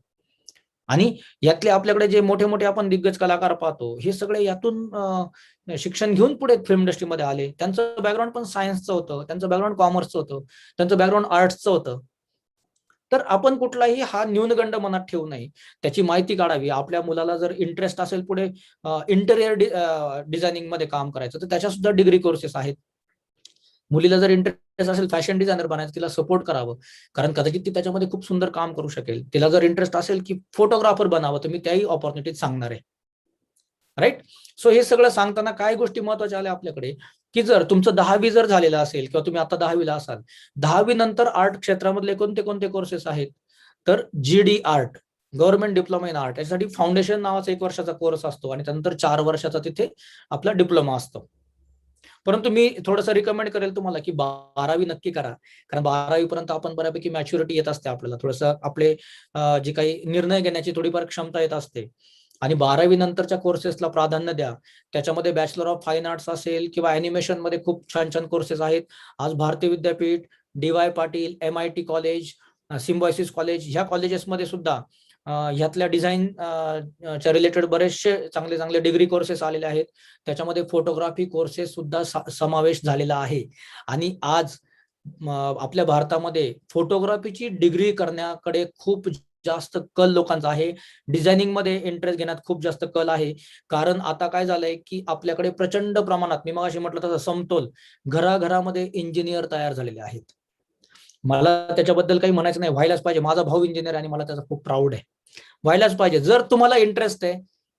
आणि यातले आपल्याकडे जे मोठे-मोठे आपण दिग्गज कलाकार पाहतो, हे सगळे यातून शिक्षण घेऊन पुढे फिल्म इंडस्ट्रीमध्ये आले. त्यांचं बॅकग्राऊंड पण सायन्सचं होतं, त्यांचं बॅकग्राऊंड कॉमर्सचं होतं, त्यांचं बॅकग्राऊंड आर्ट्सचं होतं. तर आपण कुठलाही हा न्यूनगंड मनात ठेवू नये. त्याची माहिती काढावी. आपल्या मुलाला जर इंटरेस्ट असेल पुढे इंटेरियर डिझायनिंग मध्ये काम करायचं, तर त्याच्या सुद्धा डिग्री कोर्सेस आहेत. मुलीला जर इंटरेस्ट असेल फॅशन डिझायनर बनायचं, तिला सपोर्ट करावं, कारण कदाचित ती त्याच्यामध्ये खूप सुंदर काम करू शकेल. तिला जर इंटरेस्ट असेल की फोटोग्राफर बनावं, तर मी त्याही ऑपॉर्च्युनिटी सांगणार आहे. राईट. सो हे सगळं सांगताना काय गोष्टी महत्वाच्या आल्या आपल्याकडे, की जर तुमचं 10वी जर झालेलं असेल किंवा तुम्ही आता 10वीला असाल, 10वी नंतर आर्ट क्षेत्रामधले कोणते कोणते कोर्सेस आहेत, तर GD art, government diploma in art, यासाठी फाउंडेशन नावाचा 1 वर्षाचा कोर्स असतो आणि त्यानंतर 4 वर्षाचा तिथे आपला डिप्लोमा असतो. परंतु मी थोडंसं रिकमेंड करेल तुम्हाला की 12वी नक्की करा, कारण 12वी पर्यंत आपण बऱ्यापैकी मॅच्युरिटी येत असते आपल्याला, थोडंसं आपले जे काही निर्णय घेण्याची थोडीफार क्षमता येत असते. आणि 12वी नंतरच्या कोर्सेसला प्राधान्य द्या. त्याच्यामध्ये बॅचलर ऑफ फाईन आर्ट्स असेल किंवा अॅनिमेशन मध्ये खूप छान छान कोर्सेस आहेत. आज Bharati Vidyapeeth, DY Patil, MIT college, symbiosis college, ह्या कॉलेजेसमध्ये सुद्धा ह्यातल्या डिझाईन च्या रिलेटेड बरेचसे चांगले चांगले डिग्री कोर्सेस आलेले आहेत. त्याच्यामध्ये फोटोग्राफी कोर्सेस सुद्धा समावेश झालेला आहे. आणि आज आपल्या भारतामध्ये फोटोग्राफीची डिग्री करण्याकडे खूप जास्त कल लोकांचा आहे. डिझायनिंग मध्ये इंटरेस्ट घेण्यात खूप जास्त कल आहे. कारण आता काय झालंय की आपल्याकडे प्रचंड प्रमाणात, मी मगाशी म्हटलं तसं समतोल, घराघरामध्ये इंजिनियर तयार झालेले आहेत. मला त्याच्याबद्दल काही म्हणायचं नाही, व्हायलाच पाहिजे. माझा भाऊ इंजिनियर आणि मला त्याचा खूप प्राऊड आहे. व्हायलाच पाहिजे. जर तुम्हाला इंटरेस्ट आहे,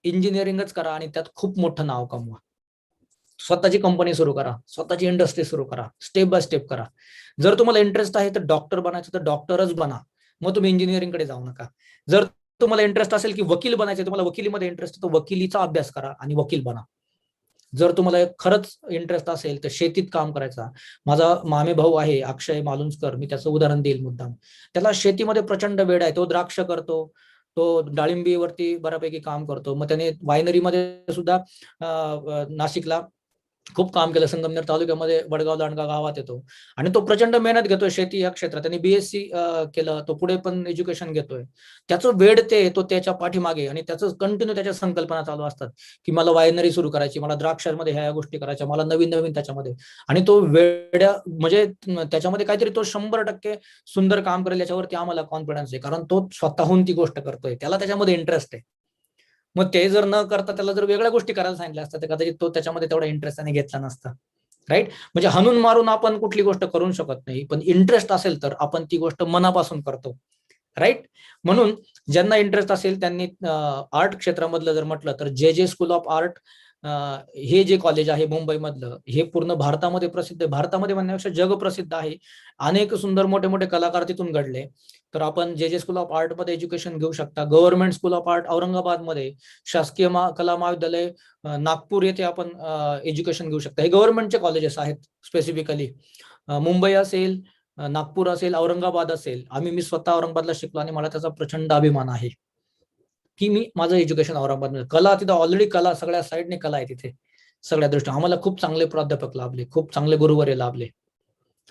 इंजिनिअरिंगच करा आणि त्यात खूप मोठं नाव कमवा. स्वतःची कंपनी सुरू करा, स्वतःची इंडस्ट्री सुरू करा, स्टेप बाय स्टेप करा. जर तुम्हाला इंटरेस्ट आहे तर डॉक्टर बनायचं तर डॉक्टरच बना, मग तुम्ही इंजिनिअरिंग कडे जाऊ नका. जर तुम्हाला इंटरेस्ट असेल की वकील बनायचं, तुम्हाला वकिलीमध्ये इंटरेस्ट आहे, तर वकिलीचा अभ्यास करा आणि वकील बना. जर तुम्हाला खरंच इंटरेस्ट असेल तर शेतीत काम करायचा. माझा मामे भाऊ आहे अक्षय मालुंजकर, मी त्याचं उदाहरण देईल मुद्दाम. त्याला शेतीमध्ये प्रचंड वेळ आहे. तो द्राक्ष करतो, तो डाळिंबीवरती बऱ्यापैकी काम करतो. मग त्याने वायनरीमध्ये सुद्धा नाशिकला खूप काम केलं. संगमनेर तालुक्यामध्ये वडगाव दांडगा गावात येतो आणि तो प्रचंड मेहनत घेतोय शेती या क्षेत्रात. त्यांनी BSc केलं, तो पुढे पण एज्युकेशन घेतोय. त्याचं वेळ ते तो त्याच्या पाठीमागे, आणि त्याचं कंटिन्यू त्याच्या संकल्पना चालू असतात की मला वायनरी सुरू करायची, मला द्राक्षांमध्ये ह्या गोष्टी करायच्या, मला नवीन नवीन त्याच्यामध्ये. आणि तो वेड्या म्हणजे त्याच्यामध्ये काहीतरी तो 100% सुंदर काम करेल याच्यावरती आम्हाला कॉन्फिडन्स आहे, कारण तो स्वतःहून ती गोष्ट करतोय, त्याला त्याच्यामध्ये इंटरेस्ट आहे. मग ते जर न करता त्याला जर वेगळ्या गोष्टी करायला सांगितल्या असतात तर कदाचित तो त्याच्यामध्ये तेवढा इंटरेस्ट त्याने घेतला नसता. राईट. म्हणजे हाणून मारून आपण कुठली गोष्ट करू शकत नाही, पण इंटरेस्ट असेल तर आपण ती गोष्ट मनापासून करतो. राईट. म्हणून ज्यांना इंटरेस्ट असेल त्यांनी आर्ट क्षेत्रामधलं जर म्हटलं तर JJ स्कूल ऑफ आर्ट हे जे कॉलेज आहे मुंबईमधलं, हे पूर्ण भारतामध्ये प्रसिद्ध आहे. भारतामध्ये म्हणण्यापेक्षा जगप्रसिद्ध आहे. अनेक सुंदर मोठे मोठे कलाकार तिथून घडले. तर आपण JJ स्कूल ऑफ आर्ट मध्ये एज्युकेशन घेऊ शकता. Government school of art Aurangabad मध्ये, शासकीय कला महाविद्यालय नागपूर येथे आपण एज्युकेशन घेऊ शकता. हे गव्हर्नमेंटचे कॉलेजेस आहेत स्पेसिफिकली. मुंबई असेल, नागपूर असेल, औरंगाबाद असेल. मी स्वतः औरंगाबादला शिकलो आणि मला त्याचा प्रचंड अभिमान आहे की मी माझं एज्युकेशन औरंगाबादमध्ये. कला तिथं ऑलरेडी कला सगळ्या साईडने कला आहे तिथे सगळ्या दृष्टीने. आम्हाला खूप चांगले प्राध्यापक लाभले, खूप चांगले गुरुवर्य लाभले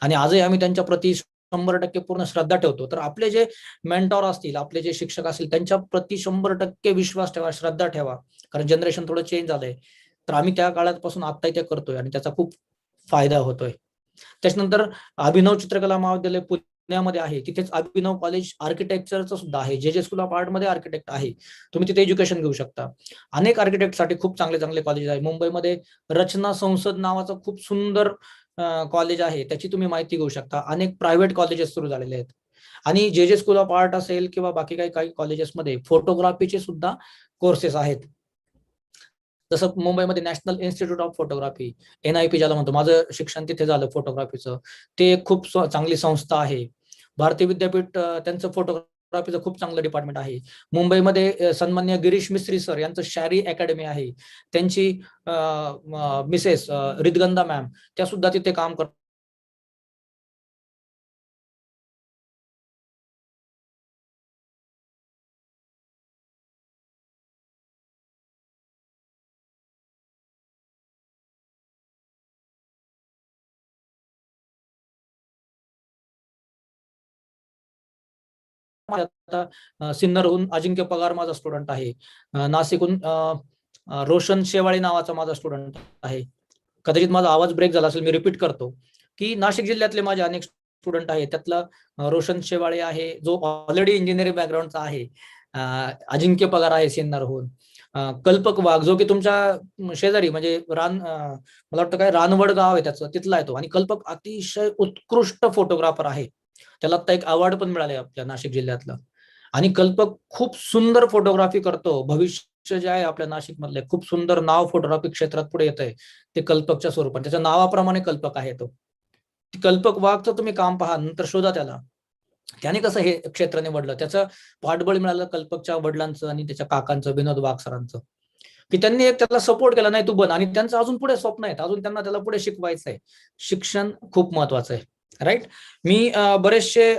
आणि आजही आम्ही त्यांच्या प्रति 100% पूर्ण श्रद्धा ठेवतो. तर आपले जे मेंटॉर असतील, आपले जे शिक्षक असतील, त्यांच्या प्रति 100% विश्वास ठेवा, श्रद्धा ठेवा, कारण जनरेशन थोडं चेंज झालंय. तर आम्ही त्या काळापासून आत्ताही ते करतोय आणि त्याचा खूप फायदा होतोय. त्याच्यानंतर अभिनव चित्रकला महाविद्यालय पुण्यामध्ये आहे, तिथेच अभिनव कॉलेज आर्किटेक्चरचं सुद्धा आहे. JJ स्कूल ऑफ आर्ट मध्ये आर्किटेक्ट आहे, तुम्ही तिथे एज्युकेशन घेऊ शकता. अनेक आर्किटेक्टसाठी खूप चांगले चांगले कॉलेज आहे. मुंबईमध्ये रचना संसद नावाचं खूप सुंदर कॉलेज आहे, त्याची तुम्ही माहिती घेऊ शकता. अनेक प्रायव्हेट कॉलेजेस सुरू झालेले आहेत. आणि JJ स्कूल ऑफ आर्ट असेल किंवा बाकी काही कॉलेजेसमध्ये फोटोग्राफीचे सुद्धा कोर्सेस आहेत. जसं मुंबईमध्ये national institute of photography, NIP ज्याला म्हणतो, माझं शिक्षण तिथे झालं फोटोग्राफीचं. ते खूप चांगली संस्था आहे. भारतीय विद्यापीठ त्यांचं फोटोग्राफीचं खूप चांगलं डिपार्टमेंट आहे. मुंबईमध्ये सन्माननीय गिरीश मिस्त्री सर यांचं शायरी अकॅडमी आहे. त्यांची मिसेस रिदगंधा मॅम, त्या सुद्धा तिथे काम करतात. सिन्नरहून अजिंक्य पगार माझा स्टुडंट आहे. नाशिकहून रोशन शेवाळे नावाचा माझा स्टुडंट आहे. कदाचित माझा आवाज ब्रेक झाला असेल, मी रिपीट करतो की नाशिक जिल्ह्यातले माझे अनेक स्टुडंट आहेत. त्यातला रोशन शेवाळे आहे, जो ऑलरेडी इंजिनिअरिंग बॅकग्राऊंडचा आहे. अजिंक्य पगार आहे सिन्नरहून, कल्पक वाघ जो की तुमच्या शेजारी म्हणजे मला वाटतं काय रानवड गाव आहे त्याचं, तिथला आहे तो. आणि कल्पक अतिशय उत्कृष्ट फोटोग्राफर आहे, त्याला आता एक अवॉर्ड पण मिळाले आपल्या नाशिक जिल्ह्यातलं. आणि कल्पक खूप सुंदर फोटोग्राफी करतो. भविष्य जे आहे आपल्या नाशिक मधले खूप सुंदर नाव फोटोग्राफी क्षेत्रात पुढे येत आहे ते कल्पकच्या स्वरूपात, त्याच्या नावाप्रमाणे कल्पक आहे तो. कल्पक वाघचं तुम्ही काम पहा, नंतर शोधा त्याला. त्याने कसं हे क्षेत्र निवडलं, त्याचं पाठबळ मिळालं कल्पकच्या वडिलांचं आणि त्याच्या काकांचं विनोद वाघ सरांचं, की त्यांनी एक त्याला सपोर्ट केला, नाही तू बन. आणि त्यांचं अजून पुढे स्वप्न आहेत, अजून त्यांना त्याला पुढे शिकवायचं आहे. शिक्षण खूप महत्वाचं आहे, राईट. मी बरेचसे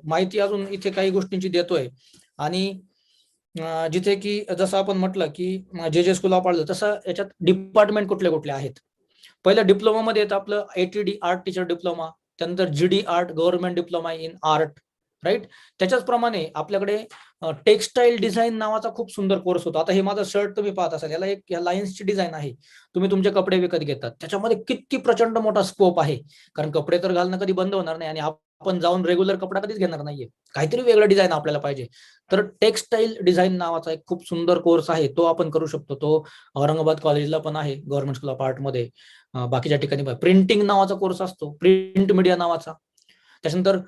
माहिती अजून इथे काही गोष्टींची देतोय. आणि जिथे की जसं आपण म्हटलं की जे स्कूल ऑफ आर्ट, तसं याच्यात डिपार्टमेंट कुठले कुठले आहेत. पहिलं डिप्लोमा मध्ये येतं आपलं ATD आर्ट टीचर डिप्लोमा, त्यानंतर GD art government diploma in art, right. त्याच्याच प्रमाणे आपल्याकडे टेक्सटाईल डिझाईन नावाचा खूप सुंदर कोर्स होता. आता हे माझं शर्ट तुम्ही पाहत असाल, याला एक या लाईन्सची डिझाईन आहे. तुम्ही तुमचे कपडे विकत घेतात, त्याच्यामध्ये किती प्रचंड मोठा स्कोप आहे, कारण कपडे तर घालणं कधी बंद होणार नाही आणि आपण जाऊन रेग्युलर कपडा कधीच घेणार नाहीये, काहीतरी वेगळं डिझाईन आपल्याला पाहिजे. तर टेक्सटाईल डिझाईन नावाचा एक खूप सुंदर कोर्स आहे, तो आपण करू शकतो. तो औरंगाबाद कॉलेजला पण आहे, गव्हर्नमेंट स्कूल ऑफ आर्ट मध्ये. बाकीच्या ठिकाणी प्रिंटिंग नावाचा कोर्स असतो, प्रिंट मीडिया नावाचा. त्याच्यानंतर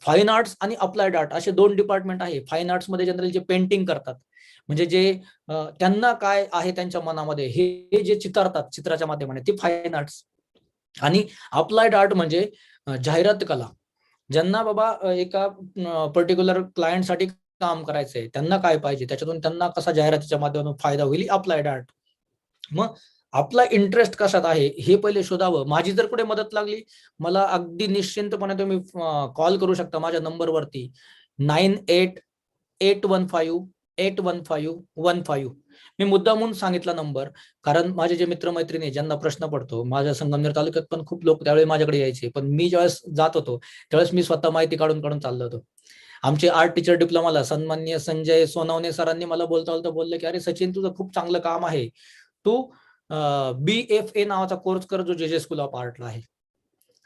फाईन आर्ट्स आणि अप्लाइड आर्ट असे 2 डिपार्टमेंट आहे. फाईन आर्ट्स मध्ये जनरली जे पेंटिंग करतात, म्हणजे जे त्यांना काय आहे त्यांच्या मनामध्ये हे जे चितारतात चित्राच्या माध्यमाने, ते फाईन आर्ट्स. आणि अप्लाइड आर्ट म्हणजे जाहिरात कला, ज्यांना बाबा एका पर्टिक्युलर क्लायंटसाठी काम करायचंय, त्यांना काय पाहिजे, त्याच्यातून त्यांना कसा जाहिरातीच्या माध्यमातून फायदा होईल, अप्लाइड आर्ट. मग आपला इंटरेस्ट कशात आहे हे पहिले शोधावं. माझी जर कुठे मदत लागली, मला अगदी निश्चिंतपणे तुम्ही कॉल करू शकता माझ्या नंबरवरती 9881581515. मी मुद्दामून सांगितला नंबर, कारण माझे जे मित्रमैत्रिणी ज्यांना प्रश्न पडतो, माझ्या संगमनेर तालुक्यात पण खूप लोक त्यावेळी माझ्याकडे यायचे, पण मी ज्यावेळेस जात होतो त्यावेळेस मी स्वतः माहिती काढून काढून चाललो होतो. आमचे आर्ट टीचर डिप्लोमाला सन्माननीय संजय सोनवणे सरांनी मला बोलता बोलले की अरे सचिन, तुझं खूप चांगलं काम आहे, तू BFA नावाचा कोर्स कर जो जे स्कूल ऑफ आर्टला आहे.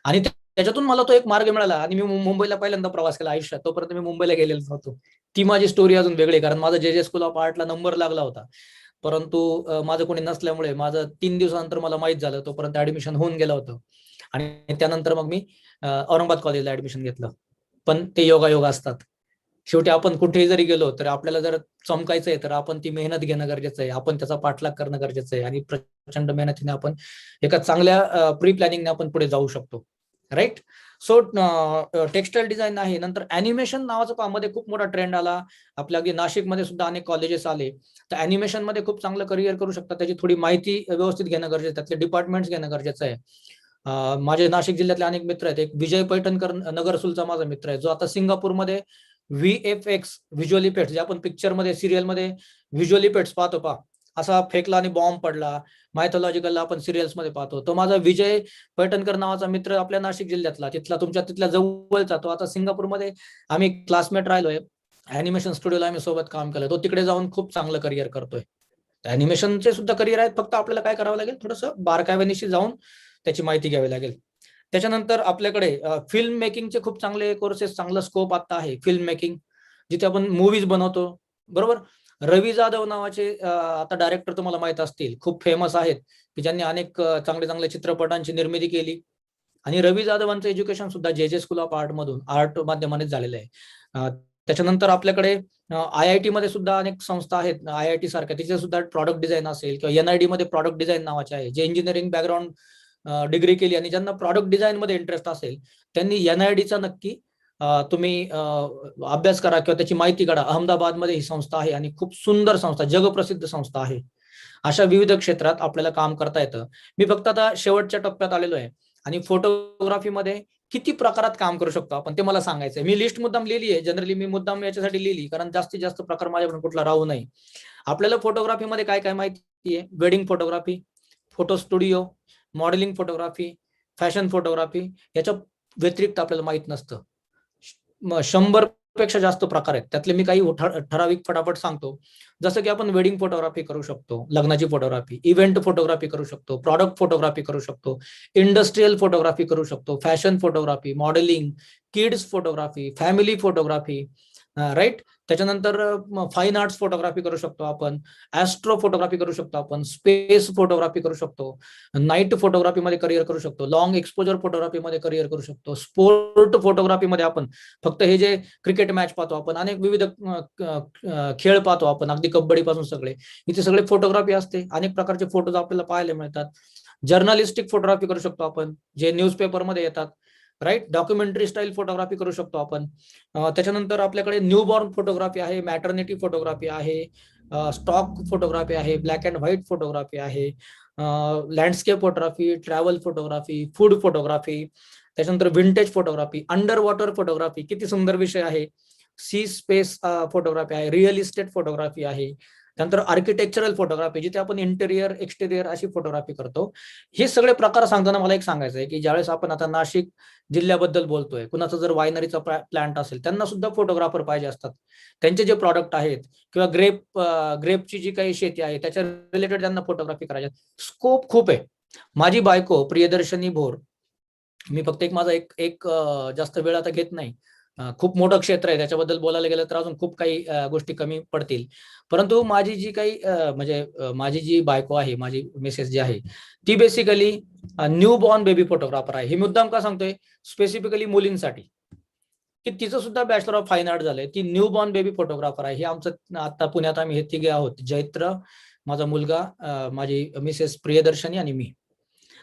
आणि त्याच्यातून मला तो एक मार्ग मिळाला आणि मी मुंबईला पहिल्यांदा प्रवास केला आयुष्यात. तोपर्यंत मी मुंबईला गेलेलो नव्हतो. ती माझी स्टोरी अजून वेगळी, कारण माझा जे स्कूल ऑफ आर्टला नंबर लागला होता, परंतु माझं कोणी नसल्यामुळे माझं 3 दिवसानंतर मला माहित झालं, तोपर्यंत ऍडमिशन होऊन गेलं होतं. आणि त्यानंतर मग मी औरंगाबाद कॉलेजला ऍडमिशन घेतलं. पण ते योगायोग असतात. शेवटी आपण कुठेही जरी गेलो तर आपल्याला जर चमकायचंय तर आपण ती मेहनत घेणं गरजेचं आहे, आपण त्याचा पाठलाग करणं गरजेचं आहे. आणि प्रचंड मेहनतीने आपण एका चांगल्या प्री प्लॅनिंगने आपण पुढे जाऊ शकतो, राईट. सो टेक्सटाईल डिझाईन आहे. नंतर अॅनिमेशन नावाचा मध्ये खूप मोठा ट्रेंड आला. आपल्या नाशिकमध्ये सुद्धा अनेक कॉलेजेस आले. तर अॅनिमेशन मध्ये खूप चांगलं करिअर करू शकतात. त्याची थोडी माहिती व्यवस्थित घेणं गरजेचं आहे, त्यातले डिपार्टमेंट्स घेणं गरजेचं आहे. माझे नाशिक जिल्ह्यातले अनेक मित्र आहेत. एक विजय पैठणकर नगरसूलचा माझा मित्र आहे, जो आता सिंगापूरमध्ये VFX व्हिज्युअल इफेक्ट्स, जे आपण पिक्चरमध्ये सिरियलमध्ये व्हिज्युअल इफेक्ट्स पाहतो पहा, असा फेकला आणि बॉम्ब पडला, मायथॉलॉजिकल आपण सिरियल्स मध्ये पाहतो, तो माझा विजय पैठणकर नावाचा मित्र आपल्या नाशिक जिल्ह्यातला, तिथल्या जवळचा, तो आता सिंगापूरमध्ये आम्ही क्लासमेट राहिलोय. अॅनिमेशन स्टुडिओला आम्ही सोबत काम केलं. तो तिकडे जाऊन खूप चांगलं करिअर करतोय. अॅनिमेशनचे सुद्धा करिअर आहेत, फक्त आपल्याला काय करावं लागेल, थोडंसं बारकाव्यानिशी जाऊन त्याची माहिती घ्यावी लागेल. त्याच्यानंतर आपल्याकडे फिल्म मेकिंगचे खूप चांगले कोर्सेस, चांगला स्कोप आता आहे फिल्म मेकिंग, जिथे आपण मूवीज बनवतो, बरोबर. रवी जाधव नावाचे आता डायरेक्टर तुम्हाला माहित असतील, खूप फेमस आहेत, की ज्यांनी अनेक चांगले चांगले चित्रपटांची निर्मिती केली. आणि रवी जाधवांचं एज्युकेशन सुद्धा जे स्कूल ऑफ आर्ट मधून, आर्ट माध्यमानेच झालेलं आहे. त्याच्यानंतर आपल्याकडे IIT मध्ये सुद्धा अनेक संस्था आहेत, IIT सारख्या, तिथे सुद्धा प्रॉडक्ट डिझाईन असेल, किंवा NID मध्ये प्रॉडक्ट डिझाईन नावाचे आहे. जे इंजिनिअरिंग बॅकग्राऊंड डिग्री केली आणि ज्यांना प्रॉडक्ट डिझाईन मध्ये इंटरेस्ट असेल, त्यांनी NIDचा नक्की तुम्ही अभ्यास करा किंवा त्याची माहिती काढा. अहमदाबादमध्ये ही संस्था आहे आणि खूप सुंदर संस्था, जगप्रसिद्ध संस्था आहे. अशा विविध क्षेत्रात आपल्याला काम करता येतं. मी फक्त आता शेवटच्या टप्प्यात आलेलो आहे आणि फोटोग्राफीमध्ये किती प्रकारात काम करू शकतो आपण ते मला सांगायचंय. मी लिस्ट मुद्दाम लिहिली आहे, जनरली मी मुद्दाम याच्यासाठी लिहिली कारण जास्तीत जास्त प्रकार माझ्याकडून कुठला राहू नये. आपल्याला फोटोग्राफीमध्ये काय काय माहिती आहे? Wedding photography, photo studio, modelling photography, fashion photography, याच्या व्यतिरिक्त आपल्याला माहित नसतं. 100 पेक्षा जास्त प्रकार आहेत. त्यातले मी काही ठराविक फटाफट सांगतो. जसं की आपण वेडिंग फोटोग्राफी करू शकतो, लग्नाची फोटोग्राफी, इव्हेंट फोटोग्राफी करू शकतो, प्रॉडक्ट फोटोग्राफी करू शकतो, इंडस्ट्रियल फोटोग्राफी करू शकतो, fashion photography, modelling, kids photography, family photography, right. त्याच्यानंतर फाईन आर्ट्स फोटोग्राफी करू शकतो आपण, ऍस्ट्रो फोटोग्राफी करू शकतो आपण, स्पेस फोटोग्राफी करू शकतो, नाईट फोटोग्राफीमध्ये करिअर करू शकतो, लॉंग एक्सपोजर फोटोग्राफीमध्ये करिअर करू शकतो, स्पोर्ट फोटोग्राफीमध्ये आपण फक्त हे जे क्रिकेट मॅच पाहतो आपण, अनेक विविध खेळ पाहतो आपण, अगदी कबड्डी पासून सगळे, इथे सगळे फोटोग्राफी असते, अनेक प्रकारचे फोटोज आपल्याला पाहायला मिळतात. जर्नलिस्टिक फोटोग्राफी करू शकतो आपण, जे न्यूजपेपरमध्ये येतात, राईट. डॉक्युमेंटरी स्टाईल फोटोग्राफी करू शकतो आपण. त्याच्यानंतर आपल्याकडे न्यूबॉर्न फोटोग्राफी आहे, मॅटर्निटी फोटोग्राफी आहे, स्टॉक फोटोग्राफी आहे, ब्लॅक अँड व्हाईट फोटोग्राफी आहे, landscape photography, travel photography, food photography, त्याच्यानंतर vintage photography, under water photography, किती सुंदर विषय आहे, सी स्पेस फोटोग्राफी आहे, रिअल इस्टेट फोटोग्राफी आहे, त्यानंतर आर्किटेक्चरल फोटोग्राफी, जिथे आपण इंटेरियर एक्सटेरियर अशी फोटोग्राफी करतो. हे सगळे प्रकार सांगताना मला एक सांगायचं आहे की ज्यावेळेस आपण आता नाशिक जिल्ह्याबद्दल बोलतोय, कुणाचा जर वायनरीचा प्लांट असेल, त्यांना सुद्धा फोटोग्राफर पाहिजे असतात. त्यांचे जे प्रॉडक्ट आहेत किंवा ग्रेपची जी काही शेती आहे त्याच्या रिलेटेड त्यांना फोटोग्राफी करायची. स्कोप खूप आहे. माझी बायको प्रियदर्शनी भोर, मी फक्त माझा एक जास्त वेळ आता घेत नाही, खूप मोठं क्षेत्र आहे, त्याच्याबद्दल बोलायला गेलं तर अजून खूप काही गोष्टी कमी पडतील. परंतु माझी जी काही माझी जी बायको आहे, माझी मिसेस जी आहे, ती basically new born baby photographer आहे. हे मुद्दाम का सांगतोय, स्पेसिफिकली मुलींसाठी, की तिचं सुद्धा बॅचलर ऑफ फाईन आर्ट झालंय. ती न्यू बॉर्न बेबी फोटोग्राफर आहे. हे आमचं आता पुण्यात आम्ही हे तिघे आहोत, जैत्र, माझा मुलगा, माझी मिसेस प्रियदर्शनी आणि मी.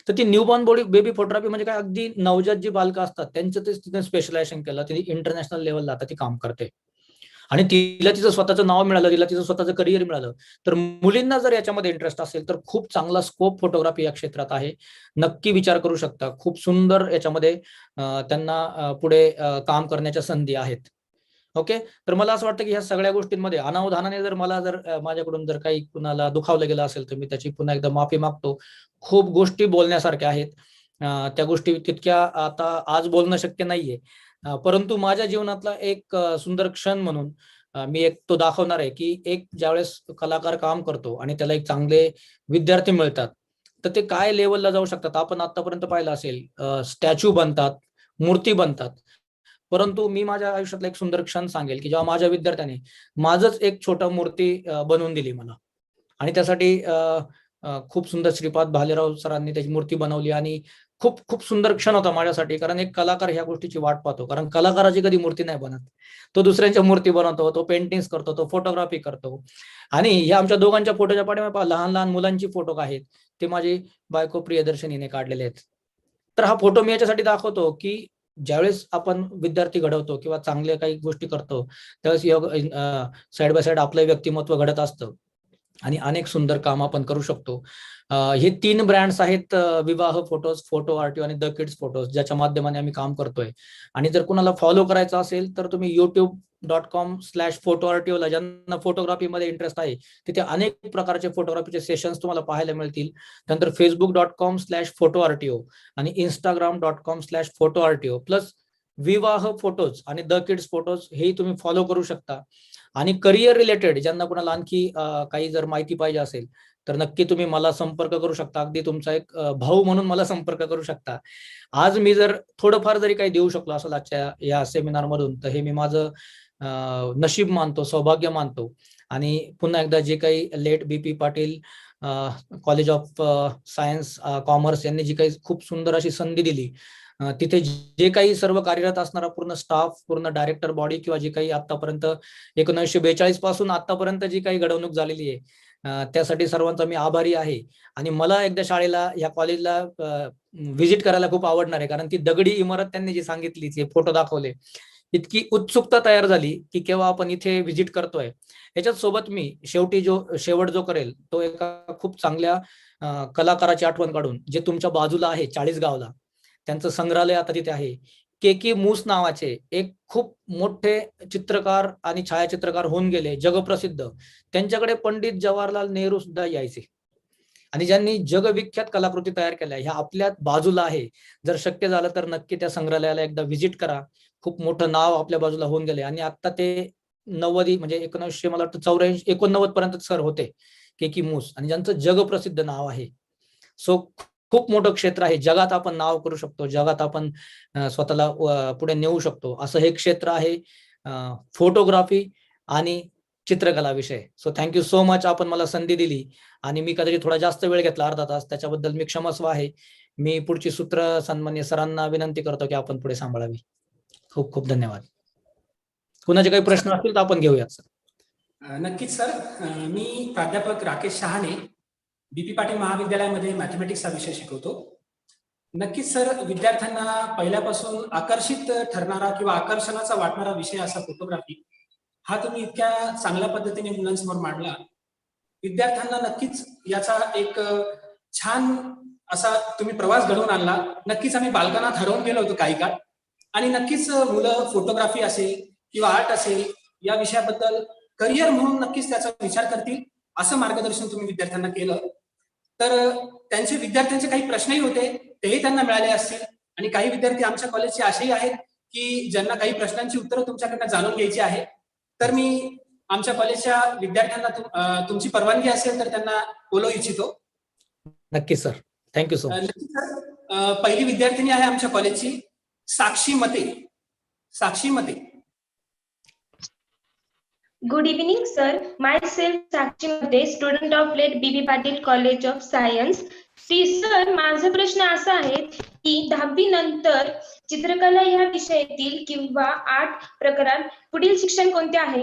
तर ती न्यूबॉर्न बेबी फोटोग्राफी म्हणजे काय, अगदी नवजात जी बालकं असतात त्यांचं ते तिने स्पेशलायझेशन केलं, ती इंटरनॅशनल लेवलला आता ती काम करते आणि तिला तिचं स्वतःचं नाव मिळालं, तिला तिचं स्वतःचं करिअर मिळालं. तर मुलींना जर याच्यामध्ये इंटरेस्ट असेल तर खूप चांगला स्कोप फोटोग्राफी या क्षेत्रात आहे, नक्की विचार करू शकता. खूप सुंदर याच्यामध्ये त्यांना पुढे काम करण्याच्या संधी आहेत. ओके. तर मला असं वाटतं की ह्या सगळ्या गोष्टींमध्ये अनावधानाने जर मला माझ्याकडून जर काही कुणाला दुखावलं गेलं असेल तर मी त्याची पुन्हा एकदा माफी मागतो. खूप गोष्टी बोलण्यासारख्या आहेत, त्या गोष्टी तितक्या आता आज बोलणं शक्य नाहीये, परंतु माझ्या जीवनातला एक सुंदर क्षण म्हणून मी एक तो दाखवणार आहे की एक ज्यावेळेस कलाकार काम करतो आणि त्याला एक चांगले विद्यार्थी मिळतात तर ते काय लेवलला जाऊ शकतात. आपण आतापर्यंत पाहिलं असेल, स्टॅच्यू बनतात, मूर्ती बनतात, परंतु मी माझ्या आयुष्यातला एक सुंदर क्षण सांगेल की जेव्हा माझ्या विद्यार्थ्याने माझंच एक छोटा मूर्ती बनवून दिली मला, आणि त्यासाठी खूप सुंदर श्रीपाद भालेराव सरांनी त्याची मूर्ती बनवली आणि खूप खूप सुंदर क्षण होता माझ्यासाठी. कारण एक कलाकार ह्या गोष्टीची वाट पाहतो, कारण कलाकाराची कधी मूर्ती नाही बनत, तो दुसऱ्यांच्या मूर्ती बनवतो, तो पेंटिंग्स करतो, तो फोटोग्राफी करतो. आणि ह्या आमच्या दोघांच्या फोटोच्या पाठीमागे लहान लहान मुलांची फोटो आहेत, ते माझी बायको प्रियदर्शनीने काढलेले आहेत. तर हा फोटो मी याच्यासाठी दाखवतो की ज्यावेळेस आपण विद्यार्थी घडवतो किंवा चांगल्या काही गोष्टी करतो त्यावेळेस साइड बाय साइड आपलं व्यक्तिमत्व घडत असतं आणि अनेक सुंदर काम आपण करू शकतो. हे 3 ब्रँड्स आहेत, विवाह फोटोज, फोटो आर्टिओ आणि द किड्स फोटोज, ज्याच्या माध्यमाने आम्ही काम करतोय. आणि जर कुणाला फॉलो करायचं असेल तर तुम्ही youtube.com/photoartio, ज्यांना फोटोग्राफीमध्ये इंटरेस्ट आहे तिथे अनेक प्रकारचे फोटोग्राफीचे सेशन्स तुम्हाला पाहायला मिळतील. त्यानंतर facebook.com/photoartio आणि instagram.com/photoartio प्लस विवाह फोटोज आणि द किड्स फोटोज हे तुम्ही फॉलो करू शकता. आणि करिअर रिलेटेड ज्यांना कुणाला आणखी काही जर माहिती पाहिजे असेल तर नक्की तुम्ही मला संपर्क करू शकता. अगदी तुमचा एक भाऊ म्हणून मला संपर्क करू शकता. आज मी जर थोडंफार जरी काही देऊ शकलो असेल आजच्या या सेमिनार मधून तर हे मी माझं नशीब मानतो, सौभाग्य मानतो. आणि पुन्हा एकदा जे काही late BP Patil college of science commerce यांनी जी काही खूप सुंदर अशी संधी दिली, तिथे जे काही सर्व कार्यरत असणारा पूर्ण स्टाफ, पूर्ण डायरेक्टर बॉडी किंवा जी काही आतापर्यंत 1942 पासून आतापर्यंत जी काही घडवणूक झालेली आहे त्यासाठी सर्वांचा मी आभारी आहे. आणि मला एकदा शाळेला या कॉलेजला व्हिजिट करायला खूप आवडणार आहे, कारण ती दगडी इमारत त्यांनी जी सांगितली, ते फोटो दाखवले, इतकी उत्सुकता तयार झाली की केव्हा आपण इथे व्हिजिट करतोय. याच्यात सोबत मी शेवट जो करेल तो एका खूप चांगल्या कलाकाराची आठवण काढून, जे तुमच्या बाजूला आहे चाळीसगावला, त्यांचं संग्रहालय आता तिथे आहे. के मूस नावाचे एक खूप मोठे चित्रकार आणि छायाचित्रकार होऊन गेले, जगप्रसिद्ध. त्यांच्याकडे पंडित जवाहरलाल नेहरू सुद्धा यायचे आणि ज्यांनी जगविख्यात कलाकृती तयार केल्या ह्या आपल्या बाजूला आहे. जर शक्य झालं तर नक्की त्या संग्रहालयाला एकदा व्हिजिट करा. खूप मोठं नाव आपल्या बाजूला होऊन गेले आणि आता ते 90 म्हणजे 1900 मला वाटतं 84-89 पर्यंत सर होते के मूस, आणि ज्यांचं जगप्रसिद्ध नाव आहे. सो खूप मोठं क्षेत्र आहे, जगात आपण नाव करू शकतो, जगात आपण स्वतःला पुढे नेऊ शकतो, असं हे क्षेत्र आहे. फोटोग्राफी आणि चित्रकला विषय. सो थँक्यू सो मच, आपण मला संधी दिली आणि मी कदाचित थोडा जास्त वेळ घेतला, अर्धा तास, त्याच्याबद्दल मी क्षमस्व आहे. मी पुढची सूत्र सन्माननीय सरांना विनंती करतो की आपण पुढे सांभाळावी. खूप खूप धन्यवाद. कुणाचे काही प्रश्न असतील तर आपण घेऊयात सर.
नक्कीच सर. मी प्राध्यापक राकेश शहाणे, बीपी पाटील महाविद्यालयामध्ये मॅथमॅटिक्सचा विषय शिकवतो. नक्कीच सर, विद्यार्थ्यांना पहिल्यापासून आकर्षित ठरणारा किंवा आकर्षणाचा वाटणारा विषय असा फोटोग्राफी हा तुम्ही इतक्या चांगल्या पद्धतीने मुलांसमोर मांडला. विद्यार्थ्यांना नक्कीच याचा एक छान असा तुम्ही प्रवास घडवून आणला. नक्कीच आम्ही बालकांना हरवून गेलो होतो काही काळ, आणि नक्कीच मुलं फोटोग्राफी असेल किंवा आर्ट असेल या विषयाबद्दल करिअर म्हणून नक्कीच त्याचा विचार करतील असं मार्गदर्शन तुम्ही विद्यार्थ्यांना केलं. तर विद्यार्थ्यांचे काही प्रश्नही होते, तेही त्यांना मिळाले असतील. आणि काही विद्यार्थी आमच्या कॉलेजचे असेही आहेत की ज्यांना काही प्रश्नांची उत्तरं तुमच्याकडनं जाणून घ्यायची आहे. तर मी आमच्या कॉलेजच्या विद्यार्थ्यांना तुमची परवानगी असेल तर त्यांना बोलवू इच्छितो.
नक्की सर, थँक्यू सो मच.
पहिली विद्यार्थिनी आहे आमच्या कॉलेजची साक्षी मते. साक्षी मते.
Good evening, sir. Myself, Sakshi Mate, student of late BB Patil College of Science. Sir, माझा प्रश्न असा आहे की 10वी नंतर चित्रकला या विषयातील किंवा आर्ट प्रकारात पुढील शिक्षण कोणते आहे?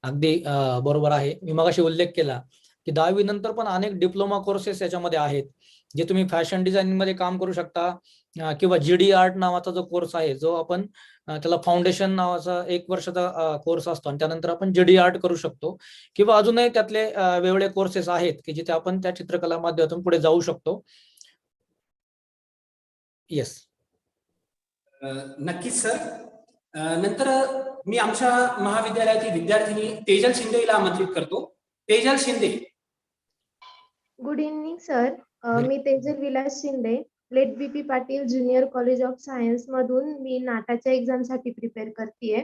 अगदी बरोबर आहे. मी मगाशी उल्लेख केला की 10वी नंतर पण अनेक डिप्लोमा कोर्सेस याच्यामध्ये आहेत, जे तुम्ही फॅशन डिझायनिंग मध्ये काम करू शकता, किंवा जीडी आर्ट नावाचा जो कोर्स आहे, जो आपण त्याला फाउंडेशन नावाचा 1 वर्षाचा कोर्स असतो, आणि त्यानंतर आपण जीडी आर्ट करू शकतो, किंवा अजूनही त्यातले वेगवेगळे कोर्सेस आहेत की जिथे आपण त्या चित्रकला माध्यमातून पुढे जाऊ शकतो. येस.
नक्कीच सर. नंतर मी आमच्या महाविद्यालयातील विद्यार्थिनी तेजल शिंदे हिला आमंत्रित करतो. Tejal Shinde.
Good evening sir. मी Tejal Vilas Shinde, late BP Patil junior college of science मधून मी नाटाच्या एक्झाम साठी प्रिपेअर करतेय.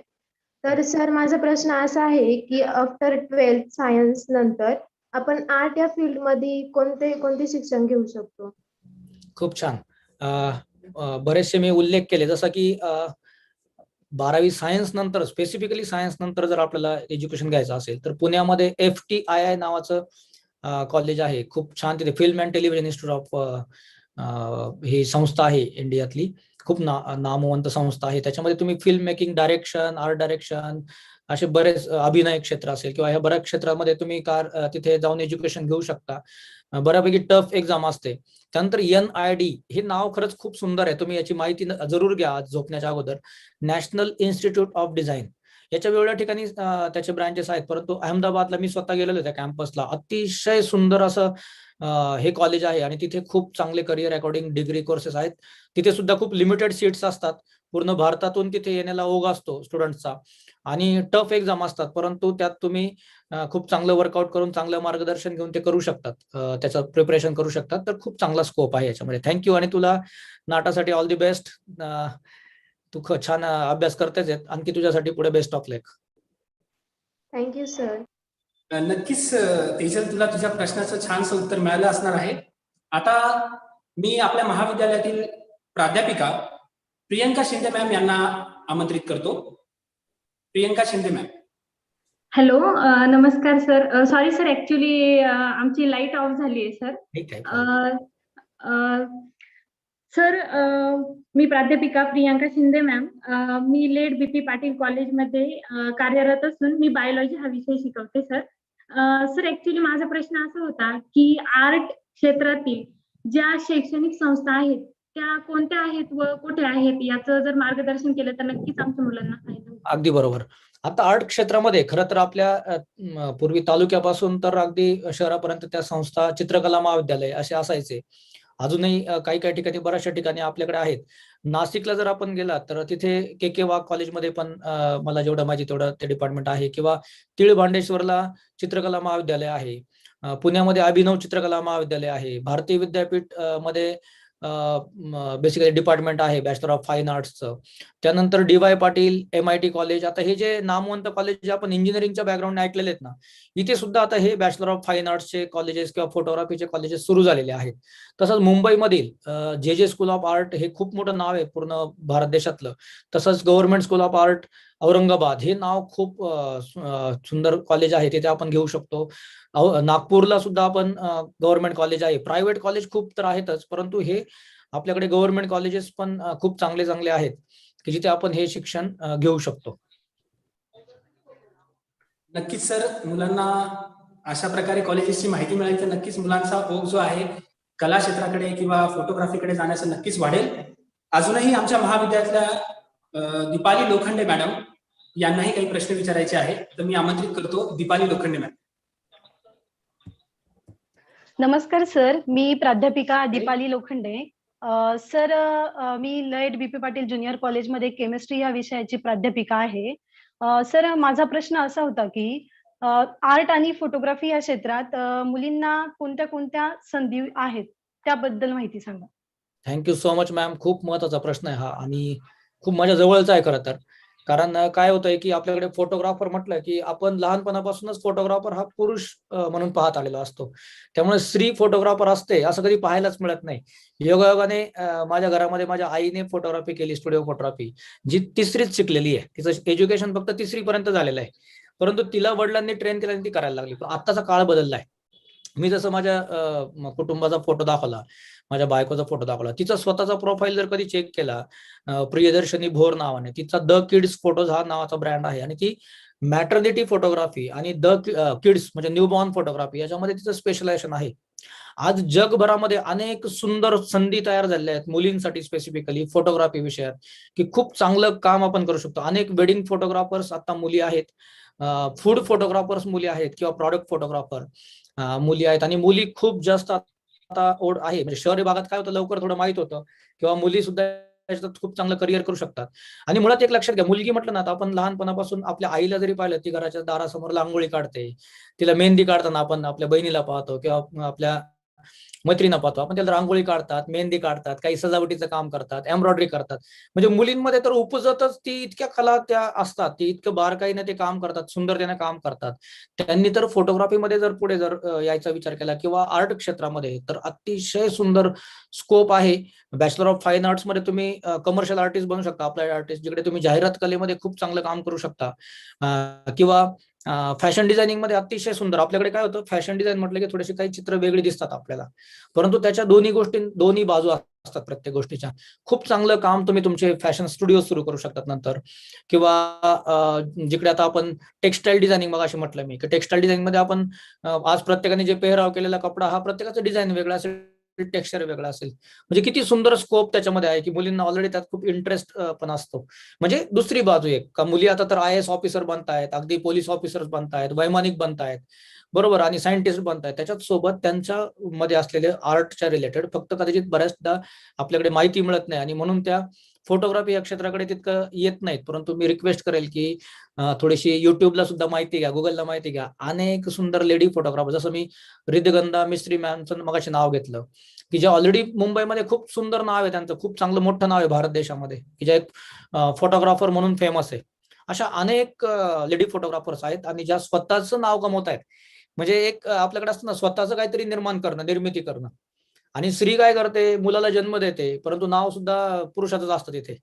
तर सर, माझा प्रश्न असा आहे की आफ्टर 12th सायन्स नंतर आपण आर्ट या फील्ड मध्ये कोणते शिक्षण घेऊ शकतो?
खूप छान. बरेचसे मी उल्लेख केले, जसं की 12वी सायन्स नंतर, स्पेसिफिकली सायन्स नंतर जर आपल्याला एज्युकेशन घ्यायचं असेल तर पुण्यामध्ये FTII नावाचं कॉलेज आहे. खूप छान. तिथे film and television institute of ही संस्था आहे इंडियातली, खूप नामवंत संस्था आहे. त्याच्यामध्ये तुम्ही film making, direction, art direction, असे बरेच अभिनय क्षेत्र असेल किंवा ह्या बऱ्याच क्षेत्रामध्ये तुम्ही तिथे जाऊन एज्युकेशन घेऊ शकता. बऱ्यापैकी टफ एक्झाम असते. त्यानंतर NID हे नाव खरंच खूप सुंदर आहे, तुम्ही याची माहिती जरूर घ्या झोपण्याच्या अगोदर. नॅशनल इन्स्टिट्यूट ऑफ डिझाईन, याच्या वेगवेगळ्या ठिकाणी त्याचे ब्रांचेस आहेत, परंतु अहमदाबादला मी स्वतः गेलेलो त्या कॅम्पसला. अतिशय सुंदर असं हे कॉलेज आहे, आणि तिथे खूप चांगले करिअर अकॉर्डिंग डिग्री कोर्सेस आहेत. तिथे सुद्धा खूप लिमिटेड सीट्स असतात. पूर्ण भारतातून तिथे येण्याला ओघ असतो स्टुडंटचा, आणि टफ एक्झाम असतात, परंतु त्यात तुम्ही खूप चांगलं वर्कआउट करून, चांगलं मार्गदर्शन घेऊन ते करू शकतात, त्याचं प्रिपरेशन करू शकतात. तर खूप चांगला स्कोप आहे याच्यामध्ये. थँक्यू, आणि तुला नाटासाठी ऑल दी बेस्ट. तू छान अभ्यास करतेच आहेत, आणखी तुझ्यासाठी पुढे best of luck.
Thank you sir.
नक्कीच तेजल, तुला तुझ्या प्रश्नाचं छानसं उत्तर मिळालं असणार आहे. आता मी आपल्या महाविद्यालयातील प्राध्यापिका प्रियंका शिंदे मॅम यांना आमंत्रित करतो. प्रियंका शिंदे मॅम.
हॅलो, नमस्कार सर. सॉरी सर, ऍक्च्युली आमची लाईट ऑफ झाली आहे सर.
ठीक आहे.
सर, मी प्राध्यापिका Priyanka Shinde ma'am. Me let BP Patil कॉलेजमध्ये कार्यरत असून मी बायोलॉजी हा विषय शिकवते सर. सर, ऍक्च्युली माझा प्रश्न असा होता की आर्ट क्षेत्रातील ज्या शैक्षणिक संस्था आहेत त्या कोणत्या आहेत व कुठे आहेत, याचं जर मार्गदर्शन केलं तर नक्कीच आमच्या मुलांना फायदा होईल.
अगदी बरोबर. आता आर्ट क्षेत्रामध्ये खरं तर आपल्या पूर्वी तालुक्यापासून तर अगदी शहरापर्यंत त्या संस्था, चित्रकला महाविद्यालय असे असायचे. अजूनही काही ठिकाणी, बऱ्याचशा ठिकाणी आपल्याकडे आहेत. नाशिकला जर आपण गेलात तर तिथे KK वाघ कॉलेजमध्ये पण मला जेवढं माहिती तेवढं ते डिपार्टमेंट आहे, किंवा तिळभांडेश्वरला चित्रकला महाविद्यालय आहे. पुण्यामध्ये अभिनव चित्रकला महाविद्यालय आहे. भारतीय विद्यापीठ मध्ये बेसिकली डिपार्टमेंट आहे बॅचलर ऑफ फाईन आर्ट्सचं. त्यानंतर DY पाटील, MIT कॉलेज. आता हे जे नामवंत कॉलेज जे आपण इंजिनिअरिंगच्या बॅकग्राऊंड ऐकलेले आहेत ना, इथे सुद्धा आता हे बॅचलर ऑफ फाईन आर्ट्सचे कॉलेजेस किंवा फोटोग्राफीचे कॉलेजेस सुरू झालेले आहेत. तसंच मुंबईमधील JJ स्कूल ऑफ आर्ट हे खूप मोठं नाव आहे पूर्ण भारत देशातलं. तसंच government school of art Aurangabad हे नाव खूप सुंदर कॉलेज आहे, तिथे आपण घेऊ शकतो. नागपूरला सुद्धा आपण गव्हर्नमेंट कॉलेज आहे. प्रायव्हेट कॉलेज खूप तर आहेतच, परंतु हे आपल्याकडे गव्हर्नमेंट कॉलेजेस पण खूप चांगले चांगले आहेत की जिथे आपण हे शिक्षण घेऊ शकतो.
नक्कीच सर, मुलांना अशा प्रकारे कॉलेजेसची माहिती मिळाली तर नक्कीच मुलांचा ओघ जो आहे कला क्षेत्राकडे किंवा फोटोग्राफीकडे जाण्याचं नक्कीच वाढेल. अजूनही आमच्या महाविद्यालयातल्या दीपाली लोखंडे मॅडम यांनाही काही प्रश्न विचारायचे आहेत, तर मी आमंत्रित करतो दीपाली लोखंडे मॅडम.
नमस्कार सर, मी प्राध्यापिका Deepali Lokhande. Sir, me let BP Patil junior कॉलेजमध्ये केमिस्ट्री या विषयाची प्राध्यापिका आहे. सर, माझा प्रश्न असा होता की आर्ट आणि फोटोग्राफी या क्षेत्रात मुलींना कोणत्या कोणत्या संधी आहेत त्याबद्दल माहिती सांगा.
Thank you so much ma'am. खूप महत्वाचा प्रश्न आहे हा आणि खूप माझ्या जवळचा आहे खरं तर. कारण काय होतंय की आपल्याकडे फोटोग्राफर म्हटलं की आपण लहानपणापासूनच फोटोग्राफर हा पुरुष म्हणून पाहत आलेला असतो. त्यामुळे स्त्री फोटोग्राफर असते असं कधी पाहायलाच मिळत नाही. योगायोगाने माझ्या घरामध्ये माझ्या आईने फोटोग्राफी केली, स्टुडिओ फोटोग्राफी, जी तिसरीच शिकलेली आहे. तिचं एज्युकेशन फक्त 3री पर्यंत झालेलं आहे, परंतु तिला वडिलांनी ट्रेन केलं आणि ती करायला लागली. पण आत्ताचा काळ बदललाय. मी जसं माझ्या कुटुंबाचा फोटो दाखवला, माझ्या बायकोचा फोटो दाखवला, तिचा स्वतःचा प्रोफाईल जर कधी चेक केला, प्रियदर्शनी भोर नावाने, तिचा द किड्स फोटोज हा नावाचा ब्रँड आहे आणि ती मॅटर्निटी फोटोग्राफी आणि द किड्स म्हणजे न्यूबॉर्न फोटोग्राफी याच्यामध्ये तिचं स्पेशलायझेशन आहे. आज जगभरामध्ये अनेक सुंदर संधी तयार झालेल्या आहेत मुलींसाठी स्पेसिफिकली फोटोग्राफी विषयात, की खूप चांगलं काम आपण करू शकतो. अनेक वेडिंग फोटोग्राफर्स आता मुली आहेत, फूड फोटोग्राफर्स मुली आहेत किंवा प्रॉडक्ट फोटोग्राफर मुली आहेत आणि मुली खूप जास्त आता ओढ आहे. म्हणजे शहरी भागात काय होतं, लवकर थोडं माहित होतं किंवा मुली सुद्धा याच्यात खूप चांगलं करिअर करू शकतात. आणि मुळात एक लक्षात घ्या, मुलगी म्हटलं ना, आता आपण लहानपणापासून आपल्या आईला जरी पाहिलं, ती घराच्या दारासमोर रांगोळी काढते, तिला मेहंदी काढताना आपण आपल्या बहिणीला पाहतो किंवा आपल्या मैत्रिणींना पाहतो, आपण त्याला रांगोळी काढतात, मेहंदी काढतात, काही सजावटीचं काम करतात, एम्ब्रॉयडरी करतात. म्हणजे मुलींमध्ये तर उपजतच ती इतक्या कला त्या असतात, ती इतकं बारकाईने ते काम करतात, सुंदरतेने काम करतात. त्यांनी तर फोटोग्राफीमध्ये जर पुढे जर यायचा विचार केला किंवा आर्ट क्षेत्रामध्ये, तर अतिशय सुंदर स्कोप आहे. बॅचलर ऑफ फाईन आर्ट्स मध्ये तुम्ही कमर्शियल आर्टिस्ट बनू शकता, अप्लाइड आर्टिस्ट, जिकडे तुम्ही जाहिरात कलेमध्ये खूप चांगलं काम करू शकता. किंवा फॅशन डिझायनिंग मध्ये अतिशय सुंदर. आपल्याकडे काय होतं, फॅशन डिझाईन म्हटलं की थोडेसे काही चित्र वेगळी दिसतात आपल्याला, परंतु त्याच्या दोन्ही बाजू असतात प्रत्येक गोष्टीच्या. खूप चांगलं काम तुम्ही तुमचे फॅशन स्टुडिओ सुरू करू शकतात नंतर. किंवा जिकडे आता आपण टेक्स्टाईल डिझायनिंग, मग अशी म्हटलं मी की टेक्स्टाईल डिझायनिंग मध्ये आपण आज प्रत्येकाने जे पेहराव केलेला कपडा हा प्रत्येकाचा डिझाईन वेगळा असेल, टेक्स्चर वेगळा असेल. म्हणजे किती सुंदर स्कोप त्याच्यामध्ये आहे की मुलींना ऑलरेडी त्यात खूप इंटरेस्ट पण असतो. म्हणजे दुसरी बाजू एक का मुली आता तर IAS ऑफिसर बनतायत, अगदी पोलीस ऑफिसर्स बनतायत, वैमानिक बनतायत, बरोबर, आणि सायंटिस्ट बनतायत. त्याच्यात सोबत त्यांच्या मध्ये असलेले आर्टच्या रिलेटेड फक्त कदाचित बऱ्याचदा आपल्याकडे माहिती मिळत नाही आणि म्हणून त्या फोटोग्राफी या क्षेत्राकडे तितकं येत नाहीत. परंतु मी रिक्वेस्ट करेल की थोडीशी युट्यूबला सुद्धा माहिती घ्या, गुगलला माहिती घ्या. अनेक सुंदर लेडी फोटोग्राफर, जसं मी रिद्धगंधा मिस्त्री मॅमचं मगाशी नाव घेतलं, की जे ऑलरेडी मुंबईमध्ये खूप सुंदर नाव आहे, त्यांचं खूप चांगलं मोठं नाव आहे भारत देशामध्ये, की जे एक फोटोग्राफर म्हणून फेमस आहे. अशा अनेक लेडी फोटोग्राफर्स आहेत आणि ज्या स्वतःचं नाव कमवत आहेत. म्हणजे एक आपल्याकडे असतं ना, स्वतःचं काहीतरी निर्माण करणं, निर्मिती करणं. आणि स्त्री काय करते, मुलाला जन्म देते, परंतु नाव सुद्धा पुरुषाचंच असतं तिथे.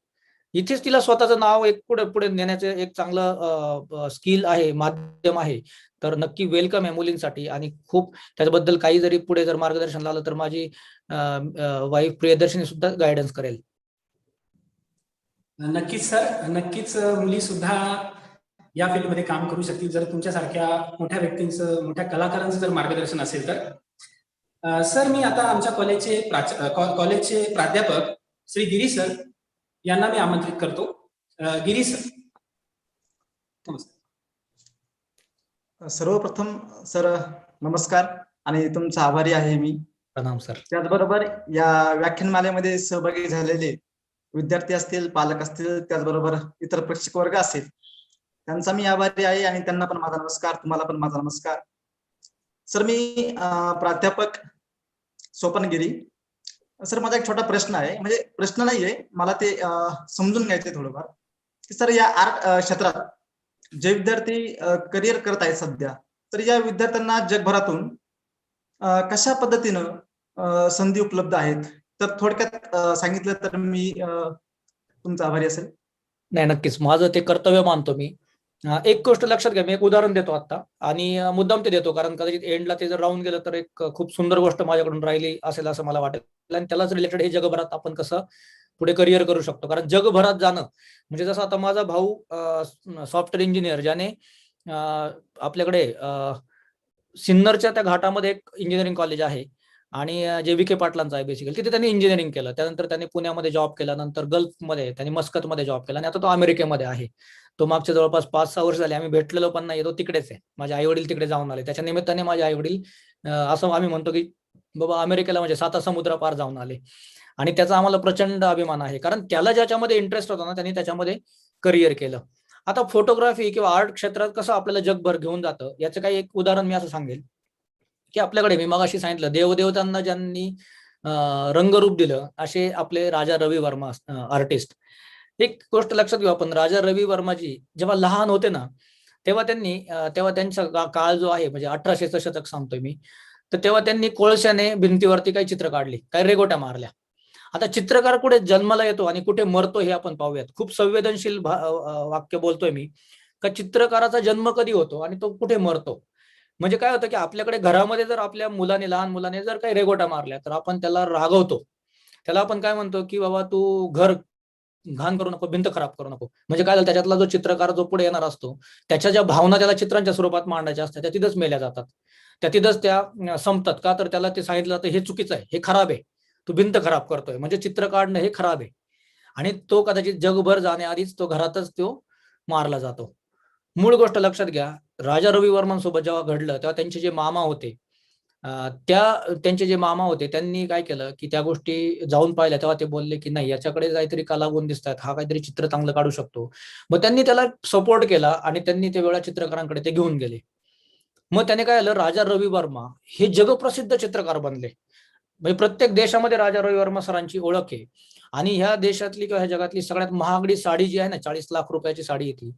इथेच तिला स्वतःचं नाव एक पुढे पुढे नेण्याचं एक चांगलं स्किल आहे, माध्यम आहे. तर नक्की वेलकम आहे मुलींसाठी आणि खूप त्याच्याबद्दल काही जरी पुढे जर मार्गदर्शन लागलं तर माझी वाईफ प्रियदर्शनी सुद्धा गायडन्स करेल.
नक्कीच सर, नक्कीच मुली सुद्धा या फील्डमध्ये काम करू शकतील जर तुमच्यासारख्या मोठ्या व्यक्तींचं, मोठ्या कलाकारांचं जर मार्गदर्शन असेल तर. सर, मी आता आमच्या कॉलेजचे प्राध्यापक श्री गिरी सर यांना मी आमंत्रित करतो. गिरी सर, नमस्कार.
सर्वप्रथम सर नमस्कार आणि तुमचा आभारी आहे मी.
प्रणाम सर.
त्याचबरोबर या व्याख्यानमालेमध्ये सहभागी झालेले विद्यार्थी असतील, पालक असतील, त्याचबरोबर इतर प्रेक्षक वर्ग असेल, त्यांचा मी आभारी आहे आणि त्यांना पण माझा नमस्कार, तुम्हाला पण माझा नमस्कार. सर, मी प्राध्यापक स्वपन गिरी. सर, माझा एक छोटा प्रश्न आहे, म्हणजे प्रश्न नाहीये, मला ते समजून घ्यायचंय थोडंफार, की सर या आर्ट क्षेत्रात जे विद्यार्थी करिअर करत आहेत सध्या, तर या विद्यार्थ्यांना जगभरातून कशा पद्धतीनं संधी उपलब्ध आहेत, तर थोडक्यात सांगितलं तर मी तुमचा आभारी असेल.
नाही, नक्कीच माझं ते कर्तव्य मानतो मी. एक गोष्ट लक्षात घ्या, मी एक उदाहरण देतो आता, आणि मुद्दाम ते देतो कारण कदाचित एंडला ते जर राहून गेलं तर एक खूप सुंदर गोष्ट माझ्याकडून राहिली असेल असं मला वाटेल, आणि त्यालाच रिलेटेड हे जगभरात आपण कसं पुढे करिअर करू शकतो. कारण जगभरात जाणं म्हणजे जसं आता माझा भाऊ सॉफ्टवेअर इंजिनियर, ज्याने आपल्याकडे सिन्नरच्या त्या घाटामध्ये एक इंजिनिअरिंग कॉलेज आहे, आणि जे विखे पाटलांचं आहे बेसिकली, तिथे त्यांनी इंजिनिअरिंग केलं. त्यानंतर त्यांनी पुण्यामध्ये जॉब केला, नंतर गल्फमध्ये त्यांनी मस्कतमध्ये जॉब केला, आणि आता तो अमेरिकेमध्ये आहे. तो मागच्या जवळपास 5-6 वर्ष झाले, आम्ही भेटलेलो पण नाही, तो तिकडेच आहे. माझे आई वडील तिकडे जाऊन आले, त्याच्या निमित्ताने माझे आई वडील असं आम्ही म्हणतो की बाबा अमेरिकेला म्हणजे 7 समुद्र पार जाऊन आले, आणि त्याचा आम्हाला प्रचंड अभिमान आहे. कारण त्याला ज्याच्यामध्ये इंटरेस्ट होता ना, त्यांनी त्याच्यामध्ये करिअर केलं. आता फोटोग्राफी किंवा आर्ट क्षेत्रात कसं आपल्याला जगभर घेऊन जातं, याचं काही एक उदाहरण मी असं सांगेल की आपल्याकडे मी मगाशी सांगितलं देवदेवतांना ज्यांनी रंगरूप दिलं असे आपले राजा रवी वर्मा आर्टिस्ट. एक गोष्ट लक्षात घेऊ आपण, राजा रवी वर्माजी जेव्हा लहान होते ना, तेव्हा त्यांचा काळ जो आहे म्हणजे 1800चं शतक सांगतोय मी, तर तेव्हा त्यांनी कोळशाने भिंतीवरती काही चित्र काढली, काही रेगोट्या मारल्या. आता चित्रकार कुठे जन्माला येतो आणि कुठे मरतो हे आपण पाहूयात. खूप संवेदनशील वाक्य बोलतोय मी, का चित्रकाराचा जन्म कधी होतो आणि तो कुठे मरतो. म्हणजे काय होतं की आपल्याकडे घरामध्ये जर आपल्या मुलाने, लहान मुलाने जर काही रेगोट्या मारल्या तर आपण त्याला रागवतो. त्याला आपण काय म्हणतो की बाबा तू घर घाण करू नको, भिंत खराब करू नको. म्हणजे काय झालं, त्याच्यातला जो चित्रकार जो पुढे येणार असतो, त्याच्या ज्या भावना त्याला चित्रांच्या स्वरूपात मांडायच्या असतात त्या तिथंच मेल्या जातात, त्या तिथंच त्या संपतात. का तर त्याला ते सांगितलं जातं हे चुकीचं आहे, हे खराब आहे, तू भिंत खराब करतोय, म्हणजे चित्र काढणं हे खराब आहे. आणि तो कदाचित जगभर जाण्याआधीच तो घरातच तो मारला जातो. मूळ गोष्ट लक्षात घ्या, राजा रवी वर्मनसोबत जेव्हा घडलं तेव्हा त्यांचे जे मामा होते, त्यांचे जे मामा होते त्यांनी काय केलं की त्या गोष्टी जाऊन पाहिल्या. तेव्हा ते बोलले की नाही, याच्याकडे काहीतरी कलागुण दिसतात, हा काहीतरी चित्र चांगलं काढू शकतो. मग त्यांनी त्याला सपोर्ट केला आणि त्यांनी ते वेळा चित्रकारांकडे ते घेऊन गेले. मग त्याने काय झालं, राजा रवी वर्मा हे जगप्रसिद्ध चित्रकार बनले. म्हणजे प्रत्येक देशामध्ये राजा रवी वर्मा सरांची ओळख आहे. आणि ह्या देशातली किंवा ह्या जगातली सगळ्यात महागडी साडी जी आहे ना, 40 लाख रुपयाची साडी येते,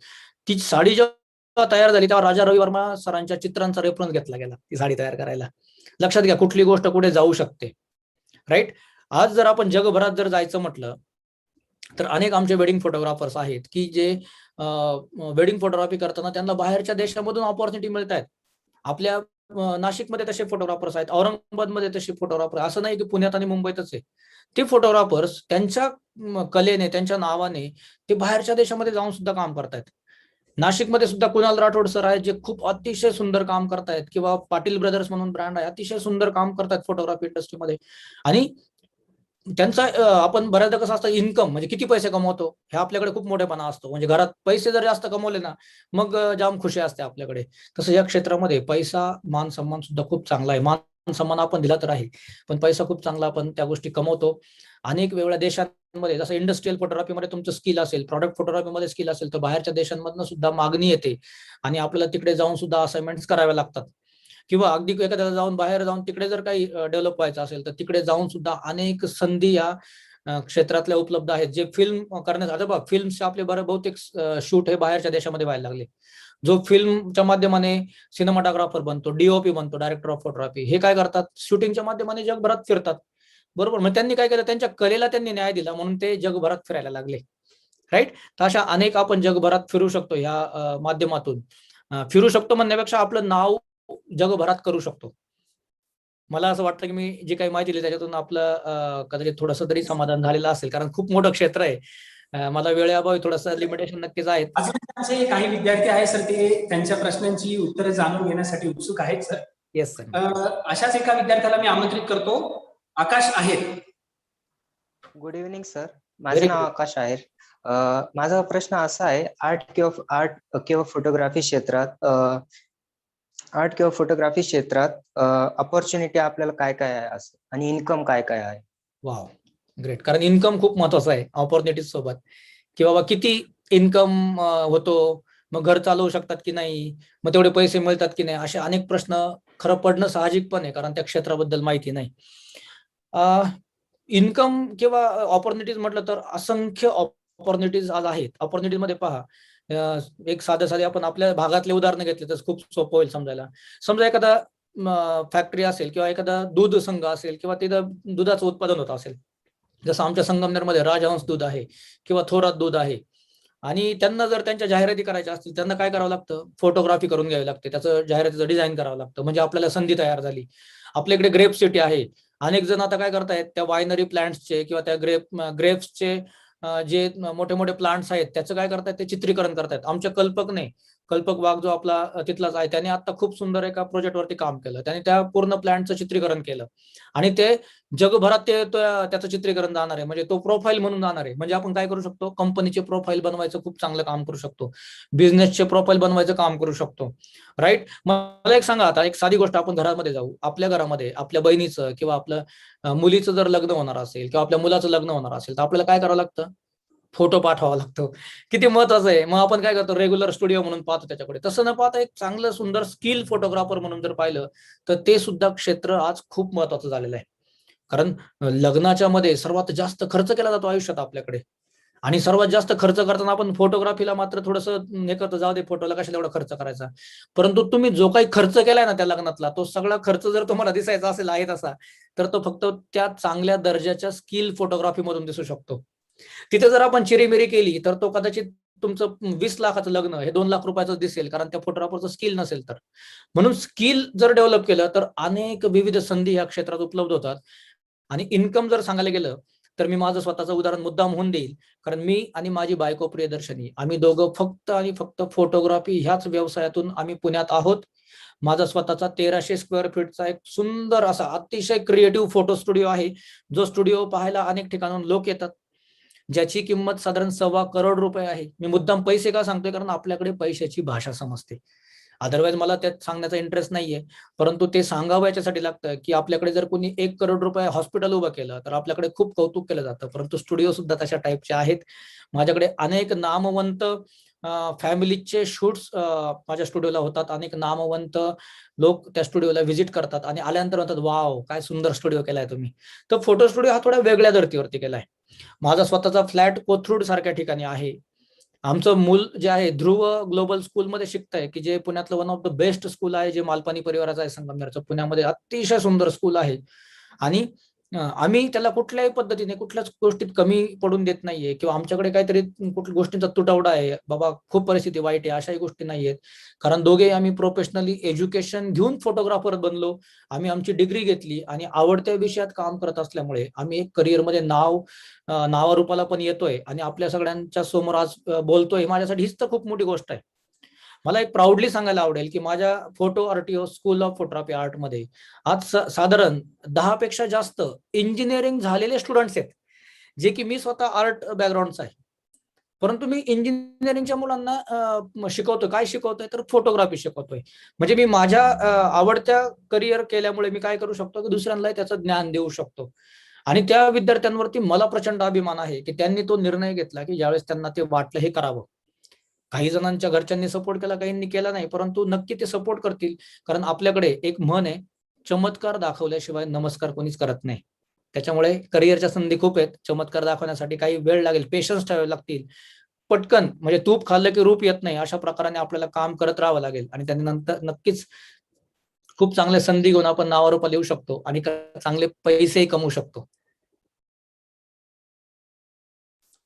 ती साडी जेव्हा तयार झाली तेव्हा राजा रवी वर्मा सरांच्या चित्रांचा रेफरन्स घेतला गेला ती साडी तयार करायला. लक्षात घ्या, कुठली गोष्ट कुठे जाऊ शकते, राईट. आज जर आपण जगभरात जर जायचं म्हटलं तर अनेक आमचे वेडिंग फोटोग्राफर्स आहेत की जे वेडिंग फोटोग्राफी करताना त्यांना बाहेरच्या देशामधून ऑपॉर्च्युनिटी मिळत आहेत. आपल्या नाशिकमध्ये तसे फोटोग्राफर्स आहेत, औरंगाबादमध्ये तसे फोटोग्राफर, असं नाही की पुण्यात आणि मुंबईतच आहे. ते फोटोग्राफर्स त्यांच्या कलेने, त्यांच्या नावाने ते बाहेरच्या देशामध्ये जाऊन सुद्धा काम करतायत. नाशिकमध्ये सुद्धा कुणाल राठोड सर आहेत जे खूप अतिशय सुंदर काम करतायत, किंवा पाटील ब्रदर्स म्हणून ब्रँड आहे, अतिशय सुंदर काम करतायत फोटोग्राफी इंडस्ट्रीमध्ये. आणि त्यांचा आपण बऱ्याचदा कसं असतं, इन्कम म्हणजे किती पैसे कमवतो हे आपल्याकडे खूप मोठेपणा असतो. म्हणजे घरात पैसे जर जास्त कमवले ना मग जाम खुशी असते आपल्याकडे. तसं या क्षेत्रामध्ये पैसा, मान सन्मान सुद्धा खूप चांगला आहे. मान सन्मान आपण दिला तर आहे, पण पैसा खूप चांगला आपण त्या गोष्टी कमवतो. अनेक वेगळ्या देशांमध्ये जसं इंडस्ट्रियल फोटोग्राफीमध्ये तुमचं स्किल असेल, प्रॉडक्ट फोटोग्राफीमध्ये स्किल असेल, तर बाहेरच्या देशांमधनं सुद्धा मागणी येते आणि आपल्याला तिकडे जाऊन सुद्धा असाइनमेंट्स कराव्या लागतात. किंवा अगदी एखाद्याला जाऊन बाहेर जाऊन तिकडे जर काही डेव्हलप व्हायचं असेल तर तिकडे जाऊन सुद्धा अनेक संधी या क्षेत्रातल्या उपलब्ध आहेत. जे फिल्म करण्यात आता बघा, फिल्मचे आपले बहुतेक शूट हे बाहेरच्या देशामध्ये व्हायला लागले. जो फिल्मच्या माध्यमाने सिनेमाटोग्राफर बनतो, डीओपी बनतो, डायरेक्टर ऑफ फोटोग्राफी, हे काय करतात, शूटिंगच्या माध्यमाने जगभरात फिरतात. बरोबर, मग त्यांनी काय केलं, त्यांच्या कलेला त्यांनी न्याय दिला म्हणून ते जगभरात फिरायला लागले, राईट. तर अशा अनेक आपण जगभरात फिरू शकतो ह्या माध्यमातून. फिरू शकतो म्हणण्यापेक्षा आपलं नाव जगभरात करू शकतो. मला असं वाटतं की मी जी काही माहिती दिली त्याच्यातून आपलं कदाचित थोडंसं तरी समाधान झालेलं असेल, कारण खूप मोठं क्षेत्र आहे. मला वेळेअभावी थोडंसं लिमिटेशन नक्कीच आहेत.
अजून काही विद्यार्थी आहेत सर, ते त्यांच्या प्रश्नांची उत्तरे जाणून घेण्यासाठी उत्सुक आहेत सर.
Yes sir.
अशाच एका विद्यार्थ्याला मी आमंत्रित करतो, आकाश आहेर.
गुड इव्हनिंग सर, माझं नाव आकाश आहेर. माझा प्रश्न असा आहे, आर्ट किंवा फोटोग्राफी क्षेत्रात अपॉर्च्युनिटी आपल्याला काय काय आहे असं, आणि इन्कम काय काय आहे?
Wow, great. कारण इन्कम खूप महत्वाचं आहे ऑपॉर्च्युनिटीज सोबत, की बाबा किती इन्कम होतो, मग घर चालवू शकतात की नाही, मग तेवढे पैसे मिळतात की नाही, असे अनेक प्रश्न खरं पडणं साहजिक पण आहे कारण त्या क्षेत्राबद्दल माहिती नाही. इन्कम किंवा ऑपॉर्च्युनिटीज म्हटलं तर असंख्य ऑपॉर्च्युनिटीज आज आहेत. ऑपॉर्च्युनिटीज मध्ये पहा, एक साधे आपण आपल्या भागातले उदाहरण घेतले तर खूप सोपं होईल समजायला. समजा एखादा फॅक्टरी असेल किंवा एखादा दूध संघ असेल किंवा तिथं दुधाचं उत्पादन होत असेल, जसं आमच्या संगमनेरमध्ये राजहंस दूध आहे किंवा थोरात दूध आहे. आणि त्यांना जर त्यांच्या जाहिराती करायच्या असतील त्यांना काय करावं लागतं, फोटोग्राफी करून घ्यावी लागते, त्याचं जाहिरातीचं डिझाईन करावं लागतं, म्हणजे आपल्याला संधी तयार झाली. आपल्याकडे ग्रेप सिटी आहे, अनेक जण आता काय करतायत त्या वायनरी प्लांट्सचे किंवा त्या ग्रेप्सचे जे मोठे मोठे प्लांट्स आहेत त्याचं काय करतायत, ते चित्रीकरण करतायत. आमच्या कल्पक वाघ जो आपला तिथलाच आहे, त्याने आता खूप सुंदर एका प्रोजेक्टवरती काम केलं. त्याने त्या पूर्ण प्लांटचं चित्रीकरण केलं आणि ते जगभरात त्याचं चित्रीकरण जाणार आहे, म्हणजे तो प्रोफाईल म्हणून जाणार आहे. म्हणजे आपण काय करू शकतो, कंपनीचे प्रोफाईल बनवायचं खूप चांगलं काम करू शकतो, बिझनेसचे प्रोफाईल बनवायचं काम करू शकतो. राईट. मला एक सांगा, आता एक साधी गोष्ट, आपण घरामध्ये जाऊ, आपल्या घरामध्ये आपल्या बहिणीचं किंवा आपल्या मुलीचं जर लग्न होणार असेल किंवा आपल्या मुलाचं लग्न होणार असेल तर आपल्याला काय करावं लागतं, फोटो पाठवावा लागतो. किती महत्वाचं आहे. मग आपण काय करतो, रेग्युलर स्टुडिओ म्हणून पाहतो त्याच्याकडे, तसं न पाहता एक चांगलं सुंदर स्किल फोटोग्राफर म्हणून जर पाहिलं तर ते सुद्धा क्षेत्र आज खूप महत्वाचं झालेलं आहे. कारण लग्नाच्या मध्ये सर्वात जास्त खर्च केला जातो आयुष्यात आपल्याकडे, आणि सर्वात जास्त खर्च करताना आपण फोटोग्राफीला मात्र थोडंसं हे करतो, जाऊ दे फोटोला कशाला एवढा खर्च करायचा. परंतु तुम्ही जो काही खर्च केलाय ना त्या लग्नातला, तो सगळा खर्च जर तुम्हाला दिसायचा असेल आहे तसा, तर तो फक्त त्या चांगल्या दर्जाच्या स्किल फोटोग्राफी मधून दिसू शकतो. तिथे जर आपण चिरीमिरी केली तर तो कदाचित तुमचं 20 लाखाचं लग्न हे 2 लाख रुपयाचं दिसेल, कारण त्या फोटोग्राफरचं स्किल नसेल तर. म्हणून स्किल जर डेव्हलप केलं तर अनेक विविध संधी या क्षेत्रात उपलब्ध होतात. आणि इन्कम जर सांगायला गेलं तर मी माझं स्वतःचं उदाहरण मुद्दाम होऊन देईल, कारण मी आणि माझी बायको प्रियदर्शनी, आम्ही दोघं फक्त आणि फक्त फोटोग्राफी ह्याच व्यवसायातून आम्ही पुण्यात आहोत. माझा स्वतःचा 1300 स्क्वेअर फीटचा एक सुंदर असा अतिशय क्रिएटिव्ह फोटो स्टुडिओ आहे, जो स्टुडिओ पाहायला अनेक ठिकाणून लोक येतात, ज्याची किंमत साधारण 1.25 करोड रुपये आहे. मी मुद्दाम पैसे का सांगतोय, कारण आपल्याकडे पैशाची भाषा समजते. अदरवाईज मला त्यात सांगण्याचा इंटरेस्ट नाहीये, परंतु ते सांगावं याच्यासाठी लागतं की आपल्याकडे जर कोणी 1 करोड रुपये हॉस्पिटल उभं केलं तर आपल्याकडे खूप कौतुक केलं जातं, परंतु स्टुडिओ सुद्धा तशा टाईपचे आहेत. माझ्याकडे अनेक नामवंत फॅमिलीचे शूट्स माझ्या स्टुडिओला होतात. अनेक नामवंत लोक त्या स्टुडिओला व्हिजिट करतात आणि आल्यानंतर म्हणतात, वाव काय सुंदर स्टुडिओ केलाय तुम्ही. तर फोटो स्टुडिओ हा थोड्या वेगळ्या धर्तीवरती केलाय. माझा स्वतःचा फ्लॅट कोथरूड सारख्या ठिकाणी आहे. आमचं मूल जे आहे ध्रुव ग्लोबल स्कूलमध्ये शिकतंय, की जे पुण्यातलं one of the best school आहे, जे मालपानी परिवाराचं आहे संगमनेरचं. पुण्यामध्ये अतिशय सुंदर स्कूल आहे आणि आम्ही त्याला कुठल्याही पद्धतीने कुठल्याच गोष्टीत कमी पडून देत नाहीये, किंवा आमच्याकडे काहीतरी कुठल्या गोष्टींचा तुटवडा आहे, बाबा खूप परिस्थिती वाईट आहे, अशाही गोष्टी नाहीयेत. कारण दोघे आम्ही प्रोफेशनली एज्युकेशन घेऊन फोटोग्राफर बनलो. आम्ही आमची डिग्री घेतली आणि आवडत्या विषयात काम करत असल्यामुळे आम्ही एक करिअरमध्ये नावारूपाला पण येतोय आणि आपल्या सगळ्यांच्या समोर आज बोलतोय. माझ्यासाठी हीच तर खूप मोठी गोष्ट आहे. मला एक प्राऊडली सांगायला आवडेल की माझ्या photo RTO school of photography art मध्ये आज साधारण 10 पेक्षा जास्त इंजिनिअरिंग झालेले स्टुडंट्स आहेत, जे की मी स्वतः आर्ट बॅकग्राऊंडचा आहे, परंतु मी इंजिनिअरिंगच्या मुलांना शिकवतोय. काय शिकवतोय तर फोटोग्राफी शिकवतोय. म्हणजे मी माझ्या आवडत्या करिअर केल्यामुळे मी काय करू शकतो की दुसऱ्यांना त्याचं ज्ञान देऊ शकतो. आणि त्या विद्यार्थ्यांवरती मला प्रचंड अभिमान आहे की त्यांनी तो निर्णय घेतला की ज्यावेळेस त्यांना ते वाटलं हे करावं. काही जणांच्या घरच्यांनी सपोर्ट केला, काहींनी केला नाही, परंतु नक्की ते सपोर्ट करतील. कारण आपल्याकडे एक म्हण आहे, चमत्कार दाखवल्याशिवाय नमस्कार कोणीच करत नाही. त्याच्यामुळे करिअरच्या संधी खूप आहेत. चमत्कार दाखवण्यासाठी काही वेळ लागेल, पेशन्स ठेवावे लागतील. पटकन म्हणजे तूप खाल्लं की रूप येत नाही, अशा प्रकाराने आपल्याला काम करत राहावं लागेल आणि त्यानंतर नक्कीच खूप चांगल्या संधी घेऊन आपण नावारूपाला येऊ शकतो आणि चांगले पैसेही कमवू शकतो.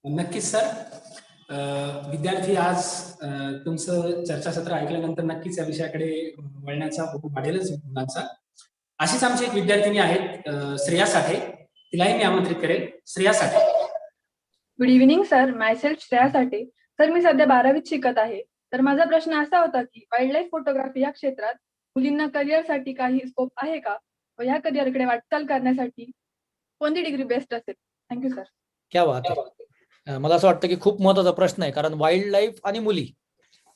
नक्कीच सर. विद्यार्थी आज तुमचं चर्चासत्र ऐकल्यानंतर नक्कीच या विषयाकडे वळण्याचा होप वाढेलच मुलांचा. अशीच आमची एक विद्यार्थिनी आहेत श्रेया साठे, तिलाही मी आमंत्रित करेल. Shreya Sathe.
Good evening sir, myself Shreya Sathe. Sir मी सध्या 12वीत शिकत आहे. तर माझा प्रश्न असा होता की वाईल्ड लाईफ फोटोग्राफी या क्षेत्रात मुलींना करिअरसाठी काही स्कोप आहे का, व या करिअरकडे वाटचाल करण्यासाठी कोणती डिग्री बेस्ट असेल? Thank you sir.
क्या बात आहे. मला असं वाटतं की खूप महत्वाचा प्रश्न आहे, कारण वाईल्ड लाईफ आणि मुली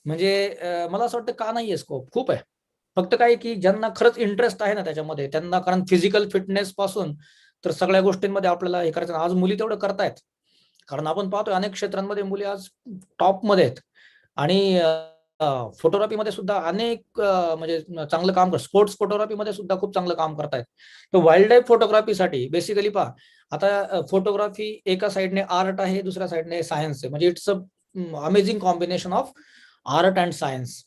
म्हणजे मला असं वाटतं का नाहीये स्कोप, खूप आहे. फक्त काय की ज्यांना खरंच इंटरेस्ट आहे ना त्याच्यामध्ये त्यांना, कारण फिजिकल फिटनेस पासून तर सगळ्या गोष्टींमध्ये आपल्याला हे करायचं. आज मुली तेवढं करतायत, कारण आपण पाहतोय अनेक क्षेत्रांमध्ये मुली आज टॉप मध्ये आहेत आणि फोटोग्राफीमध्ये सुद्धा अनेक म्हणजे चांगलं काम करतात. स्पोर्ट्स फोटोग्राफीमध्ये सुद्धा खूप चांगलं काम करतायत. तर वाईल्ड लाईफ फोटोग्राफीसाठी बेसिकली पहा, आता फोटोग्राफी एका साईडने आर्ट आहे, दुसऱ्या साईडने सायन्स आहे. म्हणजे it's a amazing combination of art and science.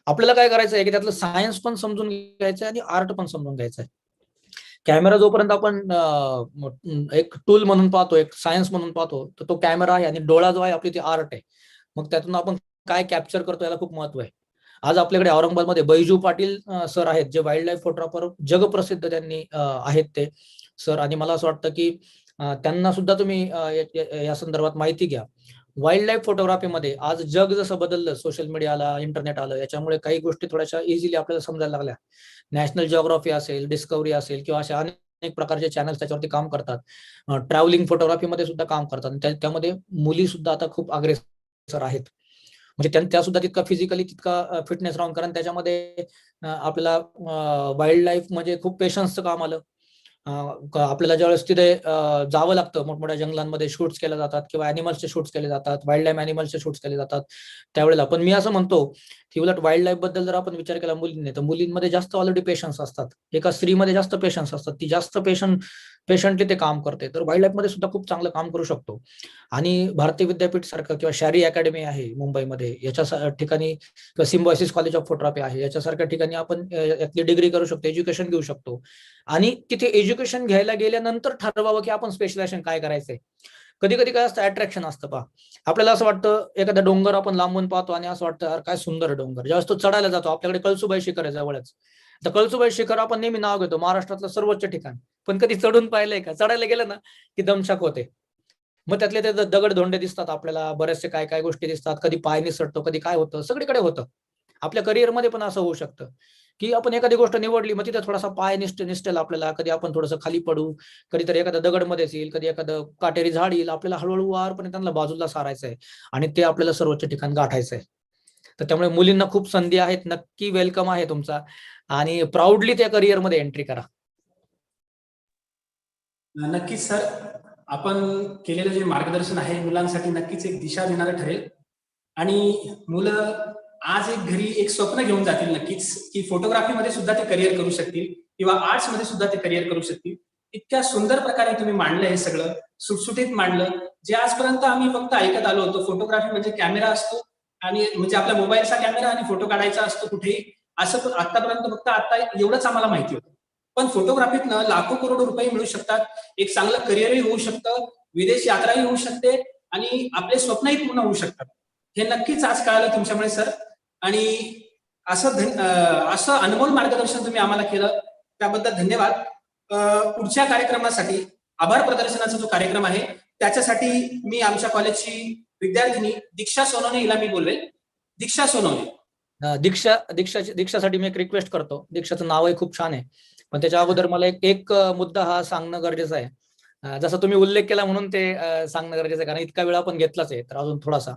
आपल्याला काय करायचं आहे की त्यातलं सायन्स पण समजून घ्यायचं आहे आणि आर्ट पण समजून घ्यायचं आहे. कॅमेरा जोपर्यंत आपण एक टूल म्हणून पाहतो, एक सायन्स म्हणून पाहतो, तर तो कॅमेरा आहे आणि डोळा जो आहे आपली ती आर्ट आहे. मग त्यातून आपण काय कॅप्चर करतो याला खूप महत्व आहे. आज आपल्याकडे औरंगाबादमध्ये बैजू पाटील सर आहेत, जे वाईल्ड लाईफ फोटोग्राफर जगप्रसिद्ध त्यांनी आहेत ते सर. आणि मला असं वाटतं की त्यांना सुद्धा तुम्ही या संदर्भात माहिती घ्या. वाईल्ड लाईफ फोटोग्राफीमध्ये आज जग जसं बदललं, सोशल मीडिया आला, इंटरनेट आलं, याच्यामुळे काही गोष्टी थोड्याशा इझिली आपल्याला समजायला लागल्या. नॅशनल जिओग्राफी असेल, डिस्कवरी असेल किंवा अशा अनेक प्रकारचे चॅनल्स त्याच्यावरती काम करतात. ट्रॅव्हलिंग फोटोग्राफीमध्ये सुद्धा काम करतात. त्यामध्ये मुली सुद्धा आता खूप अग्रेसर आहेत. म्हणजे त्या सुद्धा तितका फिजिकली तितका फिटनेस राहून, कारण त्याच्यामध्ये आपल्याला वाईल्ड लाईफ म्हणजे खूप पेशन्सचं काम आलं. आपल्याला ज्यावेळेस तिथे जावं लागतं, मोठमोठ्या जंगलांमध्ये शूट्स केले जातात किंवा अॅनिमल्सचे शूट्स केले जातात, वाईल्ड लाईफ अॅनिमल्सचे शूट्स केले जातात त्यावेळेला. पण मी असं म्हणतो की उलट वाईल्ड लाईफ बद्दल जर आपण विचार केला मुलींनी, तर मुलींमध्ये जास्त ऑलरेडी पेशन्स असतात. एका स्त्रीमध्ये जास्त पेशन्स असतात, ती जास्त पेशंटली ते काम करते. तर वाईल्ड लाईफ मध्ये सुद्धा खूप चांगलं काम करू शकतो. आणि भारतीय विद्यापीठ सारखं किंवा शारी अकॅडमी आहे मुंबईमध्ये, याच्या ठिकाणी किंवा सिम्बॉयसिस कॉलेज ऑफ फोटोग्राफी आहे, याच्यासारख्या ठिकाणी आपण यातली डिग्री करू शकतो, एज्युकेशन घेऊ शकतो. आणि तिथे एज्युकेशन घ्यायला गेल्यानंतर ठरवावं की आपण स्पेशलायझेशन काय करायचंय. कधी कधी काय असतं, अट्रॅक्शन असतं पहा. आपल्याला असं वाटतं, एखादा डोंगर आपण लांबून पाहतो आणि असं वाटतं यार काय सुंदर डोंगर. ज्यावेळेस तो चढायला जातो, आपल्याकडे कळसुबाई शिखर आहे जवळच, तर कळसुबाई शिखर आपण नेहमी नाव घेतो महाराष्ट्रातलं सर्वोच्च ठिकाण. पण कधी चढून पाहिलंय का? चढायला गेलं ना की दमछाक होते. मग त्यातले ते दगड धोंडे दिसतात आपल्याला, बरेचसे काय काय गोष्टी दिसतात, कधी पाय निसटतो, कधी काय होतं, सगळीकडे होतं. आपल्या करिअरमध्ये पण असं होऊ शकतं की आपण एखादी गोष्ट निवडली, मग तिथे थोडासा पाय निसटेल आपल्याला, कधी आपण थोडंसं खाली पडू, कधीतरी एखादा दगड मध्येच येईल, कधी एखादं काटेरी झाड येईल, आपल्याला हळूहळू वारपणे त्यांना बाजूला सारायचंय आणि ते आपल्याला सर्वोच्च ठिकाण गाठायचंय. तर त्यामुळे मुलींना खूप संधी आहेत, नक्की वेलकम आहे तुमचा, आणि प्राऊडली त्या करिअरमध्ये एंट्री करा.
नक्कीच सर, आपण केलेलं जे मार्गदर्शन आहे मुलांसाठी नक्कीच एक दिशा देणारं ठरेल. आणि मुलं आज एक घरी एक स्वप्न घेऊन जातील नक्कीच, की फोटोग्राफीमध्ये सुद्धा ते करिअर करू शकतील किंवा आर्ट्स मध्ये सुद्धा ते करिअर करू शकतील. इतक्या सुंदर प्रकारे तुम्ही मांडलं हे सगळं, सुटसुटीत मांडलं. जे आजपर्यंत आम्ही फक्त ऐकत आलो होतो, फोटोग्राफी म्हणजे कॅमेरा असतो आणि म्हणजे आपल्या मोबाईलचा कॅमेरा आणि फोटो काढायचा असतो कुठेही, असं आतापर्यंत फक्त आता एवढंच आम्हाला माहिती होतं. पण फोटोग्राफीतनं लाखो करोड रुपये मिळू शकतात, एक चांगलं करिअरही होऊ शकतं, विदेश यात्राही होऊ शकते आणि आपले स्वप्नही पूर्ण होऊ शकतात. हे नक्कीच आज कळालं तुमच्यामुळे सर. आणि असं अनमोल मार्गदर्शन तुम्ही आम्हाला केलं त्याबद्दल धन्यवाद. पुढच्या कार्यक्रमासाठी आभार प्रदर्शनाचा जो कार्यक्रम आहे त्याच्यासाठी मी आमच्या कॉलेजची विद्यार्थिनी दीक्षा सोनवणे हिला मी बोलवेल. दीक्षा सोनवणे.
दीक्षासाठी मी एक रिक्वेस्ट करतो. दीक्षाचं नावही खूप छान आहे, पण त्याच्या अगोदर मला एक मुद्दा हा सांगणं गरजेचं आहे. जसं तुम्ही उल्लेख केला म्हणून ते सांगणं गरजेचं आहे, कारण इतका वेळ आपण घेतलाच आहे. तर अजून थोडासा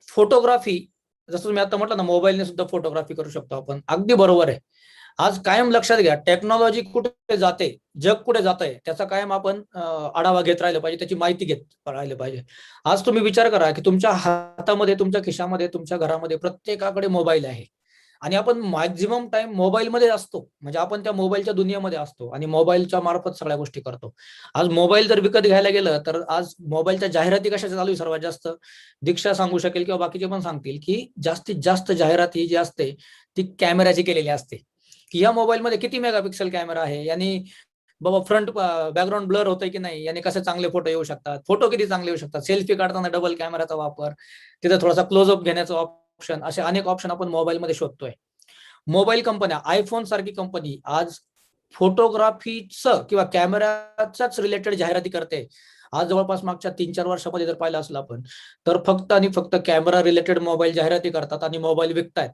फोटोग्राफी, जसं तुम्ही आता म्हटलं ना, मोबाईलने सुद्धा फोटोग्राफी करू शकतो आपण, अगदी बरोबर आहे. आज कायम लक्षात घ्या, टेक्नॉलॉजी कुठे जाते, जग कुठे जात आहे, त्याचा कायम आपण आढावा घेत राहिलं पाहिजे, त्याची माहिती घेत राहिलं पाहिजे. आज तुम्ही विचार करा की तुमच्या हातामध्ये, तुमच्या खिशामध्ये, तुमच्या घरामध्ये प्रत्येकाकडे मोबाईल आहे आणि आपण मॅक्झिमम टाइम मोबाईलमध्ये असतो. म्हणजे आपण त्या मोबाईलच्या दुनियेमध्ये असतो आणि मोबाईलच्या मार्फत सगळ्या गोष्टी करतो. आज मोबाईल जर विकत घ्यायला गेलं तर आज मोबाईलच्या जाहिराती कशाच्या चालू आहे सर्वात जास्त? दीक्षा सांगू शकेल किंवा बाकीचे पण सांगतील की जास्तीत जास्त जाहिरात ही जी असते ती कॅमेऱ्याची केलेली असते, की या मोबाईलमध्ये किती मेगापिक्सल कॅमेरा आहे, यांनी बाबा फ्रंट बॅकग्राऊंड ब्लर होतंय की नाही, याने कसे चांगले फोटो येऊ शकतात, फोटो किती चांगले येऊ शकतात, सेल्फी काढताना डबल कॅमेराचा वापर, तिथे थोडासा क्लोजअप घेण्याचा ऑप्शन, असे अनेक ऑप्शन आपण मोबाईलमध्ये शोधतोय. मोबाईल कंपन्या, आयफोन सारखी कंपनी आज फोटोग्राफीचं किंवा कॅमेराचाच रिलेटेड जाहिराती करते. आज जवळपास मागच्या 3-4 वर्षामध्ये जर पाहिलं असलं आपण, तर फक्त आणि फक्त कॅमेरा रिलेटेड मोबाईल जाहिराती करतात आणि मोबाईल विकतायत.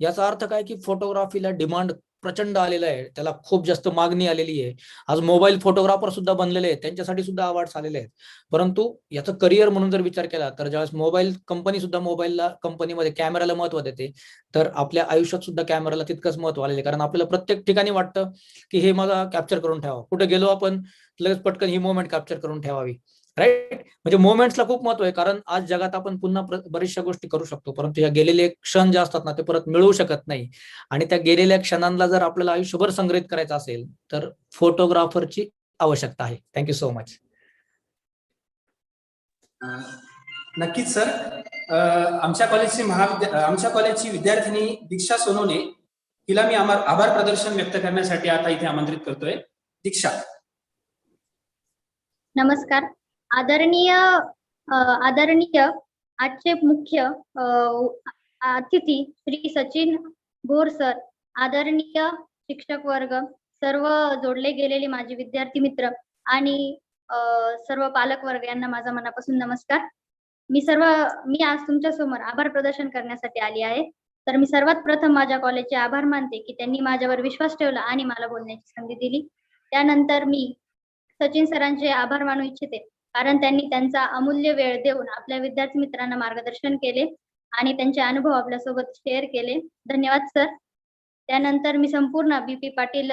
याचा अर्थ काय की फोटोग्राफीला डिमांड प्रचंड आलेलं आहे, त्याला खूप जास्त मागणी आलेली आहे. आज मोबाईल फोटोग्राफर सुद्धा बनलेले आहेत, त्यांच्यासाठी सुद्धा अवॉर्ड्स आलेले आहेत. परंतु याचं करिअर म्हणून जर विचार केला तर ज्यावेळेस मोबाईल कंपनी सुद्धा मोबाईलला, कंपनीमध्ये कॅमेराला महत्व देते, तर आपल्या आयुष्यात सुद्धा कॅमेराला तितकंच महत्व आलेलं आहे. कारण आपल्याला प्रत्येक ठिकाणी वाटतं की हे मला कॅप्चर करून ठेवावं, कुठे गेलो आपण लगेच पटकन ही मोमेंट कॅप्चर करून ठेवावी, राईट? म्हणजे मोमेंट्सला खूप महत्व आहे, कारण आज जगात आपण पुन्हा बऱ्याचशा गोष्टी करू शकतो, परंतु या गेलेले क्षण जे असतात ना ते परत मिळवू शकत नाही. आणि त्या गेलेल्या क्षणांना जर आपल्याला आयुष्यभर संग्रहित करायचं असेल तर फोटोग्राफरची आवश्यकता आहे. Thank you so much.
नक्कीच सर. आमच्या कॉलेजची विद्यार्थिनी दीक्षा सोनवणे हिला मी आभार प्रदर्शन व्यक्त करण्यासाठी आता इथे आमंत्रित करतोय. दीक्षा.
नमस्कार. आदरणीय आजचे मुख्य अतिथी श्री सचिन बोर सर, आदरणीय शिक्षक वर्ग, सर्व जोडले गेलेले माझे विद्यार्थी मित्र आणि सर्व पालक वर्ग यांना माझा मनापासून नमस्कार. मी आज तुमच्या समोर आभार प्रदर्शन करण्यासाठी आली आहे. तर मी सर्वात प्रथम माझ्या कॉलेजचे आभार मानते की त्यांनी माझ्यावर विश्वास ठेवला आणि मला बोलण्याची संधी दिली. त्यानंतर मी सचिन सरांचे आभार मानू इच्छिते, कारण त्यांनी त्यांचा अमूल्य वेळ देऊन आपल्या विद्यार्थी मित्रांना मार्गदर्शन केले आणि त्यांचे अनुभव आपल्यासोबत शेअर केले. धन्यवाद सर. त्यानंतर मी संपूर्ण बीपी पाटील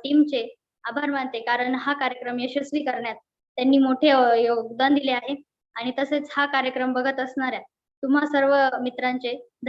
टीमचे आभार मानते, कारण हा कार्यक्रम यशस्वी करण्यात त्यांनी मोठे योगदान दिले आहे आणि तसेच हा कार्यक्रम बघत असणाऱ्या तुम्हा सर्व मित्रांचे